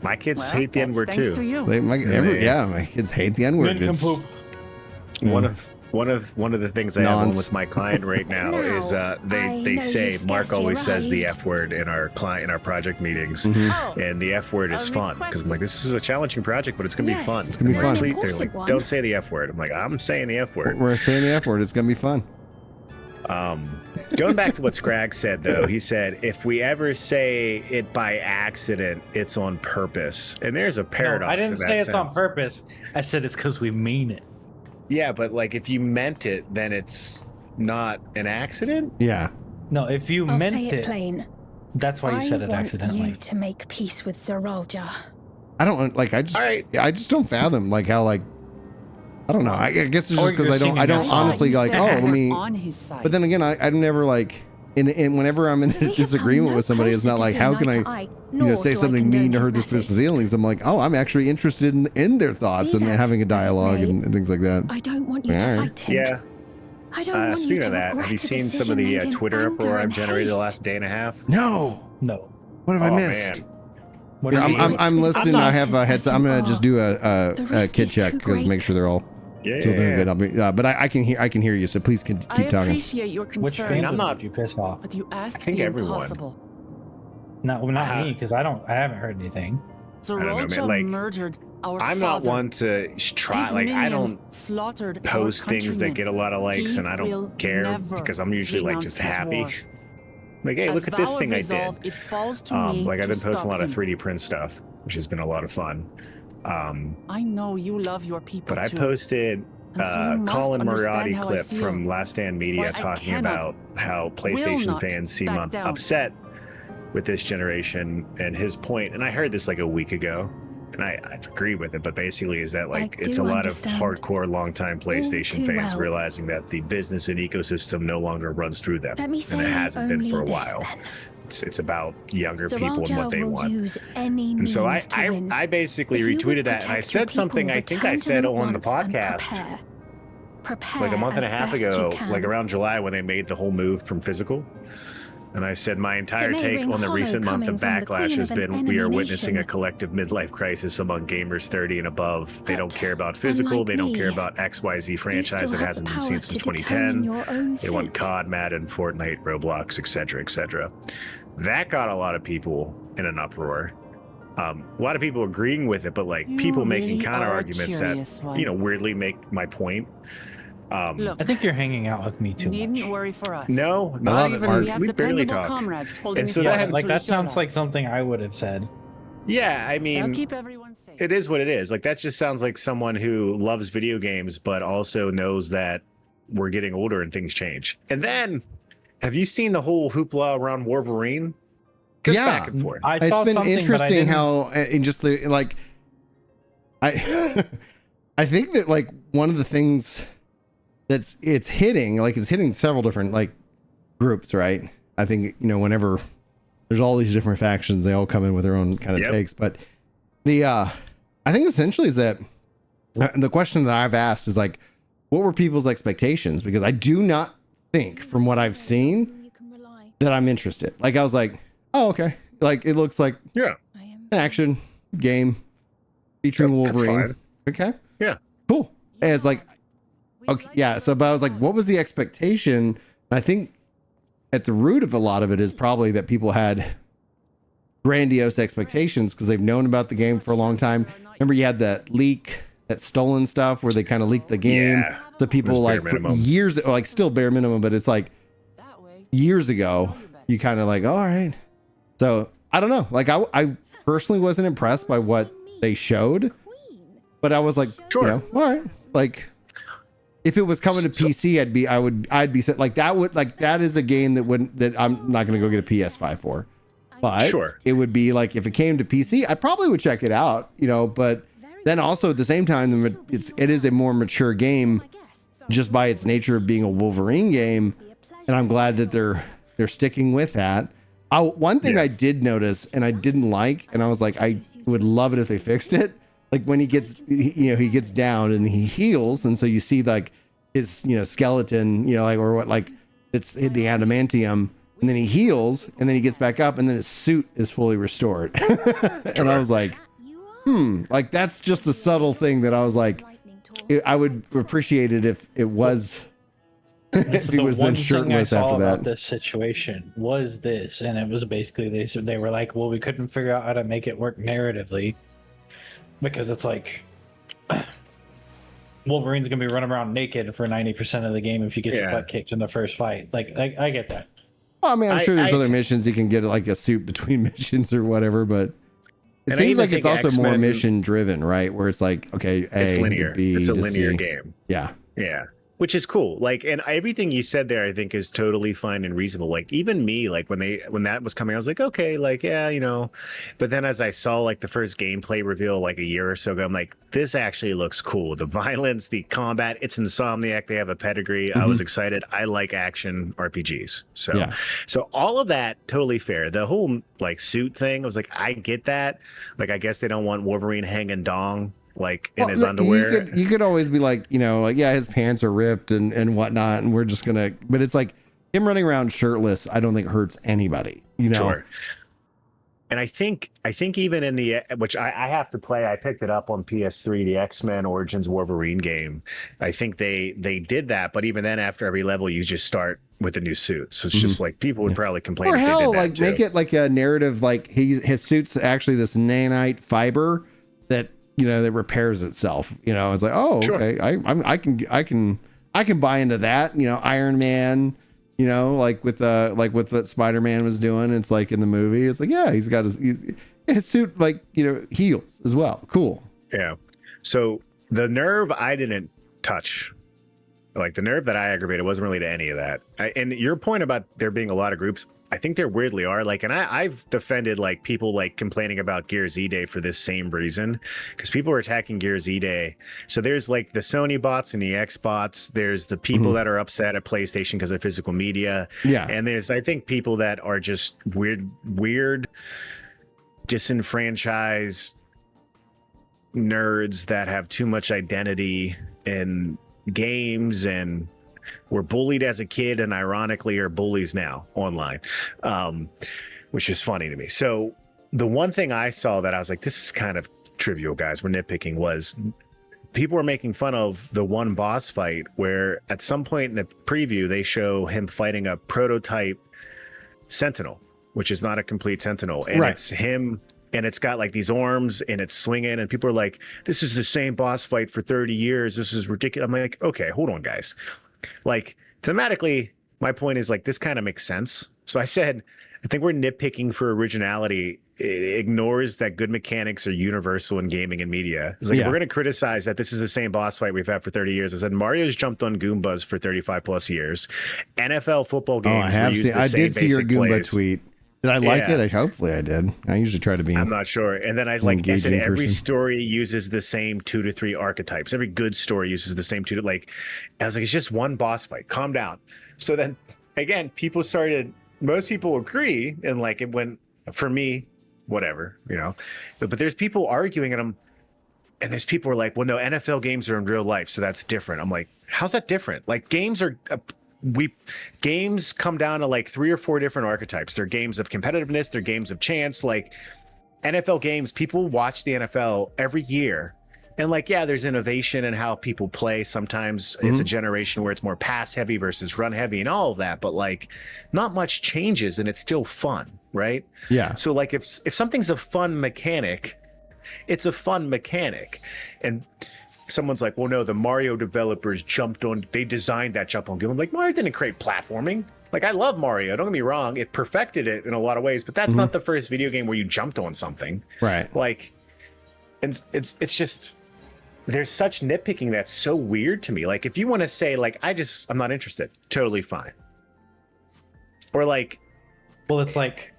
My kids Well, hate the N that's word thanks too. to you. My kids hate the N word. One of the things I have on with my client right now is they say Mark always says the F word in our project meetings, and the F word is fun because I'm like, this is a challenging project, but it's gonna be fun. It's gonna be fun. They're like, don't say the F word. I'm like, I'm saying the F word. We're saying the F word. It's gonna be fun. Going back to what Scrag said though, he said if we ever say it by accident, it's on purpose, and there's a paradox. No, I didn't in that say it's on sense. purpose. I said it's because we mean it. Yeah, but like if you meant it, then it's not an accident. Yeah. No, if you I'll meant say it plain. that's why you said it I accidentally. want you to make peace with Zoralja. I don't like. I just don't fathom like how like. I don't know. I guess it's just because I don't honestly like. Oh, let me. But then again, I'm never like. And whenever I'm in a disagreement with somebody, it's not like how can I, say something mean to hurt this person's feelings. I'm like, oh, I'm actually interested in their thoughts and having a dialogue and things like that. I don't want you to fight him. Yeah. I don't want you Speaking to of that, regret have you a seen some decision of the made in Twitter anger uproar I've and generated the haste. last day and a half? No. No. What have I missed? I'm listening. I have a headset. I'm gonna just do a kid check because make sure they're all still doing good. I'll be, but I can hear you. So please keep I talking. appreciate your concern. Which fan would you piss off? But you asked think the everyone. impossible. Not me, because I haven't heard anything. Zoralja murdered our I'm not father. one to try. His Like I minions don't slaughtered post our things that countrymen. get a lot of likes, He and I will don't care never because I'm usually like renounce just his happy. war. Like, hey, As look at this vow of thing I resolve, did. It falls to me Like I've to been posting a stop lot of him. 3D print stuff, which has been a lot of fun. I know you love your people But I too. posted And so you must Colin understand Moriarty how I clip feel. from Last Stand Media Why I talking cannot, about how will PlayStation not fans seem back down. upset with this generation, and his point, and I heard this like a week ago, and I agree with it, but basically is that like I it's a do lot of understand. hardcore longtime PlayStation too fans well. realizing that the business and ecosystem no longer runs through them, Let me and it say hasn't been only for a this, while. then. It's about younger people and Zoralja what they will want. use any And so means to win. I basically If you would retweeted that, and I protect your said something people, I think I return to said them on the once and podcast Prepare like a month and a as half best you ago, can. like around July when they made the whole move from physical. And I said my entire It may take ring on the hollow recent month of coming from the backlash queen has of an been we are enemy witnessing a nation. collective midlife crisis among gamers 30 and above. They don't care about physical. unlike They don't care me, about XYZ franchise still that have hasn't the been power seen since to determine 2010. your own They want fate. COD, Madden, Fortnite, Roblox, etc., etc. That got a lot of people in an uproar. A lot of people agreeing with it, but like You people making really counter are a arguments curious that one. weirdly make my point. Look, I think you're hanging out with me too needn't much. worry for us. No, I not love it, even. Mark. We have We barely dependable talk. comrades holding And it so down that Like until that you show sounds up. like something I would have said. Yeah, I They'll mean, keep everyone safe. it is what it is. Like that just sounds like someone who loves video games, but also knows that we're getting older and things change. And then, have you seen the whole hoopla around Wolverine? Goes Yeah. back and forth. I It's saw been something, but I interesting didn't- how in just the like I I think that like one of the things it's hitting several different like groups, right? I think whenever there's all these different factions, they all come in with their own kind of Yep. takes, but the I think essentially is that the question that I've asked is like, what were people's expectations? Because I do not think from what I've seen that I'm interested. Like I was like, oh, okay. Like it looks like Yeah. an action game featuring Yep, that's Wolverine. fine. Okay. Yeah. Cool. And it's like, okay, yeah. So, but I was like, what was the expectation? And I think at the root of a lot of it is probably that people had grandiose expectations because they've known about the game for a long time. Remember, you had that leak, that stolen stuff where they kind of leaked the game. Yeah. So people It was like bare for minimum. years, like still bare minimum, but it's like years ago, you kind of like, all right. So I don't know. Like I personally wasn't impressed by what they showed, but I was like, Sure. all right. Like if it was coming to PC, I'd be like that would like that is a game that I'm not going to go get a PS5 for. But Sure. it would be like if it came to PC, I probably would check it out, but then also at the same time, it is a more mature game just by its nature of being a Wolverine game. And I'm glad that they're sticking with that. One thing I did notice and I didn't like, and I was like, I would love it if they fixed it, like when he gets he gets down and he heals, and so you see like his skeleton, like, or what, like it's the adamantium, and then he heals, and then he gets back up, and then his suit is fully restored. And I was like, like that's just a subtle thing that I was like, I would appreciate it if it was if he was then shirtless after that. About this situation was this, and it was basically they were like, well, we couldn't figure out how to make it work narratively, because it's like Wolverine's gonna be running around naked for 90% of the game if you get your butt kicked in the first fight. Like I get that. Well, I mean, I'm sure there's other missions you can get like a suit between missions or whatever, but it seems like it's also more mission driven, right? Where it's like, okay, it's linear. It's a linear C. game. Yeah. Yeah. Which is cool. Like, and everything you said there, I think is totally fine and reasonable. Like, even me, like when that was coming, I was like, okay, like, yeah, but then as I saw like the first gameplay reveal like a year or so ago, I'm like, this actually looks cool. The violence, the combat, it's Insomniac. They have a pedigree. I was excited. I like action RPGs. So all of that, totally fair. The whole like suit thing, I was like, I get that. Like, I guess they don't want Wolverine hanging dong like in his underwear. You could always be like, like, yeah, his pants are ripped and whatnot, and we're just gonna, but it's like him running around shirtless, I don't think hurts anybody, Sure. And I think even in the, which I have to play, I picked it up on PS3, the X-Men Origins Wolverine game. I think they did that, but even then, after every level, you just start with a new suit. So it's just like people would probably complain. Or if hell, they did that like too. make it like a narrative, like his suit's actually this nanite fiber that that repairs itself. It's like, oh, okay, I can buy into that. Iron Man, like with what Spider-Man was doing. It's like in the movie, it's like, yeah, he's got his suit, like, heals as well. Cool. Yeah. So the nerve I didn't touch. Like the nerve that I aggravated wasn't really to any of that. And your point about there being a lot of groups, I think there weirdly are. Like, and I've defended like people like complaining about Gears E-Day for this same reason, because people are attacking Gears E-Day. So there's like the Sony bots and the X bots. There's the people that are upset at PlayStation because of physical media. Yeah. And there's, I think, people that are just weird, disenfranchised nerds that have too much identity in games and were bullied as a kid and ironically are bullies now online, which is funny to me. So the one thing I saw that I was like, this is kind of trivial, guys, we're nitpicking, was people were making fun of the one boss fight where at some point in the preview they show him fighting a prototype Sentinel, which is not a complete Sentinel, and it's him, and it's got like these arms and it's swinging, and people are like, this is the same boss fight for 30 years. This is ridiculous. I'm like, okay, hold on, guys. Like, thematically, my point is like, this kind of makes sense. So I said, I think we're nitpicking for originality. It ignores that good mechanics are universal in gaming and media. It's like, if we're going to criticize that this is the same boss fight we've had for 30 years. I said, Mario's jumped on Goombas for 35 plus years. NFL football games. I did see your Goomba tweet. Did I like it? Hopefully I did. I usually try to be. I'm not sure. And then I said every story uses the same 2 to 3 archetypes. Every good story uses the same 2 to I was like, it's just one boss fight. Calm down. So then again, most people agree, and like it went, for me, whatever, but there's people arguing and there's people who are like, well, no, NFL games are in real life, so that's different. I'm like, how's that different? Like, games come down to like 3 or 4 different archetypes. They're games of competitiveness, they're games of chance. Like NFL games, people watch the NFL every year, and like, yeah, there's innovation in how people play. Sometimes it's a generation where it's more pass heavy versus run heavy and all of that, but like not much changes and it's still fun, right? Yeah. So like if something's a fun mechanic, it's a fun mechanic. And someone's like, well, no, the Mario developers they designed that jump on game. I'm like, Mario didn't create platforming. Like, I love Mario, don't get me wrong, it perfected it in a lot of ways, but that's not the first video game where you jumped on something. Right. Like, it's just, there's such nitpicking that's so weird to me. Like, if you want to say like, I'm not interested, totally fine. Or like, well, it's like,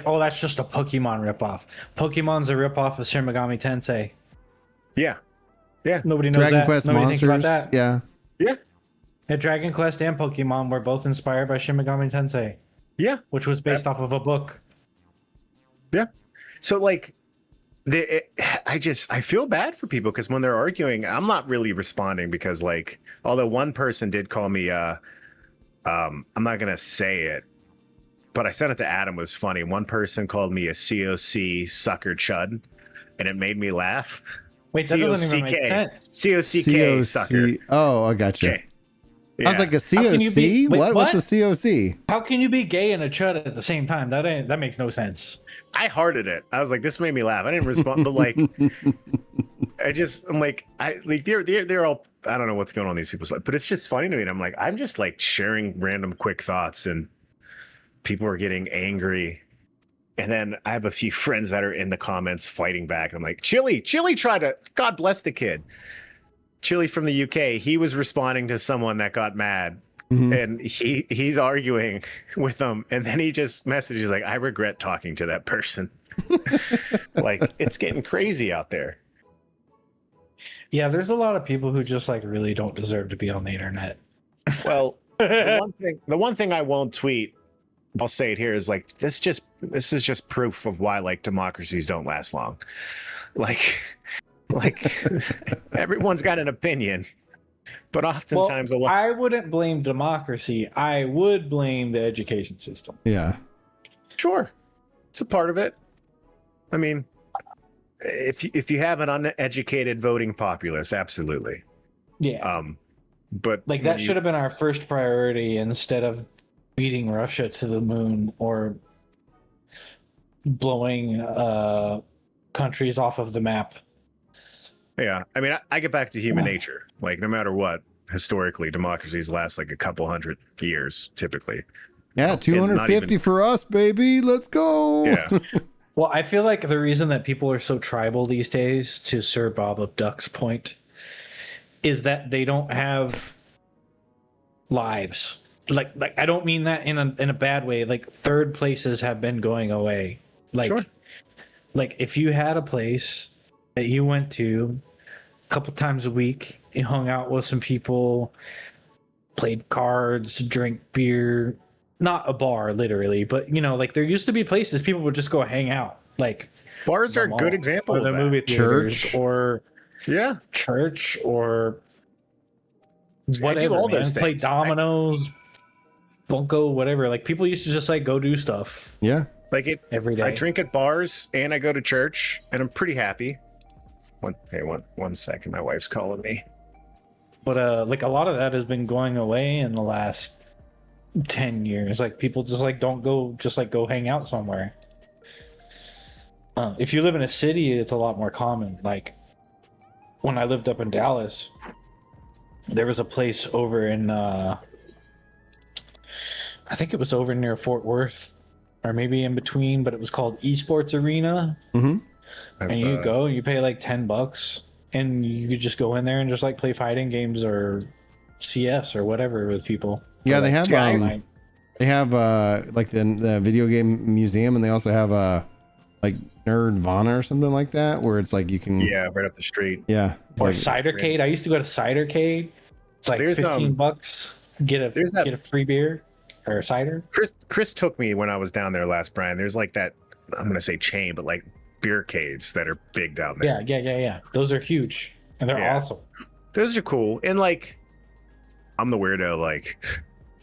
oh, that's just a Pokemon ripoff. Pokemon's a ripoff of Shin Megami Tensei. Yeah. Nobody knows Dragon that. Quest Nobody Monsters. thinks about that. Yeah. Dragon Quest and Pokemon were both inspired by Shin Megami Tensei. Yeah. Which was based off of a book. Yeah. So like, I feel bad for people because when they're arguing, I'm not really responding because like, although one person did call me, I'm not gonna say it, but I sent it to Adam. It was funny. One person called me a COC sucker chud, and it made me laugh. Wait, that doesn't even make sense. COCK sucker. Oh, I got you. Okay. I was like a COC. What's a COC? How can you be gay and a chud at the same time? That makes no sense. I hearted it. I was like, this made me laugh. I didn't respond, but like, I'm like, they're all, I don't know what's going on in these people's life, but it's just funny to me. And I'm like, I'm just like sharing random quick thoughts and people are getting angry. And then I have a few friends that are in the comments fighting back. I'm like, Chili tried to, God bless the kid. Chili from the UK, he was responding to someone that got mad. And he's arguing with them, and then he just messages like, I regret talking to that person. Like, it's getting crazy out there. Yeah, there's a lot of people who just like really don't deserve to be on the internet. Well, the one thing I won't tweet, I'll say it here, is like, this is just proof of why like democracies don't last long. Like everyone's got an opinion. But oftentimes, I wouldn't blame democracy. I would blame the education system. Yeah. Sure. It's a part of it. I mean, if you have an uneducated voting populace, absolutely. Yeah. But like that should have been our first priority instead of beating Russia to the moon or blowing countries off of the map. Yeah, I mean, I get back to human nature. Like, no matter what, historically, democracies last like a couple hundred years, typically. Yeah, 250 for us, baby. Let's go. Yeah. Well, I feel like the reason that people are so tribal these days, to Sir Bob of Duck's point, is that they don't have lives. Like I don't mean that in a bad way. Like, third places have been going away. Like, sure. Like if you had a place that you went to a couple times a week, you hung out with some people, played cards, drank beer, not a bar literally, but you know, like there used to be places people would just go hang out. Like bars are a good example or of the that. movie theaters, Church. or church, or whatever. I do all those Play things. dominoes, bunko, whatever. Like people used to just like go do stuff. Yeah. Like it every day. I drink at bars and I go to church and I'm pretty happy. One second, my wife's calling me. But like a lot of that has been going away in the last 10 years. Like people just like don't go, just like go hang out somewhere. If you live in a city, it's a lot more common. Like when I lived up in Dallas, there was a place over in I think it was over near Fort Worth, or maybe in between, but it was called Esports Arena. And you go, you pay like $10, and you could just go in there and just like play fighting games or CS or whatever with people. Yeah, they like have like the video game museum, and they also have like Nerdvana or something like that, where it's like you can right up the street. Yeah, or like, Cidercade. I used to go to Cidercade. It's like $15. Get a free beer or cider. Chris took me when I was down there last, Brian. There's like that, I'm gonna say chain, but like beercades that are big down there. Yeah. Those are huge and they're awesome. Those are cool. And like, I'm the weirdo. Like,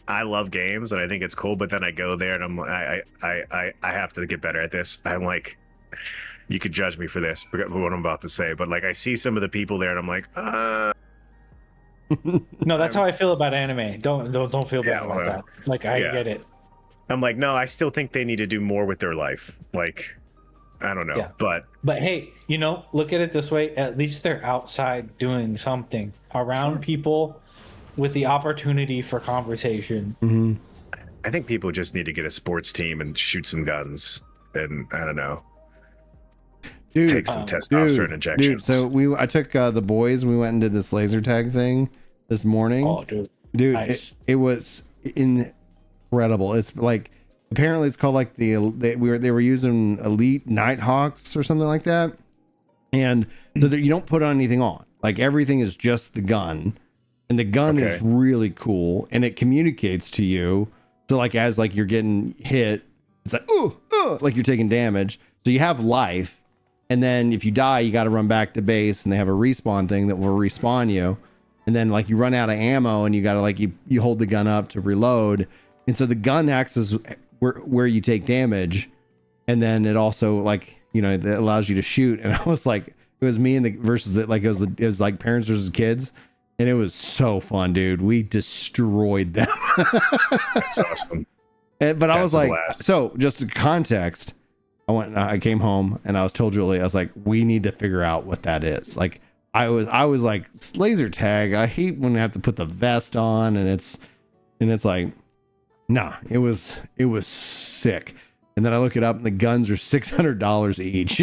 I love games and I think it's cool, but then I go there and I have to get better at this. I'm like, you could judge me for this, forget what I'm about to say, but like I see some of the people there and I'm like, No, that's how I feel about anime. Don't feel bad about that. Like I get it. I'm like, no, I still think they need to do more with their life. Like, I don't know, but hey, you know, look at it this way. At least they're outside doing something around people with the opportunity for conversation. I think people just need to get a sports team and shoot some guns, and I don't know, take some testosterone injections. So I took the boys and we went and did this laser tag thing this morning. Oh, dude, nice. It was incredible. It's like, apparently it's called like they were using Elite Nighthawks or something like that, and so that you don't put anything on. Like everything is just the gun, and the gun is really cool, and it communicates to you. So like as like you're getting hit, it's like like you're taking damage. So you have life, And then if you die, you got to run back to base, and they have a respawn thing that will respawn you. And then like you run out of ammo, and you got to like you hold the gun up to reload. And so the gun acts as where you take damage, and then it also like it allows you to shoot. And I was like, it was me and it was like parents versus kids, and it was so fun, dude. We destroyed them. That's awesome. But I was like, so just context. I came home and I was told Julie, I was like, we need to figure out what that is. Like I was like, laser tag. I hate when I have to put the vest on, and it's like, nah, it was sick. And then I look it up, and the guns are $600 each.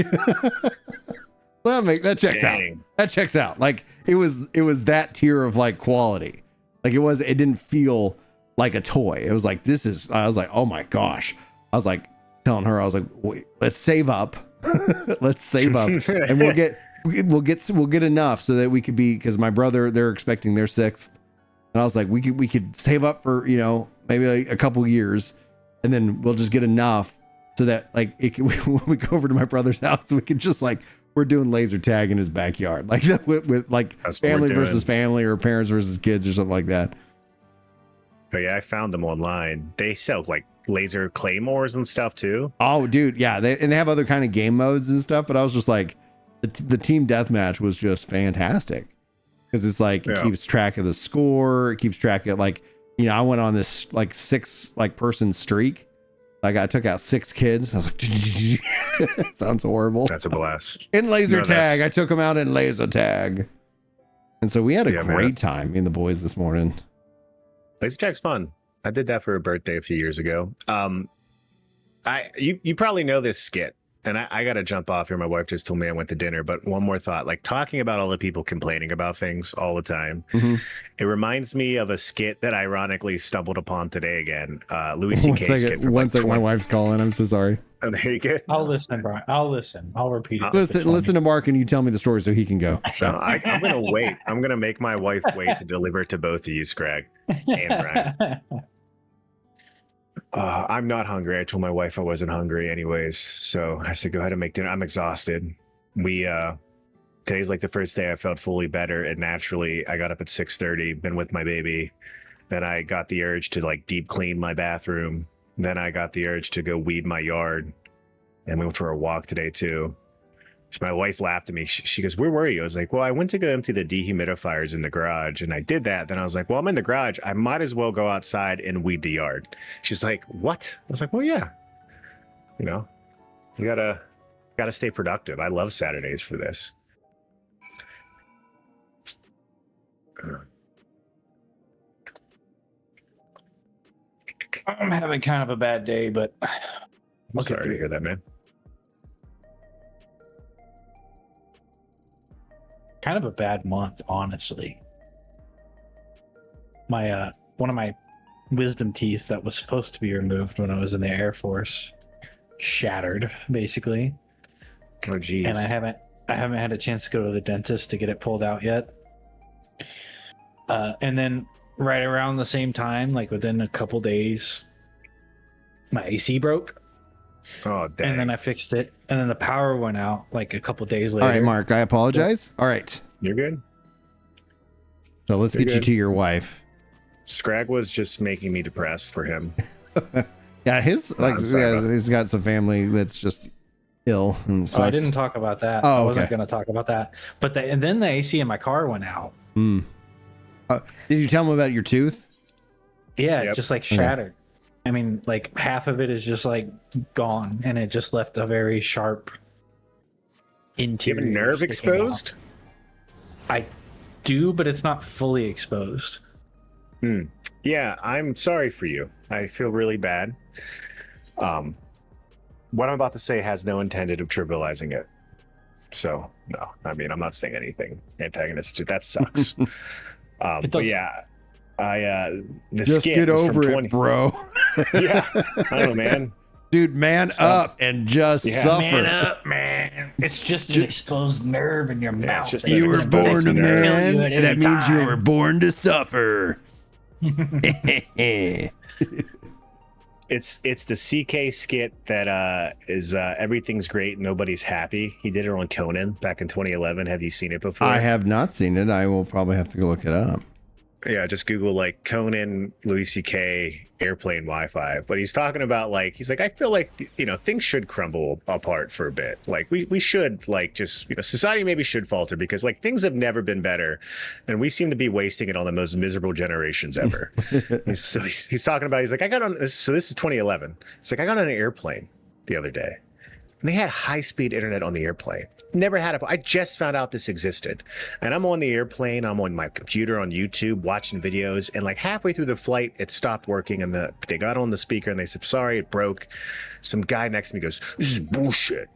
That checks out. That checks out. Like it was that tier of like quality. Like it didn't feel like a toy. It was like, I was like, oh my gosh. I was like telling her, I was like, wait, let's save up. Let's save up, and we'll get enough so that we could be, because my brother, they're expecting their 6th. And I was like, we could save up for, maybe like a couple years, and then we'll just get enough so that like when we go over to my brother's house, we could just like, we're doing laser tag in his backyard, like that with like family versus family, or parents versus kids, or something like that. But yeah, I found them online. They sell like laser claymores and stuff too. Oh, dude, yeah, they have other kind of game modes and stuff. But I was just like, the team deathmatch was just fantastic, because it's like it keeps track of the score. It keeps track of like, I went on this like 6 like person streak. Like I took out 6 kids. I was like, sounds horrible. That's a blast. In laser tag, I took them out in laser tag, and so we had a great time, me and the boys, this morning. Laser tag's fun. I did that for a birthday a few years ago. You probably know this skit, and I got to jump off here. My wife just told me I went to dinner, but one more thought, like talking about all the people complaining about things all the time. Mm-hmm. It reminds me of a skit that I ironically stumbled upon today again. Louis C.K. skit. One second, my wife's calling. I'm so sorry. Oh, there you go. I'll listen, Brian. I'll listen. I'll repeat it. Listen to Mark, and you tell me the story so he can go. No, I'm going to wait. I'm going to make my wife wait to deliver it to both of you, Scrag and Brian. I'm not hungry. I told my wife I wasn't hungry anyways, so I said go ahead and make dinner. I'm exhausted. Today's like the first day I felt fully better, and naturally I got up at 6:30, been with my baby. Then I got the urge to like deep clean my bathroom. Then I got the urge to go weed my yard, and we went for a walk today too. My wife laughed at me. She goes, "Where were you?" I was like, "Well, I went to go empty the dehumidifiers in the garage," and I did that. Then I was like, "Well, I'm in the garage. I might as well go outside and weed the yard." She's like, "What?" I was like, "Well, yeah. You gotta stay productive. I love Saturdays for this." I'm having kind of a bad day, but I'm sorry to hear that, man. Kind of a bad month, honestly. My one of my wisdom teeth that was supposed to be removed when I was in the Air Force shattered, basically. Oh geez. And I haven't had a chance to go to the dentist to get it pulled out yet. And then right around the same time, like within a couple days, my AC broke. Oh, dang. And then I fixed it, and then the power went out like a couple days later. All right, Mark, I apologize. All right. You're good. So let's get you to your wife. Scrag was just making me depressed for him. Yeah, he's got some family that's just ill. And I didn't talk about that. I wasn't going to talk about that. But and then the AC in my car went out. Did you tell him about your tooth? Yeah, it just like shattered. I mean, like half of it is just like gone, and it just left a very sharp interior. Do you have a nerve exposed? I do, but it's not fully exposed. Yeah, I'm sorry for you. I feel really bad. What I'm about to say has no intended of trivializing it. So, no, I mean, I'm not saying anything antagonistic. That sucks. But yeah, just get over it, bro. Yeah, I don't know, man. Dude, man up and just suffer. Man up, man. It's just an exposed nerve in your mouth. You were born a man. That means you were born to suffer. It's the CK skit that is everything's great, nobody's happy. He did it on Conan back in 2011. Have you seen it before? I have not seen it. I will probably have to go look it up. Yeah, just Google like Conan, Louis C.K. airplane Wi-Fi. But he's talking about like, he's like, I feel like, you know, things should crumble apart for a bit. Like we should like just, you know, society maybe should falter because like things have never been better. And we seem to be wasting it on the most miserable generations ever. So he's talking about, he's like, I got on, so this is 2011. It's like, I got on an airplane the other day. And they had high-speed internet on the airplane. Never had it. I just found out this existed. And I'm on the airplane. I'm on my computer on YouTube watching videos. And like halfway through the flight, it stopped working. And they got on the speaker and they said, sorry, it broke. Some guy next to me goes, this is bullshit.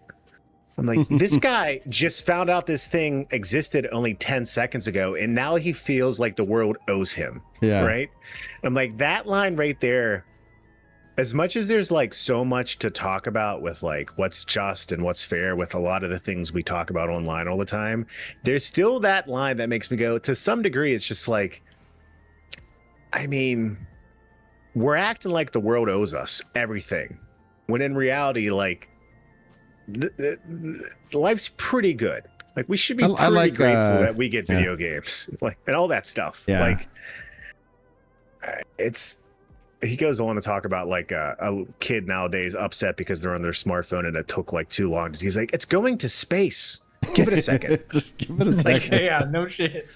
I'm like, this guy just found out this thing existed only 10 seconds ago. And now he feels like the world owes him. Yeah. Right? I'm like, that line right there. As much as there's like so much to talk about with like what's just and what's fair with a lot of the things we talk about online all the time, there's still that line that makes me go, to some degree, it's just like, I mean, we're acting like the world owes us everything. When in reality, like, life's pretty good. Like we should be pretty grateful that we get video games, like, and all that stuff. Yeah. Like, he goes on to talk about like a kid nowadays upset because they're on their smartphone and it took like too long. He's like, it's going to space. Give it a second. Just give it a second. Like, yeah, no shit.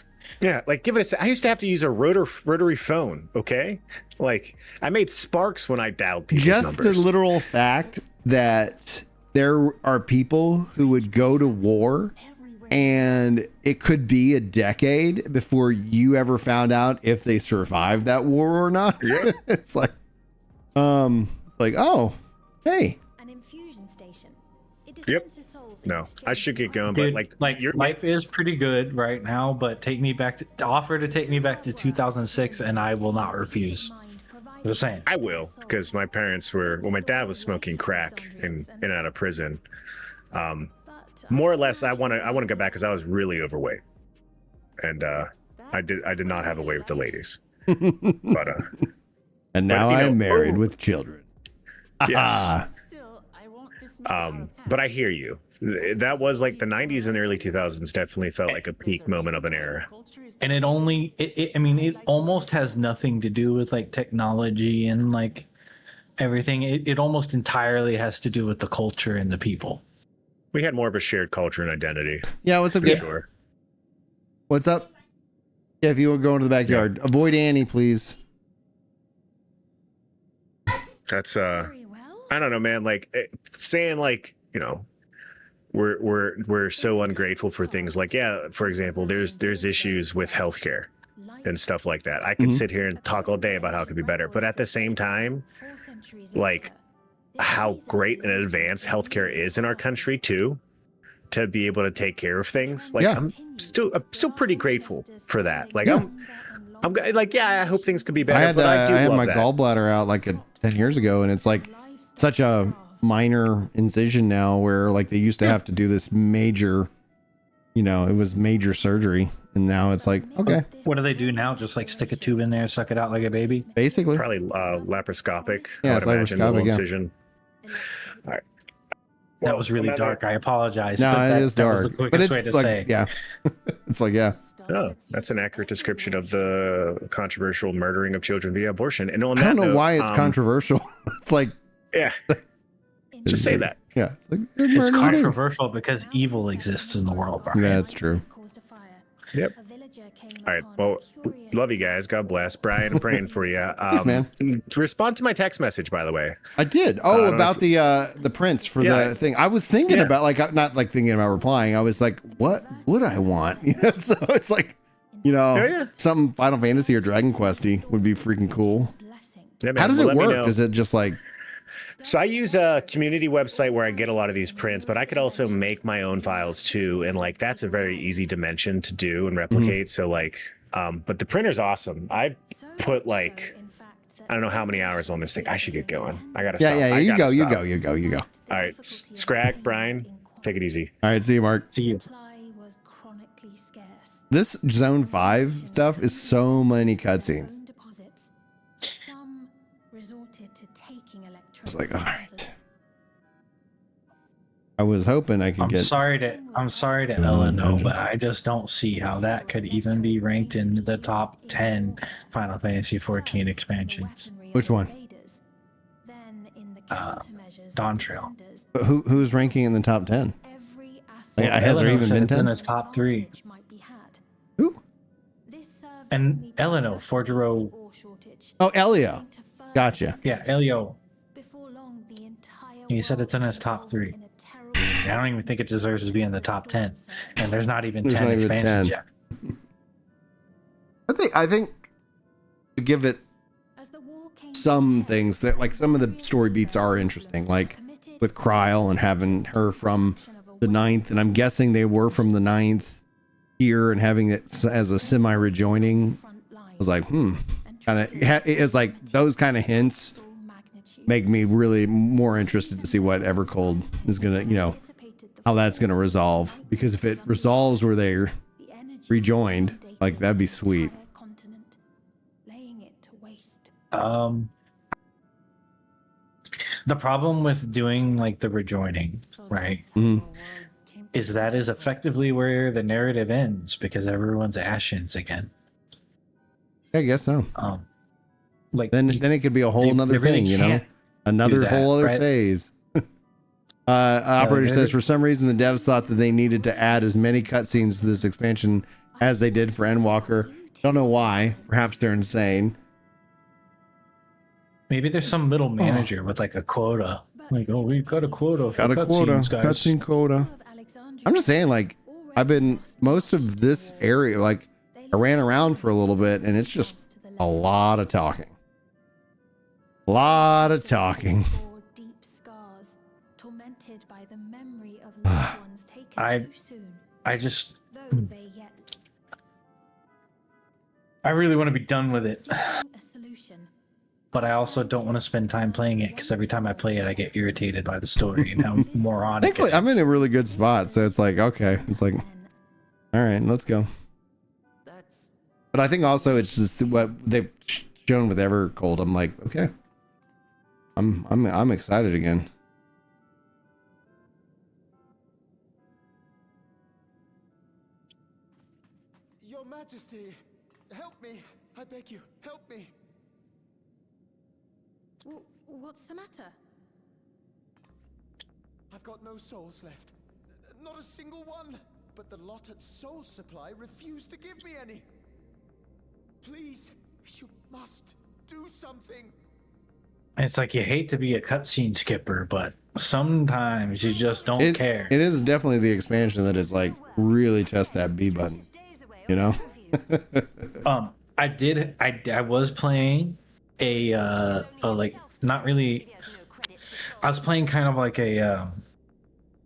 Yeah, like give it a second. I used to have to use a rotary phone. Okay, like I made sparks when I dialed people's Just numbers. the literal fact that there are people who would go to war and it could be a decade before you ever found out if they survived that war or not. Yeah. It's like, oh, hey. An infusion station. Yep. No, I should get going, Dude, but like your life is pretty good right now, but take me back to offer to take me back to 2006 and I will not refuse. Just saying. I will, because my parents were, well, my dad was smoking crack in and out of prison. More or less, I want to go back because I was really overweight, and I did not have a way with the ladies. But and now I'm married with children. Yes. But I hear you. That was like the 90s and early 2000s definitely felt like a peak moment of an era. And it only, I mean, it almost has nothing to do with like technology and like everything. It almost entirely has to do with the culture and the people. We had more of a shared culture and identity. Yeah, what's up, for Gabe? sure. What's up? Yeah, if you want to go into the backyard, avoid Annie, please. That's I don't know, man. Like saying like, you know, we're so ungrateful for things like, yeah, for example, there's issues with healthcare and stuff like that. I could sit here and talk all day about how it could be better, but at the same time, like how great and advanced healthcare is in our country too, to be able to take care of things. Like I'm still pretty grateful for that. Like I'm like, yeah, I hope things could be better. I had my gallbladder out like 10 years ago, and it's like such a minor incision now where like they used to have to do this major, you know, it was major surgery, and now it's like, okay, what do they do now? Just like stick a tube in there, suck it out like a baby? Basically. Probably laparoscopic. Yeah, it's laparoscopic, incision. All right. That was really dark. I apologize. No, but it is dark. That was the quickest way to like, say. yeah. It's like, yeah. Oh, that's an accurate description of the controversial murdering of children via abortion. And on I don't that know note, why it's controversial. It's like, yeah, just say that. Yeah, it's like It's controversial because evil exists in the world. Brian. Yeah, that's true. Yep. All right. Well, love you guys. God bless. Brian, I'm praying for you. Thanks, man. Respond to my text message, by the way. I did. Oh, about the prints for the thing. I was thinking about like, not like thinking about replying. I was like, what would I want? You know, so it's like, you know, some Final Fantasy or Dragon Questy would be freaking cool. Yeah, man. How does Well, it let me work? know. Is it just like, So I use a community website where I get a lot of these prints, but I could also make my own files too. And like, that's a very easy dimension to do and replicate. So like, but the printer's awesome. I put like, I don't know how many hours on this thing. I should get going. I gotta stop. yeah, you go. All right. Scrag, Brian, take it easy. All right. See you, Mark. See you. This Zone 5 stuff is so many cutscenes. Some resorted to taking It's like, all right. I was hoping I could I'm get. sorry to Eleanor, but I just don't see how that could even be ranked in the top 10 Final Fantasy XIV expansions. Which one? Dawntrail. But who's ranking in the top 10? Like, has there even been 10? In his top 3. Who? And Eleanor, Forgero. Oh, Elio. Gotcha. Yeah, Elio. He said it's in his top 3. I don't even think it deserves to be in the top 10. And there's not even 10 expansions yet. I think to give it some things that, like, some of the story beats are interesting, like with Kryl and having her from the 9th, and I'm guessing they were from the 9th here, and having it as a semi-rejoining. I was like, kind of, it's like those kind of hints make me really more interested to see what Evercold is gonna, you know, how that's gonna resolve. Because if it resolves where they're rejoined, like, that'd be sweet. The problem with doing like the rejoining, right, is that is effectively where the narrative ends, because everyone's Ashens again. I guess so. Like then it could be a whole nother thing, you know, another whole other phase. Operator says, for some reason the devs thought that they needed to add as many cutscenes to this expansion as they did for Endwalker. Don't know why. Perhaps they're insane. Maybe there's some middle manager with like a quota. Like, oh, we've got a quota for cutscene quota. I'm just saying, like, I've been most of this area, like, I ran around for a little bit, and it's just a lot of talking. A lot of talking. I really want to be done with it. But I also don't want to spend time playing it, because every time I play it, I get irritated by the story and how moronic it is. I'm in a really good spot, so it's like, okay, it's like, all right, let's go. But I think also it's just what they've shown with Evercold. I'm like, okay, I'm excited again. Your Majesty, help me! I beg you, help me! What's the matter? I've got no souls left. Not a single one. But the lot at Soul Supply refused to give me any. Please, you must do something. It's like, you hate to be a cutscene skipper, but sometimes you just don't care. It is definitely the expansion that is like really test that B button, you know? I was playing a like, not really, I was playing kind of like a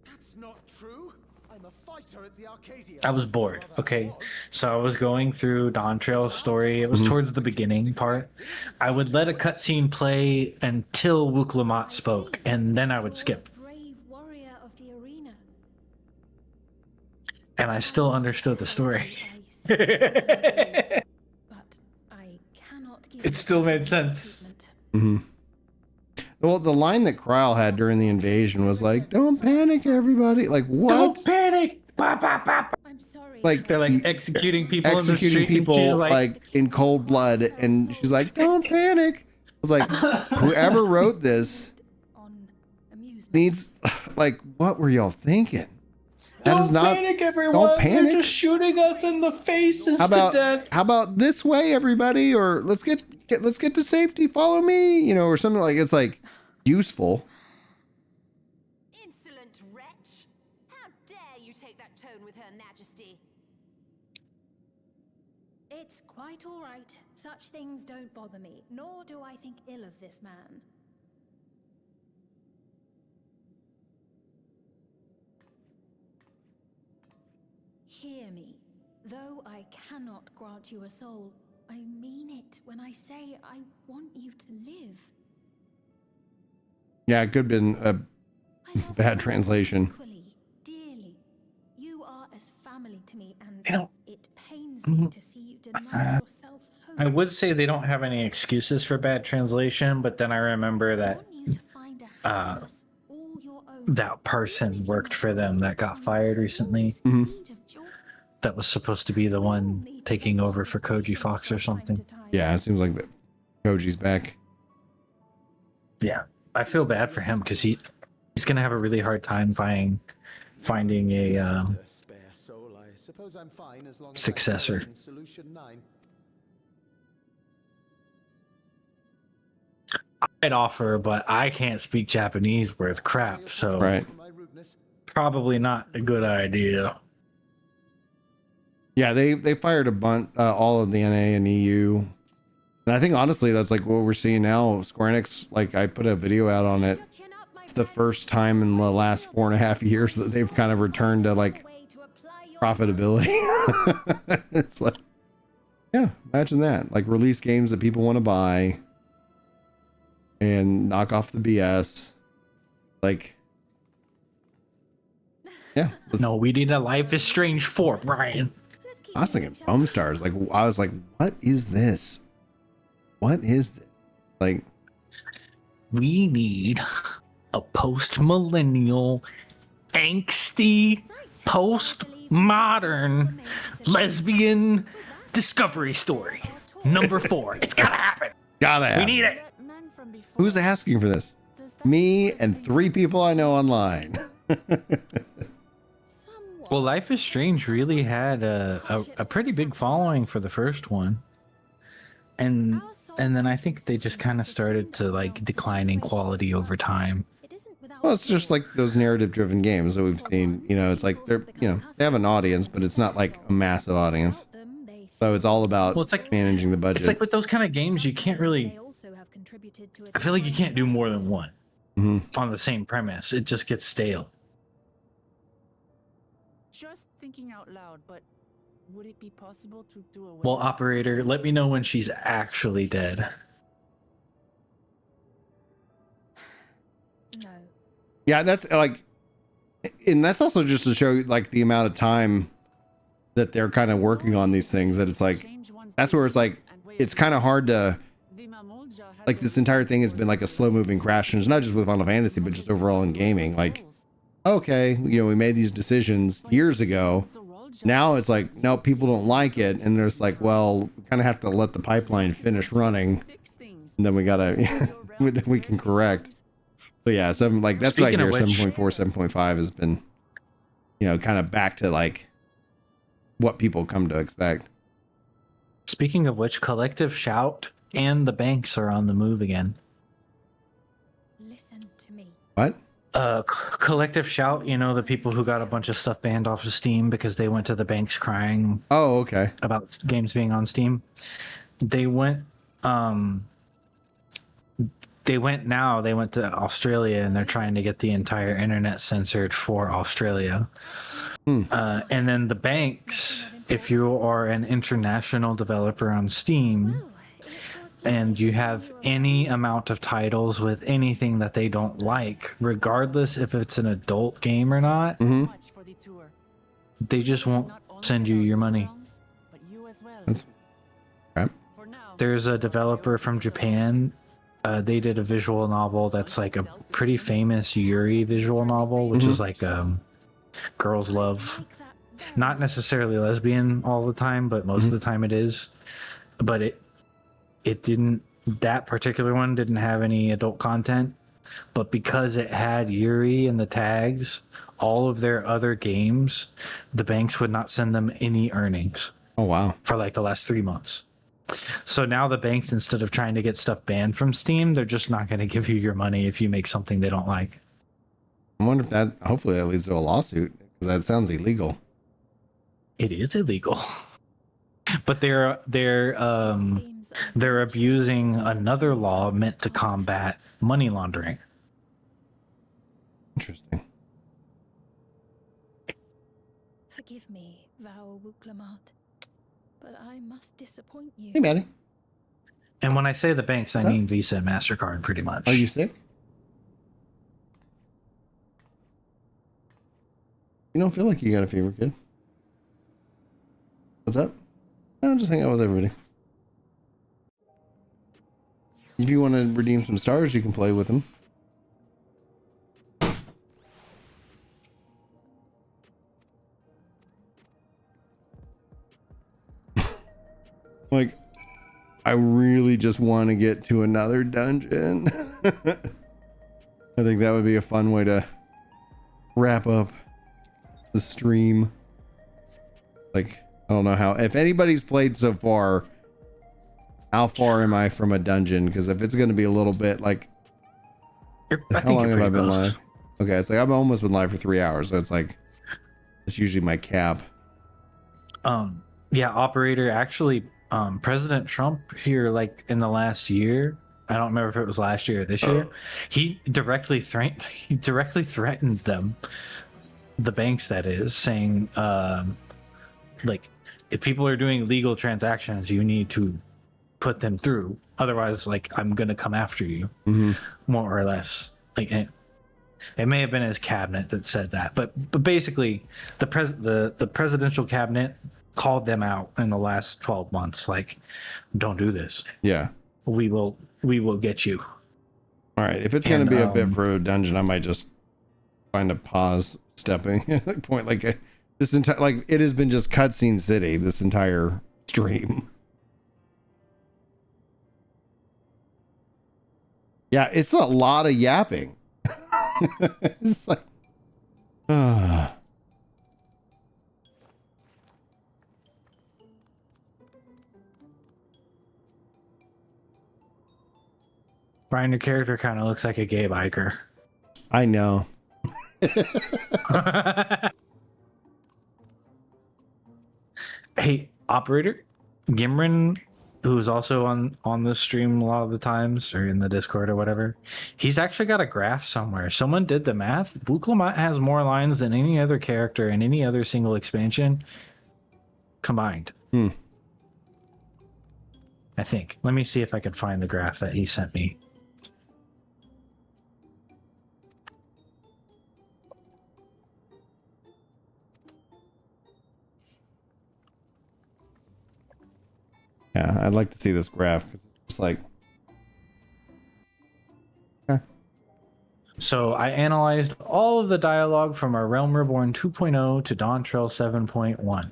That's not true. I'm a fighter at the Arcadia. I was bored. Okay, so I was going through Dawntrail's story. It was towards the beginning part. I would let a cutscene play until Wuklamot spoke, and then I would skip. And I still understood the story. It still made sense. Well, the line that Kryl had during the invasion was like, "Don't panic, everybody!" Like, what? Don't panic! I'm sorry. Like, they're like executing people in the executing street, people and she's like in cold blood, and she's like, "Don't panic." I was like, whoever wrote this needs, like, what were y'all thinking? That is not. Don't panic, everyone! Don't panic. They're just shooting us in the faces How about, to death. how about this way, everybody? Or let's get to safety. Follow me, you know, or something like. It's like useful. Insolent wretch! How dare you take that tone with Her Majesty? It's quite all right. Such things don't bother me, nor do I think ill of this man. Hear me. Though I cannot grant you a soul, I mean it when I say I want you to live. Yeah, it could have been a bad translation. Dearly, you are as family to me, and it pains me to see you deny yourself hope. I would say they don't have any excuses for bad translation, but then I remember that that person worked for them that got fired recently. That was supposed to be the one taking over for Koji Fox or something. Yeah, it seems like that Koji's back. Yeah, I feel bad for him because he's gonna have a really hard time finding a successor. I'd offer, but I can't speak Japanese worth crap, so right. Probably not a good idea. Yeah, they fired a bunch, all of the NA and EU, and I think honestly that's like what we're seeing now. Square Enix, like I put a video out on it. It's the first time in the last 4.5 years that they've kind of returned to like profitability. It's like, yeah, imagine that. Like release games that people want to buy and knock off the BS. Like, yeah. No, we need a Life is Strange 4, Brian. I was thinking Bone Stars. Like, I was like, what is this? What is this? Like, we need a post-millennial, angsty, post-modern, lesbian discovery story. Number 4. It's gotta happen. Gotta happen. We need it. Who's asking for this? Me and 3 people I know online. Well, Life is Strange really had a pretty big following for the first one. And then I think they just kind of started to like decline in quality over time. Well, it's just like those narrative-driven games that we've seen. You know, it's like they're, you know, they have an audience, but it's not like a massive audience. So it's all about it's like managing the budget. It's like with those kind of games, you can't really. I feel like you can't do more than one on the same premise. It just gets stale. Just thinking out loud, but would it be possible to do a Well, operator, let me know when she's actually dead. No. Yeah, that's like, and that's also just to show like the amount of time that they're kind of working on these things, that it's like, that's where it's like, it's kind of hard to, like this entire thing has been like a slow moving crash, and it's not just with Final Fantasy, but just overall in gaming. Like, okay, you know, we made these decisions years ago. Now it's like, no, people don't like it. And there's like, well, we kind of have to let the pipeline finish running. And then we gotta, then we can correct. So yeah, that's what I hear. 7.4, 7.5 has been, you know, kind of back to like what people come to expect. Speaking of which, Collective Shout and the banks are on the move again. Listen to me. What? Collective Shout, you know, the people who got a bunch of stuff banned off of Steam because they went to the banks crying. Oh, okay. About games being on Steam. They went to Australia, and they're trying to get the entire internet censored for Australia. And then the banks, if you are an international developer on Steam and you have any amount of titles with anything that they don't like, regardless if it's an adult game or not, they just won't send you your money. That's crap. There's a developer from Japan. They did a visual novel that's like a pretty famous Yuri visual novel, which is like girls love, not necessarily lesbian all the time, but most of the time it is. But it didn't, that particular one didn't have any adult content, but because it had Yuri in the tags, all of their other games, the banks would not send them any earnings. Oh wow. For like the last 3 months. So now the banks, instead of trying to get stuff banned from Steam, they're just not going to give you your money if you make something they don't like. I wonder if that, hopefully that leads to a lawsuit, because that sounds illegal. It is illegal. But they're abusing another law meant to combat money laundering. Interesting. Forgive me, Val Wuklamat, but I must disappoint you. Hey, Maddie. And when I say the banks, I mean Visa and MasterCard, pretty much. Are you sick? You don't feel like you got a fever, kid. What's up? No, just hang out with everybody. If you want to redeem some stars, you can play with them. Like, I really just want to get to another dungeon. I think that would be a fun way to wrap up the stream. Like, I don't know how, if anybody's played so far, how far am I from a dungeon? Because if it's going to be a little bit, like, how long have I been live? Okay, it's like I've almost been live for 3 hours, so it's like, it's usually my cap. Yeah, operator, actually, President Trump here, like in the last year, I don't remember if it was last year or this year, he directly threatened them, the banks that is, saying like, if people are doing legal transactions, you need to put them through, otherwise, like, I'm gonna come after you. More or less. Like, it may have been his cabinet that said that, but basically the presidential cabinet called them out in the last 12 months, like, don't do this. Yeah, we will get you. All right, if it's going to be a bit for a dungeon, I might just find a pause stepping point. Like, this entire, like, it has been just cutscene city this entire stream. Yeah, it's a lot of yapping. It's like, Brian, your character kind of looks like a gay biker. I know. Hey, operator, Gimrin, who's also on the stream a lot of the times, or in the Discord or whatever, he's actually got a graph somewhere. Someone did the math. Buklamat has more lines than any other character in any other single expansion combined. I think. Let me see if I can find the graph that he sent me. Yeah, I'd like to see this graph because it's like, So I analyzed all of the dialogue from our Realm Reborn 2.0 to Dawntrail 7.1.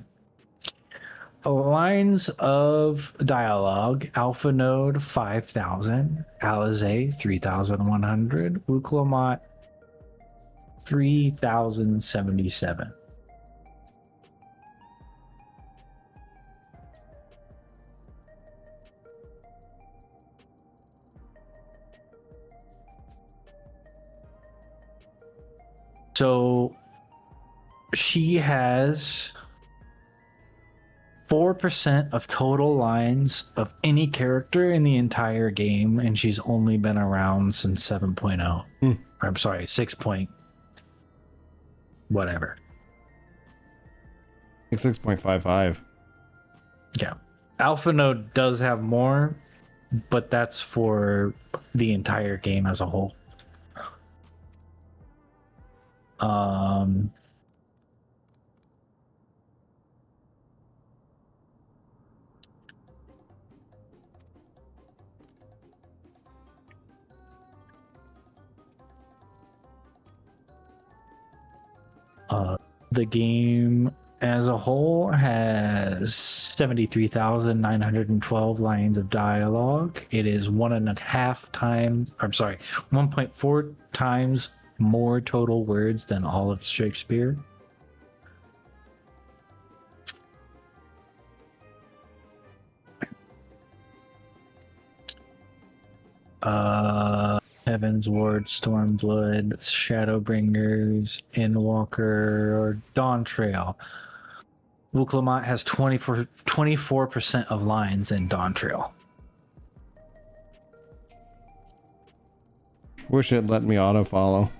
Lines of dialogue: Alpha Node 5,000, Alizé 3,100, Wuklamat 3,077. So she has 4% of total lines of any character in the entire game, and she's only been around since 7.0. I'm sorry, 6. Whatever. 6.55. Yeah. Alpha Node does have more, but that's for the entire game as a whole. The game as a whole has 73,912 lines of dialogue. It is 1.4 times more total words than all of Shakespeare. Heaven's Ward, Stormblood, Shadowbringers, Endwalker, or Dawntrail. Wuklamat has 24% of lines in Dawntrail. Wish it let me auto follow.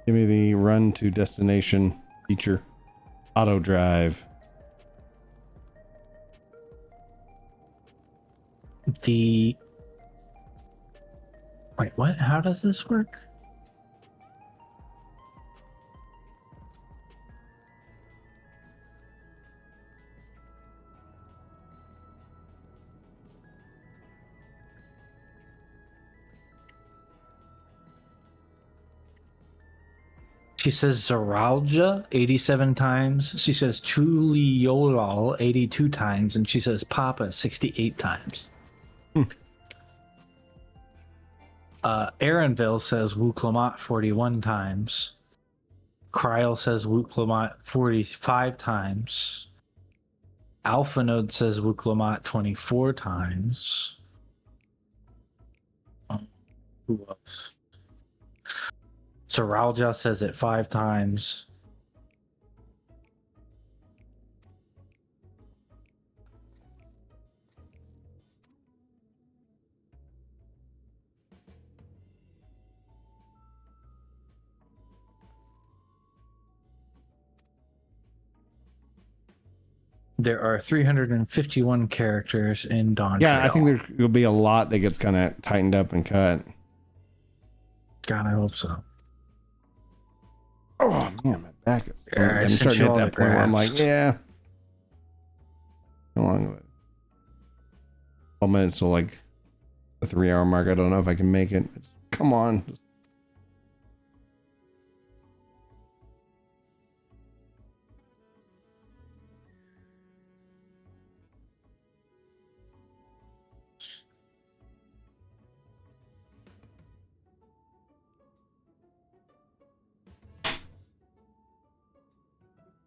Give me the run to destination feature. Auto drive. Wait, what? How does this work? She says Zaralja 87 times. She says Chuliolal 82 times. And she says Papa 68 times. Aaronville says Wuklamat 41 times. Kryl says Wuklamat 45 times. Alpha Node says Wuklamat 24 times. Who else? Saralja says it 5 times. There are 351 characters in Dawntrail. Yeah, I think there will be a lot that gets kind of tightened up and cut. God, I hope so. Oh man, my back is. I'm starting to hit that point where I'm like, yeah. How long of it? 12 minutes to like the 3-hour mark. I don't know if I can make it. Come on.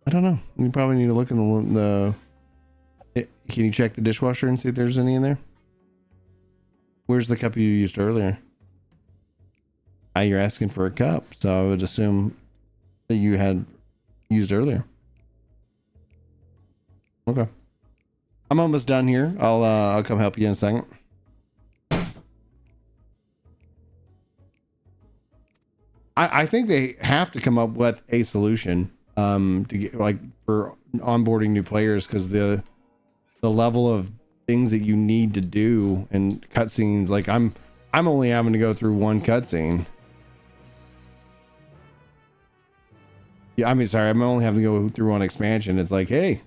I don't know. You probably need to look in the can you check the dishwasher and see if there's any in there? Where's the cup you used earlier? You're asking for a cup, so I would assume that you had used earlier. Okay. I'm almost done here. I'll come help you in a second. I think they have to come up with a solution to get like for onboarding new players, because the level of things that you need to do and cutscenes, like I'm only having to go through one cutscene. Yeah, I mean, sorry, I'm only having to go through one expansion. It's like, hey,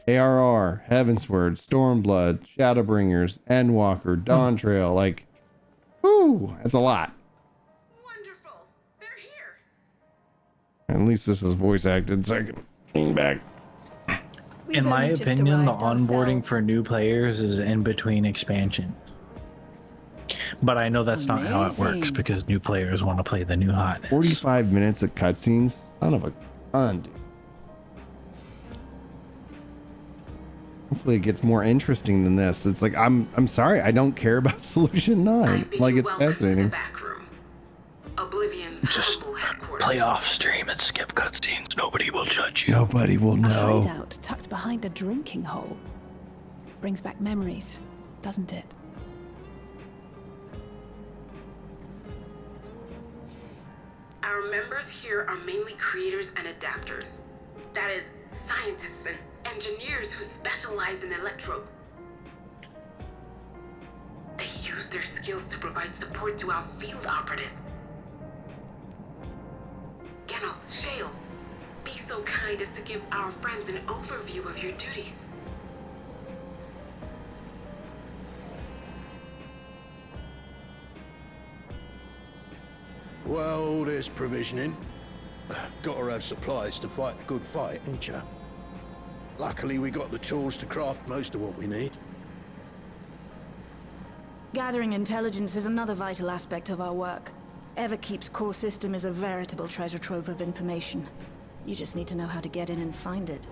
ARR, Heavensward, Stormblood, Shadowbringers, Endwalker, Dawntrail, like, whoo, that's a lot. Wonderful. They're here. At least this is voice acted, so I can lean back. In my opinion, the onboarding for new players is in between expansions. But I know that's not how it works, because new players want to play the new hotness. 45 minutes of cutscenes? Son of a gun, dude. Hopefully it gets more interesting than this. It's like, I'm sorry, I don't care about Solution 9. Like, it's fascinating. Just play off stream and skip cutscenes. Nobody will judge you. Nobody will know. A hideout tucked behind a drinking hole. Brings back memories, doesn't it? Our members here are mainly creators and adapters. That is, scientists and engineers who specialize in electro. They use their skills to provide support to our field operatives. Geralt, Shale, be so kind as to give our friends an overview of your duties. Well, there's provisioning. Gotta have supplies to fight a good fight, ain't ya? Luckily, we got the tools to craft most of what we need. Gathering intelligence is another vital aspect of our work. Everkeep's core system is a veritable treasure trove of information. You just need to know how to get in and find it.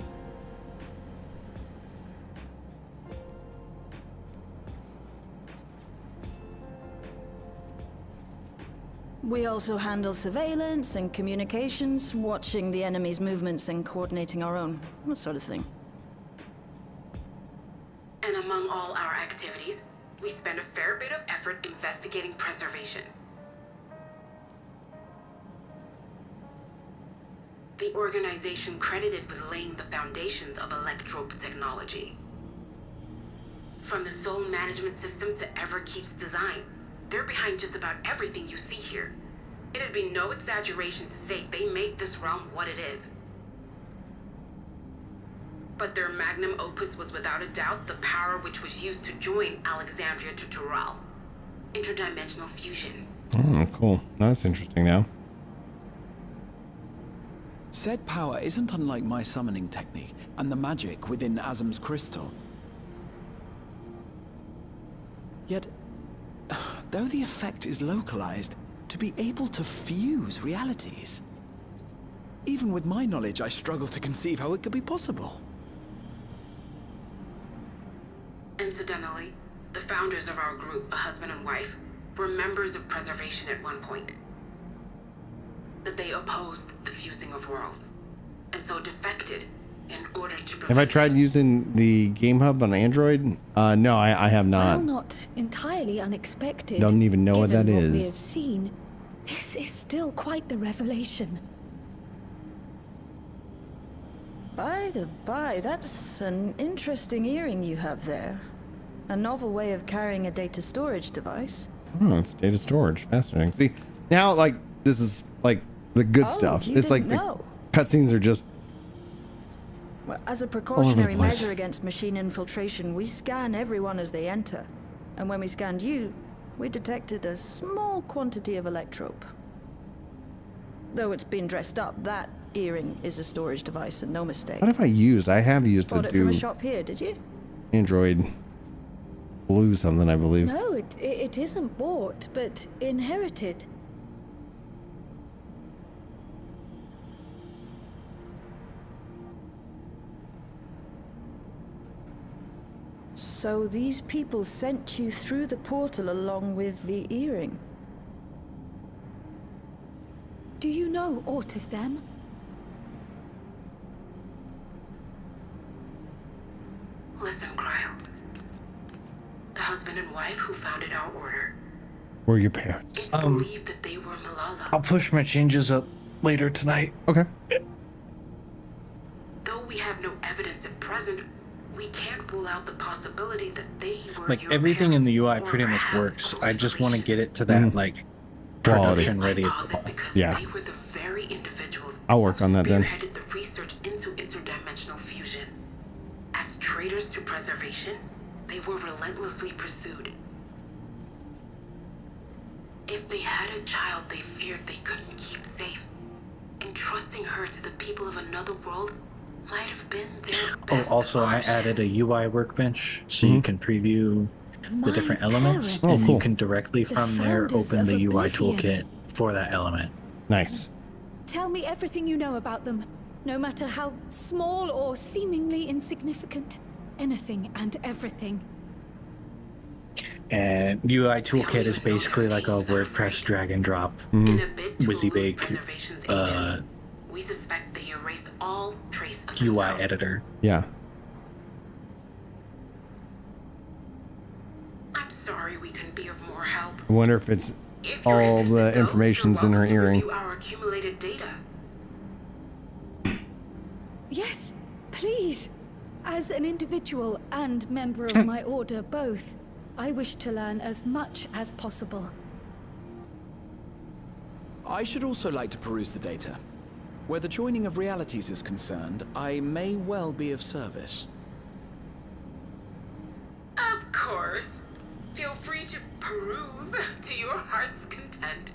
We also handle surveillance and communications, watching the enemy's movements and coordinating our own, that sort of thing. And among all our activities, we spend a fair bit of effort investigating preservation. The organization credited with laying the foundations of electrope technology. From the soul management system to Everkeep's design, they're behind just about everything you see here. It'd be no exaggeration to say they made this realm what it is. But their magnum opus was without a doubt the power which was used to join Alexandria to Tural. Interdimensional fusion. Oh, cool. That's interesting now. Said power isn't unlike my summoning technique and the magic within Azam's crystal. Yet, though the effect is localized, to be able to fuse realities. Even with my knowledge, I struggle to conceive how it could be possible. Incidentally, the founders of our group, a husband and wife, were members of Preservation at one point. That they opposed the fusing of worlds, and so defected in order to Have I tried using the Game Hub on Android? No, I have not. While not entirely unexpected, Don't even know what that given is. we have seen, this is still quite the revelation. By the by, that's an interesting earring you have there. A novel way of carrying a data storage device. Oh, it's data storage. Fascinating. See, now, like, this is, like, the good stuff. you It's like didn't the know. cutscenes are just... Well, as a over the precautionary place. measure against machine infiltration, we scan everyone as they enter. And when we scanned you, we detected a small quantity of electrope. Though it's been dressed up, that earring is a storage device and no mistake. What have I used? I have used Bought to it from do a shop here, did you? Android Blue something, I believe. No, it isn't bought, but inherited. So these people sent you through the portal along with the earring? Do you know aught of them? Listen, Cryo. The husband and wife who founded our order. Were your parents? Believed that they were Malala. I'll push my changes up later tonight. Okay. Though we have no evidence at present, we can't rule out the possibility that they were Like your everything in the UI pretty much works. I just want to get it to that like production ready. Yeah. They were the very individuals I'll work on that then. spearheaded the research into interdimensional fusion. As traitors to preservation, they were relentlessly pursued. If they had a child they feared they couldn't keep safe, entrusting her to the people of another world might have been their Oh, best also I option. added a UI workbench so you can preview the different elements, Oh, and cool. you can directly from there founders open of the UI Oblivion. toolkit for that element. Nice. Tell me everything you know about them, no matter how small or seemingly insignificant. Anything and everything. And UI toolkit is basically like a WordPress drag and drop WYSIWYG We suspect they erased all trace of UI themselves. editor. Yeah. I'm sorry we couldn't be of more help. I wonder if it's If you're all interested, the though, information's you're in her welcome to earring. review our accumulated data. Yes, please. As an individual and member of my order both, I wish to learn as much as possible. I should also like to peruse the data. Where the joining of realities is concerned, I may well be of service. Of course. Feel free to peruse to your heart's content.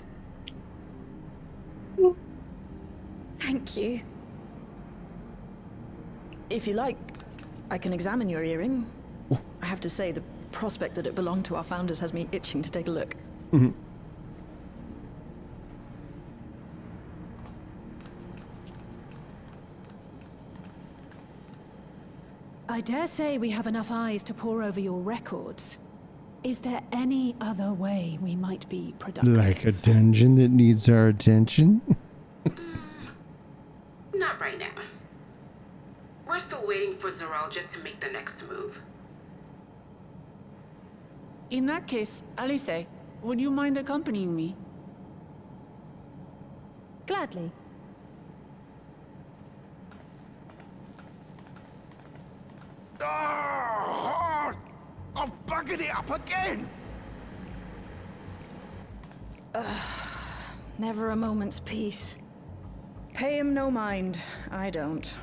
Thank you. If you like, I can examine your earring. I have to say, the prospect that it belonged to our founders has me itching to take a look. Mm-hmm. I dare say we have enough eyes to pore over your records. Is there any other way we might be productive? Like a dungeon that needs our attention? Not right now. We're still waiting for Zoralja to make the next move. In that case, Alice, would you mind accompanying me? Gladly. I've buggered it up again! Never a moment's peace. Pay him no mind. I don't.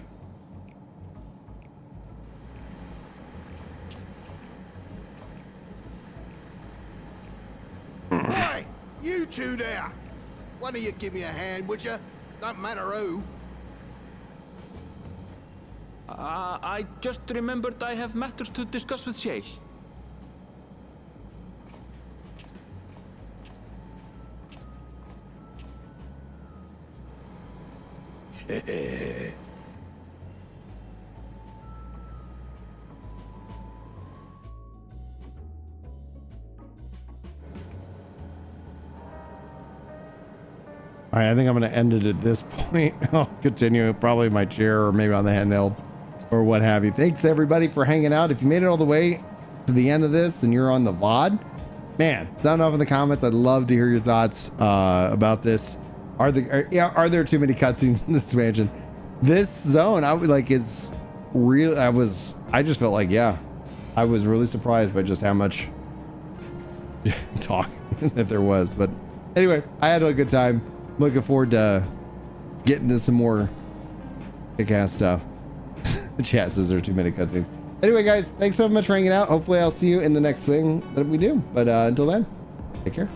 Hey, you two there! One of you give me a hand, would you? Don't matter who. I just remembered I have matters to discuss with Shay. All right, I think I'm going to end it at this point. I'll continue probably in my chair or maybe on the handheld or what have you. Thanks everybody for hanging out. If you made it all the way to the end of this and you're on the VOD, man, sound off in the comments. I'd love to hear your thoughts about this. Are there too many cutscenes in this expansion? This zone, I would like is real. I just felt like, yeah, I was really surprised by just how much talk that there was. But anyway, I had a good time. Looking forward to getting to some more kick-ass stuff. The chat says there are too many cutscenes. Anyway, guys, thanks so much for hanging out. Hopefully I'll see you in the next thing that we do. But until then, take care.